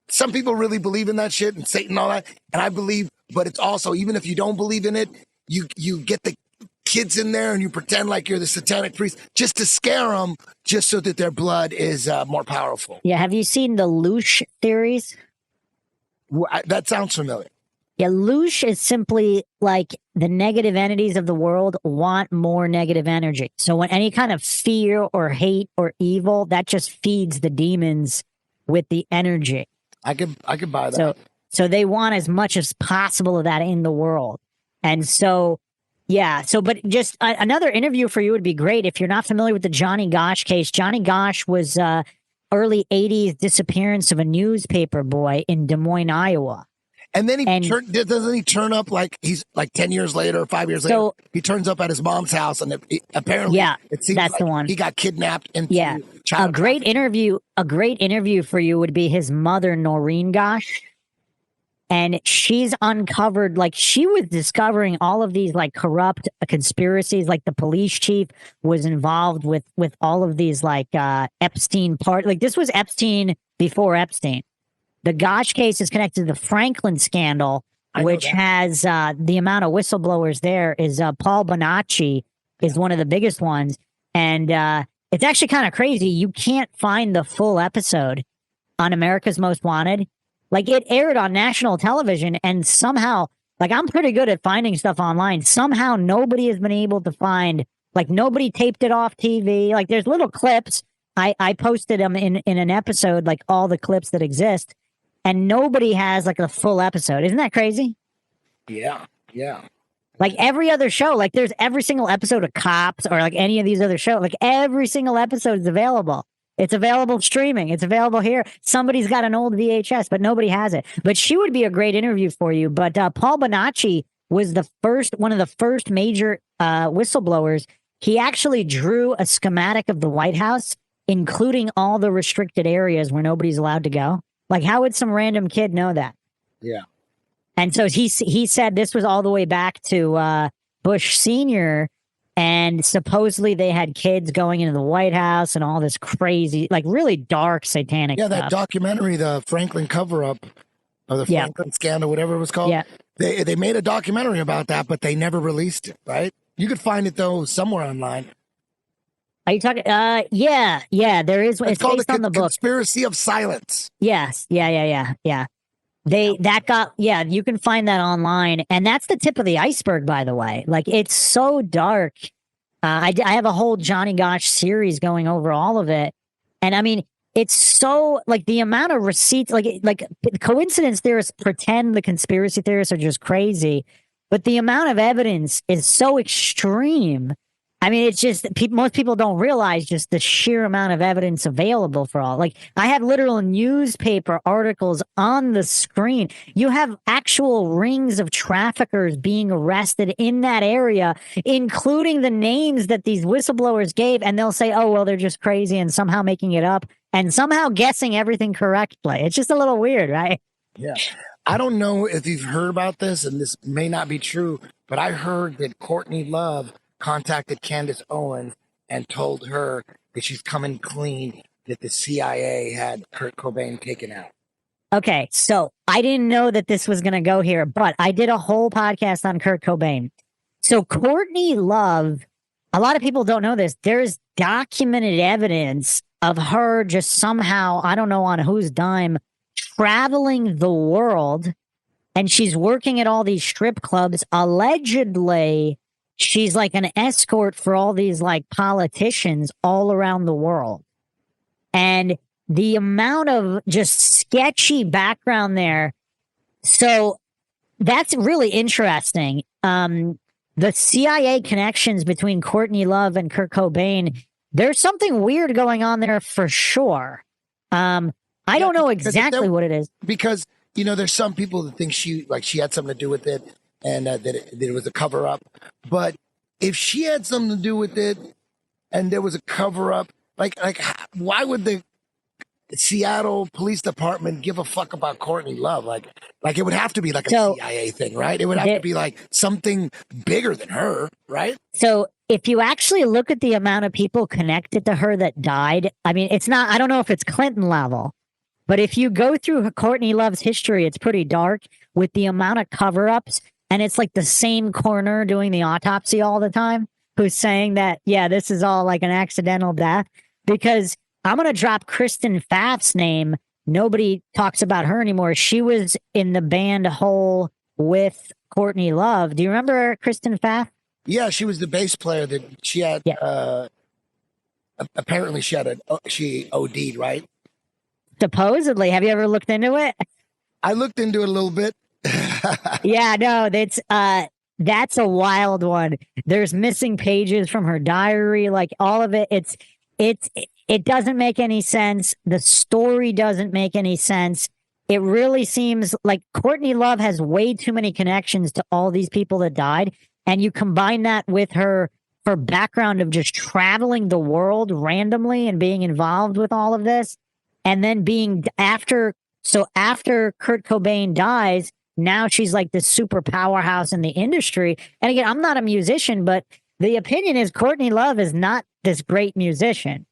some people really believe in that shit and Satan and all that, and I believe. But it's also, even if you don't believe in it, you get the kids in there and you pretend like you're the satanic priest just to scare them, just so that their blood is more powerful. Yeah, have you seen the Loosh theories? That sounds familiar. Yeah, Loosh is simply like the negative entities of the world want more negative energy. So when any kind of fear or hate or evil, that just feeds the demons with the energy. I could buy that. So they want as much as possible of that in the world. And so, yeah. So, but just another interview for you would be great. If you're not familiar with the Johnny Gosch case, Johnny Gosch was early 80s disappearance of a newspaper boy in Des Moines, Iowa. And then doesn't he turn up like he's like 10 years later or 5 years later? He turns up at his mom's house, and apparently, it seems that's like the one. He got kidnapped into a great interview. A great interview for you would be his mother, Noreen Gosch. And she's uncovered, like, she was discovering all of these like corrupt conspiracies. Like the police chief was involved with all of these like Epstein part. Like this was Epstein before Epstein. The Gosch case is connected to the Franklin scandal, which has the amount of whistleblowers there is Paul Bonacci is one of the biggest ones. And it's actually kind of crazy. You can't find the full episode on America's Most Wanted. Like it aired on national television, and somehow, like I'm pretty good at finding stuff online. Somehow nobody has been able to find, like nobody taped it off TV. Like there's little clips. I posted them in an episode, like all the clips that exist, and nobody has like a full episode. Isn't that crazy? Yeah. Like every other show, like there's every single episode of Cops or like any of these other shows, like every single episode is available. It's available streaming. It's available here. Somebody's got an old VHS, but nobody has it. But she would be a great interview for you. But Paul Bonacci was one of the first major whistleblowers. He actually drew a schematic of the White House, including all the restricted areas where nobody's allowed to go. Like, how would some random kid know that? Yeah. And so he said this was all the way back to Bush Sr., and supposedly they had kids going into the White House and all this crazy, like really dark satanic stuff. That documentary, the Franklin cover-up, or the Franklin scandal, whatever it was called. Yeah. They made a documentary about that, but they never released it, right? You could find it, though, somewhere online. Are you talking? Yeah, there is. It's called based on the book. Conspiracy of Silence. Yes. Yeah. You can find that online, and that's the tip of the iceberg, by the way. Like, it's so dark. I have a whole Johnny Gosch series going over all of it, and I mean, it's so like the amount of receipts, like coincidence theorists pretend the conspiracy theorists are just crazy, but the amount of evidence is so extreme. I mean, it's just most people don't realize just the sheer amount of evidence available for all. Like, I have literal newspaper articles on the screen. You have actual rings of traffickers being arrested in that area, including the names that these whistleblowers gave. And they'll say, oh, well, they're just crazy, and somehow making it up and somehow guessing everything correctly. It's just a little weird, right? Yeah. I don't know if you've heard about this, and this may not be true, but I heard that Courtney Love contacted Candace Owens and told her that she's coming clean, that the CIA had Kurt Cobain taken out. Okay, so I didn't know that this was going to go here, but I did a whole podcast on Kurt Cobain. So Courtney Love, a lot of people don't know this. There's documented evidence of her just somehow, I don't know on whose dime, traveling the world, and she's working at all these strip clubs, allegedly she's like an escort for all these like politicians all around the world. And the amount of just sketchy background there. So that's really interesting. The CIA connections between Courtney Love and Kurt Cobain, there's something weird going on there for sure. I don't know exactly what it is. Because, you know, there's some people that think she had something to do with it and that it was a cover up. But if she had something to do with it and there was a cover up, like why would the Seattle Police Department give a fuck about Courtney Love? Like it would have to be like a CIA thing, right? It would have to be like something bigger than her, right? So if you actually look at the amount of people connected to her that died, I mean, it's not, I don't know if it's Clinton level, but if you go through Courtney Love's history, it's pretty dark with the amount of cover-ups, and it's like the same coroner doing the autopsy all the time who's saying that, yeah, this is all like an accidental death. Because I'm going to drop Kristen Pfaff's name. Nobody talks about her anymore. She was in the band Hole with Courtney Love. Do you remember Kristen Pfaff? Yeah, she was the bass player that she had. Apparently, she OD'd, right? Supposedly. Have you ever looked into it? I looked into it a little bit. Yeah, no, that's a wild one. There's missing pages from her diary, like all of it. It doesn't make any sense. The story doesn't make any sense. It really seems like Courtney Love has way too many connections to all these people that died. And you combine that with her background of just traveling the world randomly and being involved with all of this. And then after Kurt Cobain dies, now she's like this super powerhouse in the industry. And again, I'm not a musician, but the opinion is Courtney Love is not this great musician.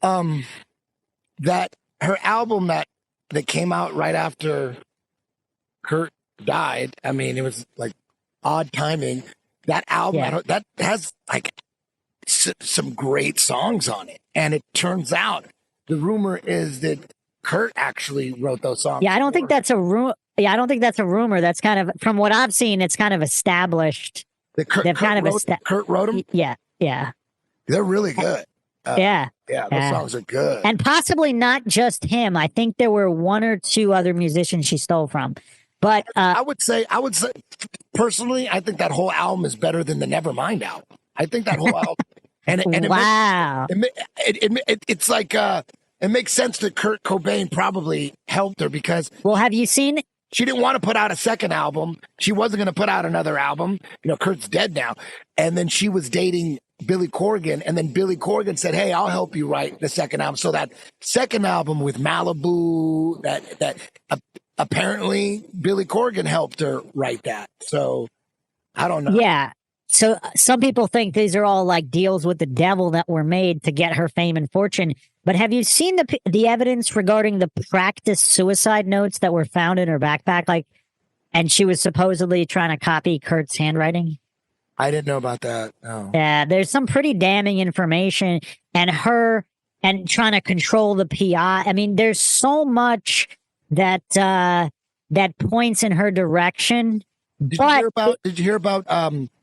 That her album that came out right after Kurt died, I mean, it was like odd timing. That album, that has like some great songs on it. And it turns out the rumor is that Kurt actually wrote those songs. Yeah, I don't think that's a rumor. Yeah, I don't think that's a rumor. That's kind of, from what I've seen, it's kind of established. Kurt wrote them? Yeah. They're really good. Yeah, those songs are good. And possibly not just him. I think there were one or two other musicians she stole from. But I would say, personally, I think that whole album is better than the Nevermind album. I think that whole album. And wow. It's like, it makes sense that Kurt Cobain probably helped her because. Well, have you seen? She didn't want to put out a second album. She wasn't going to put out another album. You know, Kurt's dead now. And then she was dating Billy Corgan. And then Billy Corgan said, hey, I'll help you write the second album. So that second album with Malibu, that apparently Billy Corgan helped her write that. So I don't know. Yeah. So some people think these are all like deals with the devil that were made to get her fame and fortune. But have you seen the evidence regarding the practice suicide notes that were found in her backpack? Like, and she was supposedly trying to copy Kurt's handwriting. I didn't know about that. No. Yeah, there's some pretty damning information, and trying to control the PI. I mean, there's so much that points in her direction. Did you hear about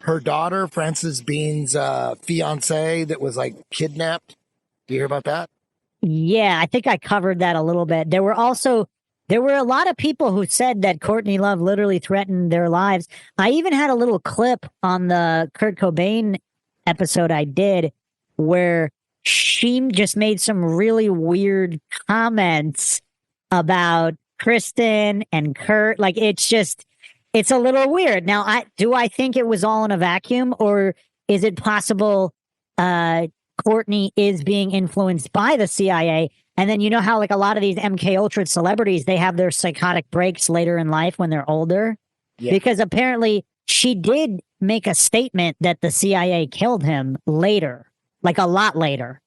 her daughter, Frances Bean's fiance that was like kidnapped? Did you hear about that? Yeah, I think I covered that a little bit. There were a lot of people who said that Courtney Love literally threatened their lives. I even had a little clip on the Kurt Cobain episode I did where she just made some really weird comments about Kristen and Kurt. Like, it's a little weird. Now, I think it was all in a vacuum, or is it possible Courtney is being influenced by the CIA? And then you know how like a lot of these MK Ultra celebrities, they have their psychotic breaks later in life when they're older? Yeah. Because apparently she did make a statement that the CIA killed him later, like a lot later.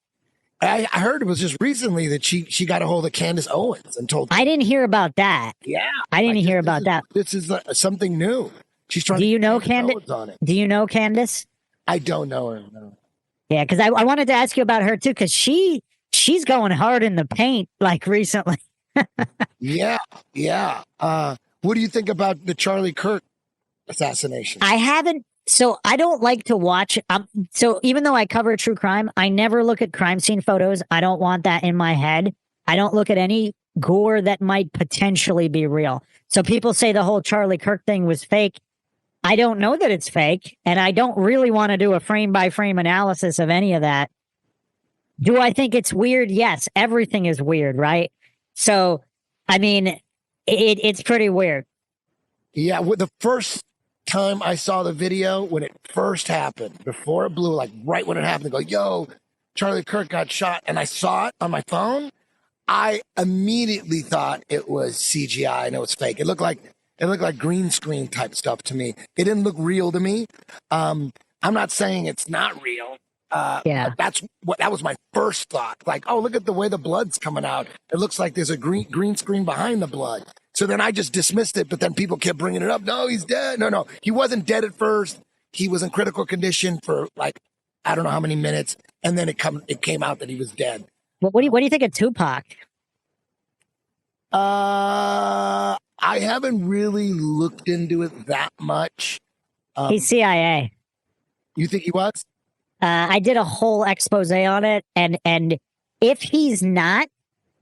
I heard it was just recently that she got a hold of Candace Owens and told. I didn't hear about that. Yeah, I didn't hear about that. This is something new. She's trying. Do you know Candace? Do you know Candace? I don't know her. No. Yeah, because I wanted to ask you about her too, because she's going hard in the paint like recently. Yeah. What do you think about the Charlie Kirk assassination. I haven't. So I don't like to watch. So even though I cover true crime, I never look at crime scene photos. I don't want that in my head. I don't look at any gore that might potentially be real. So people say the whole Charlie Kirk thing was fake. I don't know that it's fake, and I don't really want to do a frame by frame analysis of any of that. Do I think it's weird? Yes, everything is weird, right? So, I mean, it's pretty weird. Yeah, with the first time I saw the video, when it first happened, before it blew, like right when it happened, I go, yo, Charlie Kirk got shot, and I saw it on my phone, I immediately thought it was CGI and it was fake. It looked like green screen type stuff to me. It didn't look real to me. I'm not saying it's not real. Yeah, that was my first thought. Like, oh, look at the way the blood's coming out. It looks like there's a green screen behind the blood. So then I just dismissed it, but then people kept bringing it up. No, he's dead. No, he wasn't dead at first. He was in critical condition for like, I don't know how many minutes. And then it came out that he was dead. What do you think of Tupac? I haven't really looked into it that much. He's CIA. You think he was? I did a whole expose on it, and if he's not,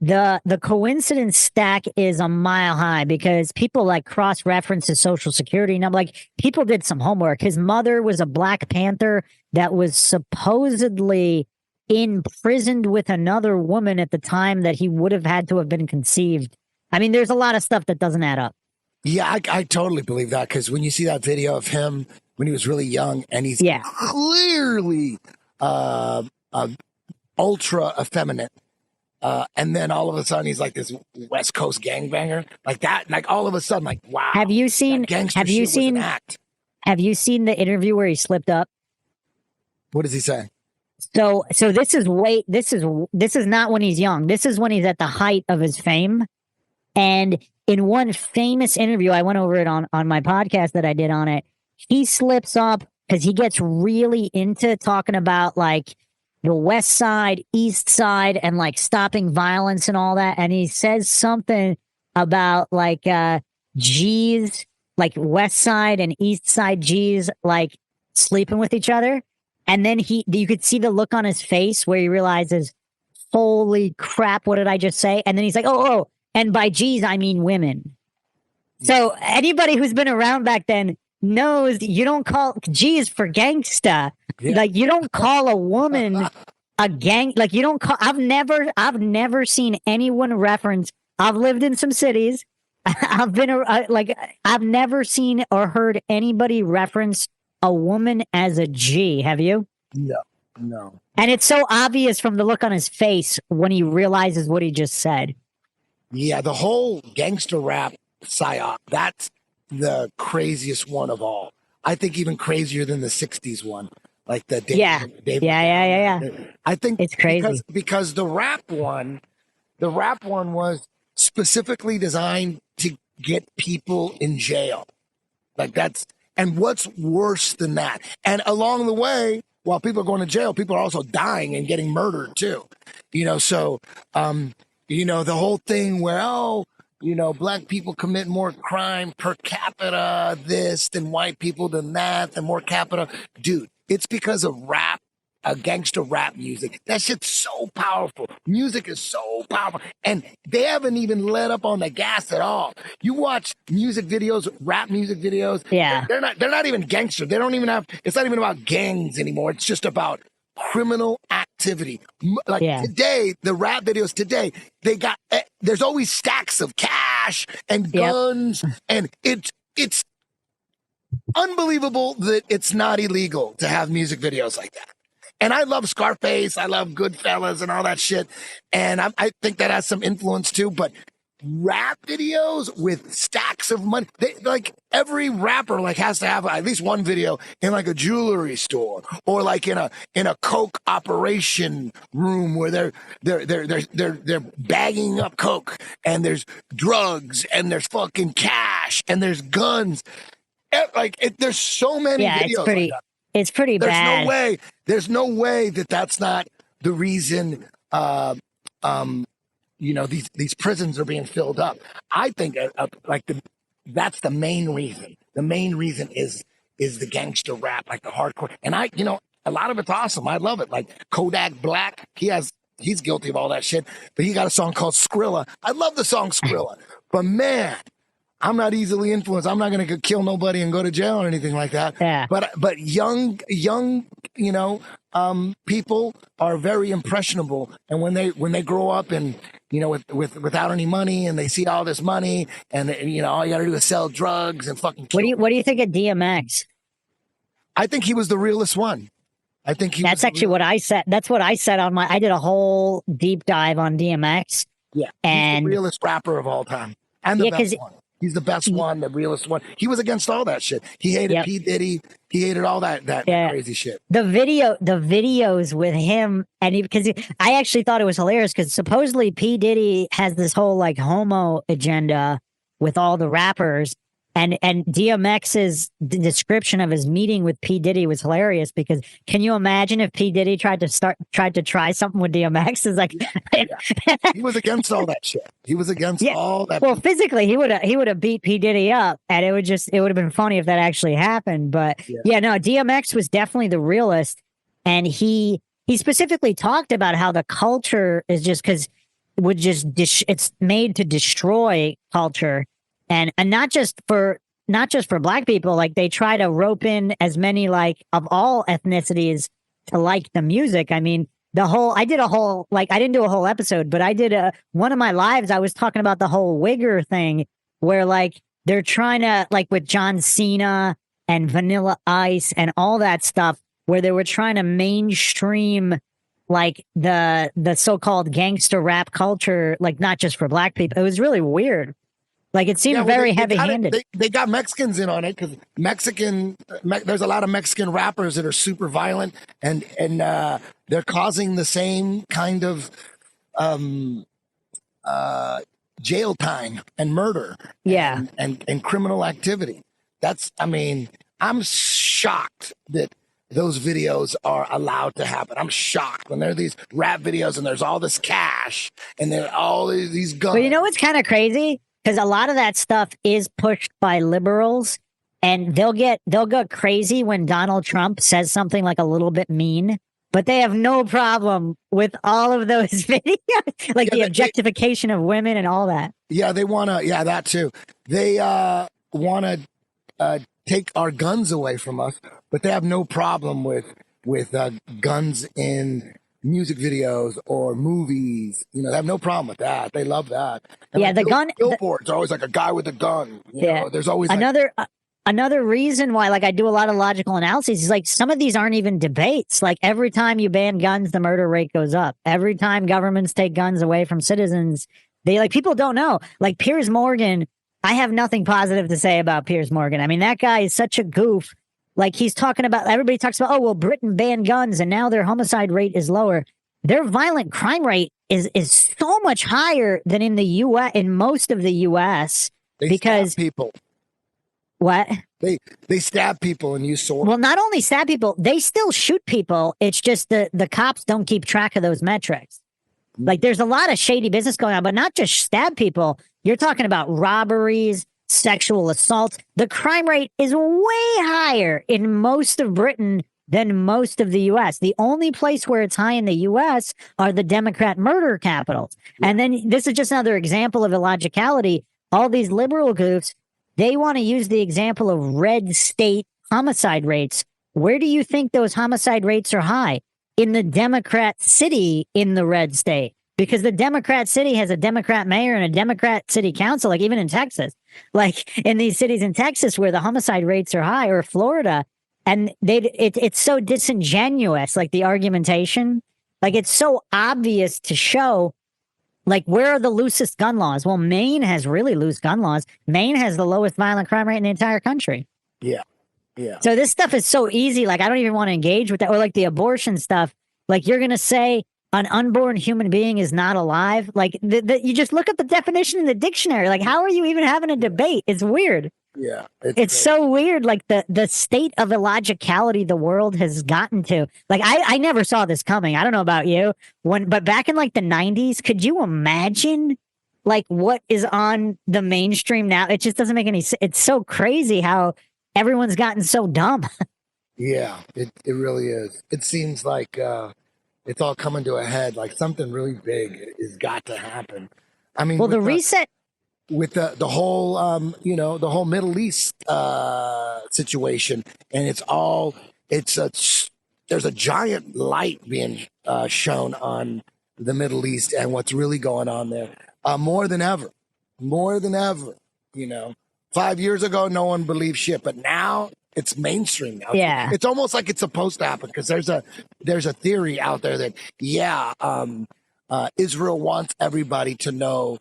the coincidence stack is a mile high because people like cross-reference his social security number. Like, people did some homework. His mother was a Black Panther that was supposedly imprisoned with another woman at the time that he would have had to have been conceived. I mean, there's a lot of stuff that doesn't add up. Yeah, I totally believe that, because when you see that video of him when he was really young, and he's clearly ultra effeminate, and then all of a sudden he's like this West Coast gangbanger, like that. Like all of a sudden, like, wow. Have you seen the interview where he slipped up? What does he say? So this is not when he's young. This is when he's at the height of his fame. And in one famous interview, I went over it on my podcast that I did on it. He slips up because he gets really into talking about like the West Side, East Side, and like stopping violence and all that. And he says something about like G's, like West Side and East Side G's, like sleeping with each other. And then you could see the look on his face where he realizes, holy crap, what did I just say? And then he's like, oh, and by G's, I mean women. So anybody who's been around back then knows you don't call G's for gangsta. Yeah. Like, you don't call a woman a gang. Like, you don't call, I've never seen anyone reference, I've lived in some cities. I've never seen or heard anybody reference a woman as a G. Have you? No. And it's so obvious from the look on his face when he realizes what he just said. Yeah, the whole gangster rap psyop, that's the craziest one of all. I think even crazier than the 60s one. Like the David. Yeah. I think it's crazy because the rap one was specifically designed to get people in jail. Like that's, and what's worse than that? And along the way, while people are going to jail, people are also dying and getting murdered too. So the whole thing where, black people commit more crime per capita, this than white people than that, than more capita. Dude, it's because of rap, gangster rap music. That shit's so powerful. Music is so powerful. And they haven't even let up on the gas at all. You watch music videos, rap music videos. Yeah. They're not even gangster. They don't even have, it's not even about gangs anymore. It's just about criminal activity. Like today, the rap videos today, they got, there's always stacks of cash and guns. And it's unbelievable that it's not illegal to have music videos like that. And I love Scarface, I love Goodfellas and all that shit. And I think that has some influence too, but rap videos with stacks of money, like every rapper has to have at least one video in like a jewelry store or like in a coke operation room where they're bagging up coke and there's drugs and there's fucking cash and there's guns. There's so many videos. It's pretty bad. There's no way that that's not the reason, these prisons are being filled up. I think that's the main reason. The main reason is the gangster rap, like the hardcore. And a lot of it's awesome. I love it. Like Kodak Black, he's guilty of all that shit, but he got a song called Skrilla. I love the song Skrilla, but man, I'm not easily influenced. I'm not going to kill nobody and go to jail or anything like that. Yeah. But young, people are very impressionable, and when they grow up and without any money, and they see all this money, and all you got to do is sell drugs and fucking. What do you think of DMX? I think he was the realest one. I think that's actually what I said. That's what I said on I did a whole deep dive on DMX. Yeah, and he's the realest rapper of all time, and the best one. He's the best one, the realest one. He was against all that shit. He hated P. Diddy. He hated all that crazy shit. The videos with him, and because I actually thought it was hilarious because supposedly P. Diddy has this whole like homo agenda with all the rappers. And DMX's description of his meeting with P. Diddy was hilarious because can you imagine if P. Diddy tried to try something with DMX? It's like he was against all that shit. He was against all that. Well, physically he would have beat P. Diddy up, and it would have been funny if that actually happened. But DMX was definitely the realist, and he specifically talked about how the culture is just because it's made to destroy culture. And not just for black people, like they try to rope in as many like of all ethnicities to like the music. I mean, I didn't do a whole episode, but I did one of my lives. I was talking about the whole wigger thing where like they're trying to like with John Cena and Vanilla Ice and all that stuff where they were trying to mainstream like the so-called gangster rap culture, like not just for black people. It was really weird. Like it seemed very heavy-handed. They got Mexicans in on it because there's a lot of Mexican rappers that are super violent and they're causing the same kind of jail time and murder. And criminal activity. I'm shocked that those videos are allowed to happen. I'm shocked when there are these rap videos and there's all this cash and there are all these guns. But you know what's kind of crazy? Because a lot of that stuff is pushed by liberals, and they'll go crazy when Donald Trump says something like a little bit mean, but they have no problem with all of those videos, like the objectification of women and all that. Yeah, they want to. Yeah, that too. They want to take our guns away from us, but they have no problem with guns in music videos or movies. They have no problem with that. They love that. And the gun billboards are always like a guy with a gun. You know, there's always another reason why like I do a lot of logical analyses is like some of these aren't even debates. Like every time you ban guns, the murder rate goes up. Every time governments take guns away from citizens, people don't know. Like Piers Morgan, I have nothing positive to say about Piers Morgan. I mean, that guy is such a goof. Like he's talking about, everybody talks about, oh, well, Britain banned guns and now their homicide rate is lower. Their violent crime rate is so much higher than in the U.S., in most of the U.S. because people. What? They stab people and use swords. Well, not only stab people, they still shoot people. It's just the cops don't keep track of those metrics. Like there's a lot of shady business going on, but not just stab people. You're talking about robberies, sexual assaults. The crime rate is way higher in most of Britain than most of the U.S. The only place where it's high in the U.S. are the Democrat murder capitals. And then this is just another example of illogicality. All these liberal goofs, they want to use the example of red state homicide rates. Where do you think those homicide rates are high? In the Democrat city in the red state. Because the Democrat city has a Democrat mayor and a Democrat city council, like even in Texas, like in these cities in Texas where the homicide rates are high, or Florida, and it's so disingenuous, like the argumentation, like it's so obvious to show, like where are the loosest gun laws? Well, Maine has really loose gun laws. Maine has the lowest violent crime rate in the entire country. Yeah. So this stuff is so easy, like I don't even want to engage with that, or like the abortion stuff, like you're gonna say an unborn human being is not alive. Like you just look up the definition in the dictionary. Like, how are you even having a debate? It's weird. Yeah. It's so weird. Like the state of illogicality the world has gotten to. Like, I never saw this coming. I don't know about you. But back in like the 90s, could you imagine like what is on the mainstream now. It just doesn't make any sense. It's so crazy how everyone's gotten so dumb. Yeah, it really is. It seems like it's all coming to a head. Like something really big has got to happen. I mean, well, the reset with the whole the whole Middle East situation, and there's a giant light being shown on the Middle East and what's really going on there, more than ever. 5 years ago, no one believed shit, but now it's mainstream now. Yeah. It's almost like it's supposed to happen because there's a theory out there that Israel wants everybody to know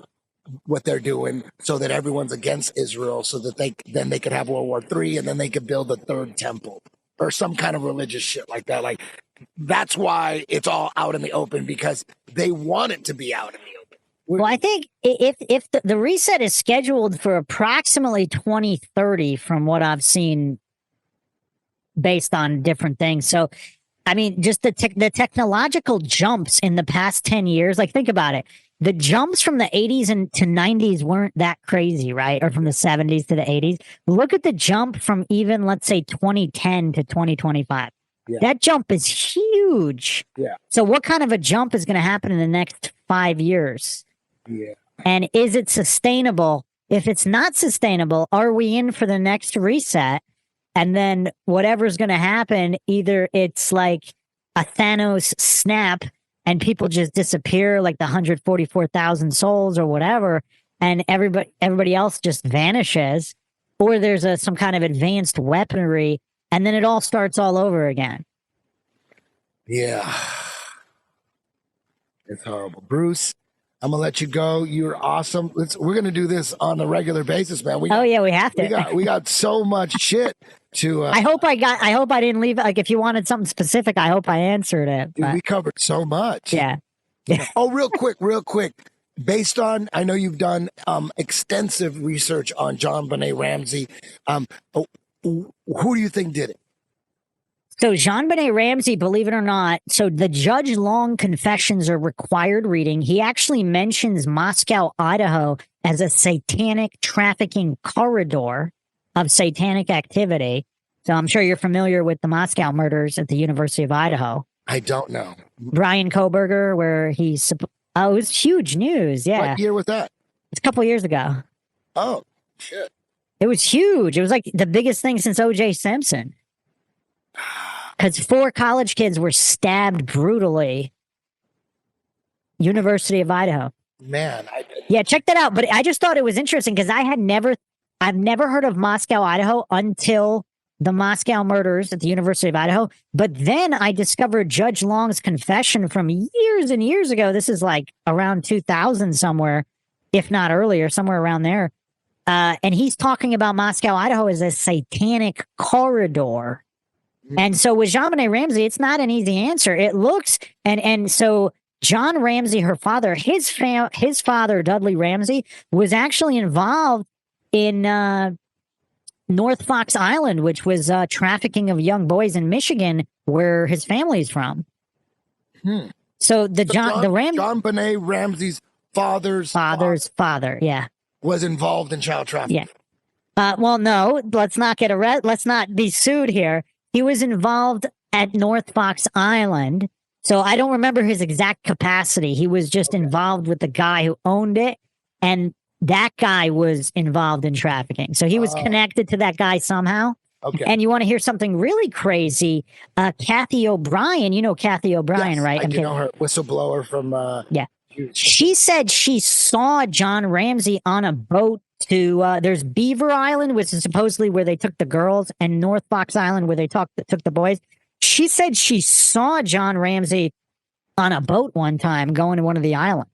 what they're doing so that everyone's against Israel, so that they could have World War III and then they could build a third temple or some kind of religious shit like that. Like that's why it's all out in the open, because they want it to be out in the open. Well, I think if the reset is scheduled for approximately 2030, from what I've seen, based on different things. So, I mean, just the technological jumps in the past 10 years. Like, think about it. The jumps from the 80s to 90s weren't that crazy, right? Or from the 70s to the 80s. Look at the jump from even, let's say, 2010 to 2025. Yeah. That jump is huge. Yeah. So what kind of a jump is going to happen in the next 5 years? Yeah. And is it sustainable? If it's not sustainable, are we in for the next reset? And then whatever's going to happen, either it's like a Thanos snap and people just disappear, like the 144,000 souls or whatever, and everybody else just vanishes, or there's some kind of advanced weaponry, and then it all starts all over again. Yeah. It's horrible. Bruce, I'm going to let you go. You're awesome. We're going to do this on a regular basis, man. We have to. We got so much shit to. I hope I didn't leave. Like, if you wanted something specific, I hope I answered it. Dude, we covered so much. Yeah. Oh, real quick. Based on, I know you've done extensive research on JonBenet Ramsey. Who do you think did it? So JonBenet Ramsey, believe it or not, so the Judge Long confessions are required reading. He actually mentions Moscow, Idaho as a satanic trafficking corridor of satanic activity. So I'm sure you're familiar with the Moscow murders at the University of Idaho. I don't know. Brian Koberger, where it was huge news. Yeah. What year was that? It's a couple years ago. Oh, shit. It was huge. It was like the biggest thing since O.J. Simpson. Because 4 college kids were stabbed brutally. University of Idaho. Man. Yeah, check that out. But I just thought it was interesting because I've never heard of Moscow, Idaho until the Moscow murders at the University of Idaho. But then I discovered Judge Long's confession from years and years ago. This is like around 2000 somewhere, if not earlier, somewhere around there. And he's talking about Moscow, Idaho as a satanic corridor. And so with JonBenet Ramsey, it's not an easy answer. It looks, and so John Ramsey, her father, his father, Dudley Ramsey, was actually involved in North Fox Island, which was trafficking of young boys in Michigan, where his family's from. So JonBenet Ramsey's father's father, yeah, was involved in child trafficking. Yeah. Well, no, let's not get arrested. Let's not be sued here. He was involved at North Fox Island. So I don't remember his exact capacity. He was just involved with the guy who owned it. And that guy was involved in trafficking. So he was connected to that guy somehow. Okay. And you want to hear something really crazy? Kathy O'Brien, you know Kathy O'Brien, yes, right? I do know her, whistleblower from... yeah. She said she saw John Ramsey on a boat to there's Beaver Island, which is supposedly where they took the girls, and North Fox Island, where they took the boys. She said she saw John Ramsey on a boat one time going to one of the islands.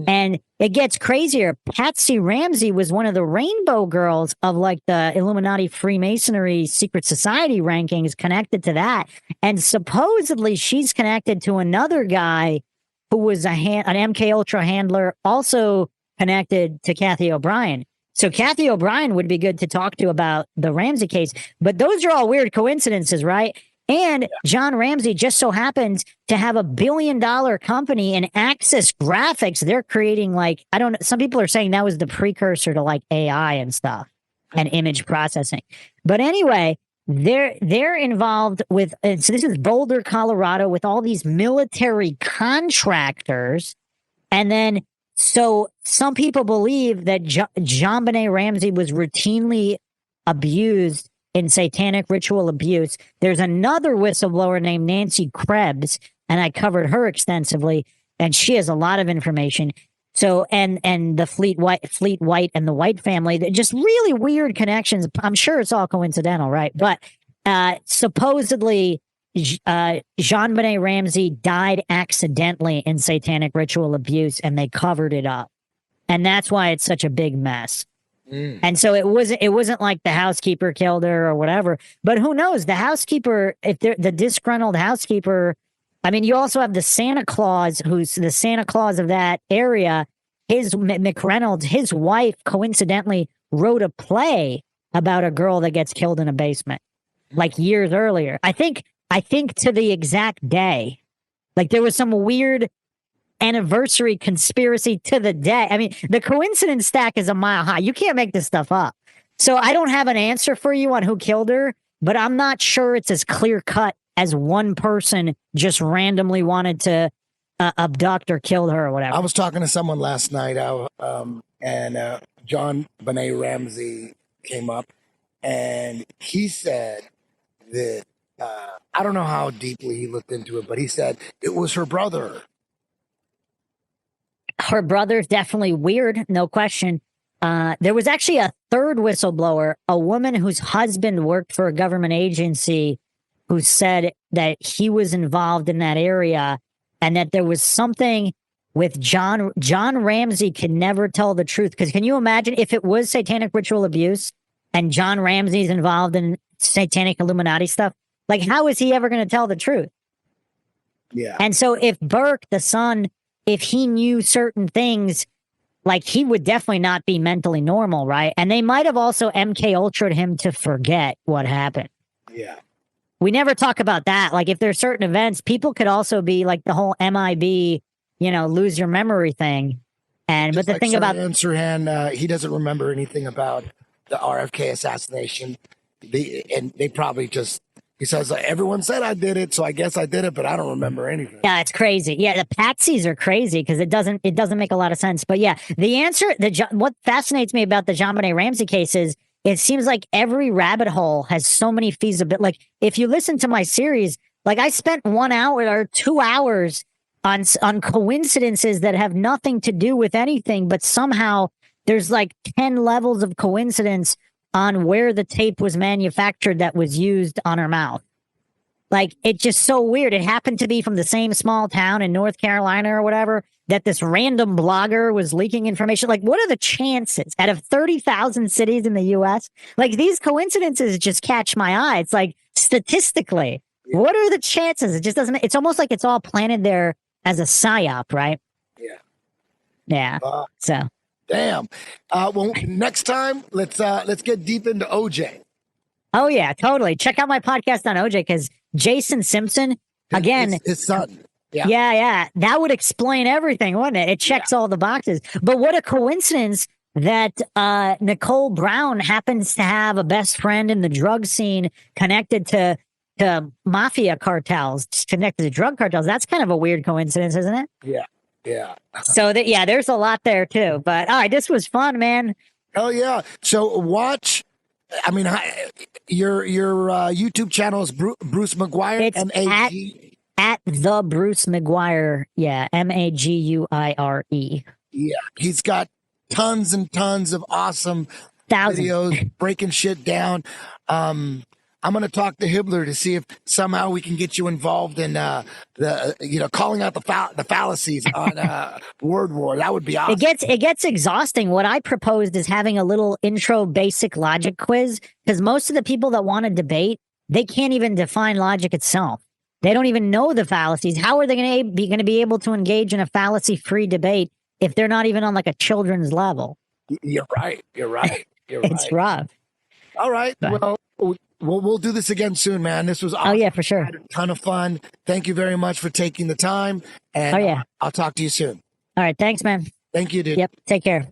And it gets crazier. Patsy Ramsey was one of the rainbow girls of like the Illuminati Freemasonry secret society rankings, connected to that. And supposedly she's connected to another guy who was an MK Ultra handler, also connected to Kathy O'Brien. So Kathy O'Brien would be good to talk to about the Ramsey case. But those are all weird coincidences, right? And John Ramsey just so happens to have a $1 billion company in Axis Graphics. They're creating like, I don't know, some people are saying that was the precursor to like AI and stuff and image processing. But anyway, they're involved with, and so this is Boulder, Colorado, with all these military contractors. And then, so some people believe that JonBenet Ramsey was routinely abused in satanic ritual abuse. There's another whistleblower named Nancy Krebs, and I covered her extensively, and she has a lot of information. So, and the Fleet White and the White family, just really weird connections. I'm sure it's all coincidental, right? But supposedly, JonBenet Ramsey died accidentally in satanic ritual abuse, and they covered it up, and that's why it's such a big mess. And so it wasn't like the housekeeper killed her or whatever. But who knows? The housekeeper, if they're the disgruntled housekeeper, I mean, you also have the Santa Claus, who's the Santa Claus of that area. His McReynolds, his wife, coincidentally wrote a play about a girl that gets killed in a basement, like years earlier. I think to the exact day, like there was some weird anniversary conspiracy to the day. I mean, the coincidence stack is a mile high. You can't make this stuff up. So I don't have an answer for you on who killed her, but I'm not sure it's as clear cut as one person just randomly wanted to abduct or kill her or whatever. I was talking to someone last night, and JonBenet Ramsey came up, and he said that I don't know how deeply he looked into it, but he said it was her brother. Her brother's definitely weird, no question. There was actually a third whistleblower, a woman whose husband worked for a government agency, who said that he was involved in that area and that there was something with John Ramsey could never tell the truth. Because can you imagine if it was satanic ritual abuse and John Ramsey's involved in satanic Illuminati stuff? Like, how is he ever going to tell the truth? Yeah. And so if Burke, the son, if he knew certain things, like he would definitely not be mentally normal, right? And they might have also MK Ultra'd him to forget what happened. Yeah. We never talk about that. Like if there's certain events, people could also be like the whole MIB, lose your memory thing. And Just but the like thing about Sirhan, he doesn't remember anything about the RFK assassination. They probably just, he says, everyone said I did it, so I guess I did it, but I don't remember anything. Yeah, it's crazy. Yeah, the patsies are crazy because it doesn't make a lot of sense. But yeah, the answer, what fascinates me about the JonBenet Ramsey case is it seems like every rabbit hole has so many feasibility. Like if you listen to my series, like I spent 1 hour or 2 hours on coincidences that have nothing to do with anything, but somehow there's like 10 levels of coincidence on where the tape was manufactured that was used on her mouth. Like, it's just so weird. It happened to be from the same small town in North Carolina or whatever, that this random blogger was leaking information. Like, what are the chances out of 30,000 cities in the U.S.? Like, these coincidences just catch my eye. It's like, statistically, what are the chances? It just doesn't, it's almost like it's all planted there as a psyop, right? Yeah. Yeah. So. Damn. Well, next time, let's get deep into OJ. Oh, yeah, totally. Check out my podcast on OJ because Jason Simpson, again, his son. Yeah. That would explain everything, wouldn't it? It checks all the boxes. But what a coincidence that Nicole Brown happens to have a best friend in the drug scene connected to mafia cartels, connected to drug cartels. That's kind of a weird coincidence, isn't it? Yeah. So there's a lot there too. But all right, this was fun, man. Oh yeah. So watch. I mean, your YouTube channel is Bruce Maguire. It's at the Bruce Maguire. Yeah, Maguire. Yeah, he's got tons and tons of awesome videos breaking shit down. I'm going to talk to Hibbler to see if somehow we can get you involved in calling out the fallacies on word war. That would be awesome. It gets exhausting. What I proposed is having a little intro basic logic quiz, because most of the people that want to debate, they can't even define logic itself. They don't even know the fallacies. How are they going to be able to engage in a fallacy-free debate if they're not even on like a children's level? You're right. It's rough. All right. Well, We'll do this again soon, man. This was awesome. Oh, yeah, for sure. I had a ton of fun. Thank you very much for taking the time. And Oh, yeah. I'll talk to you soon. All right. Thanks, man. Thank you, dude. Yep. Take care.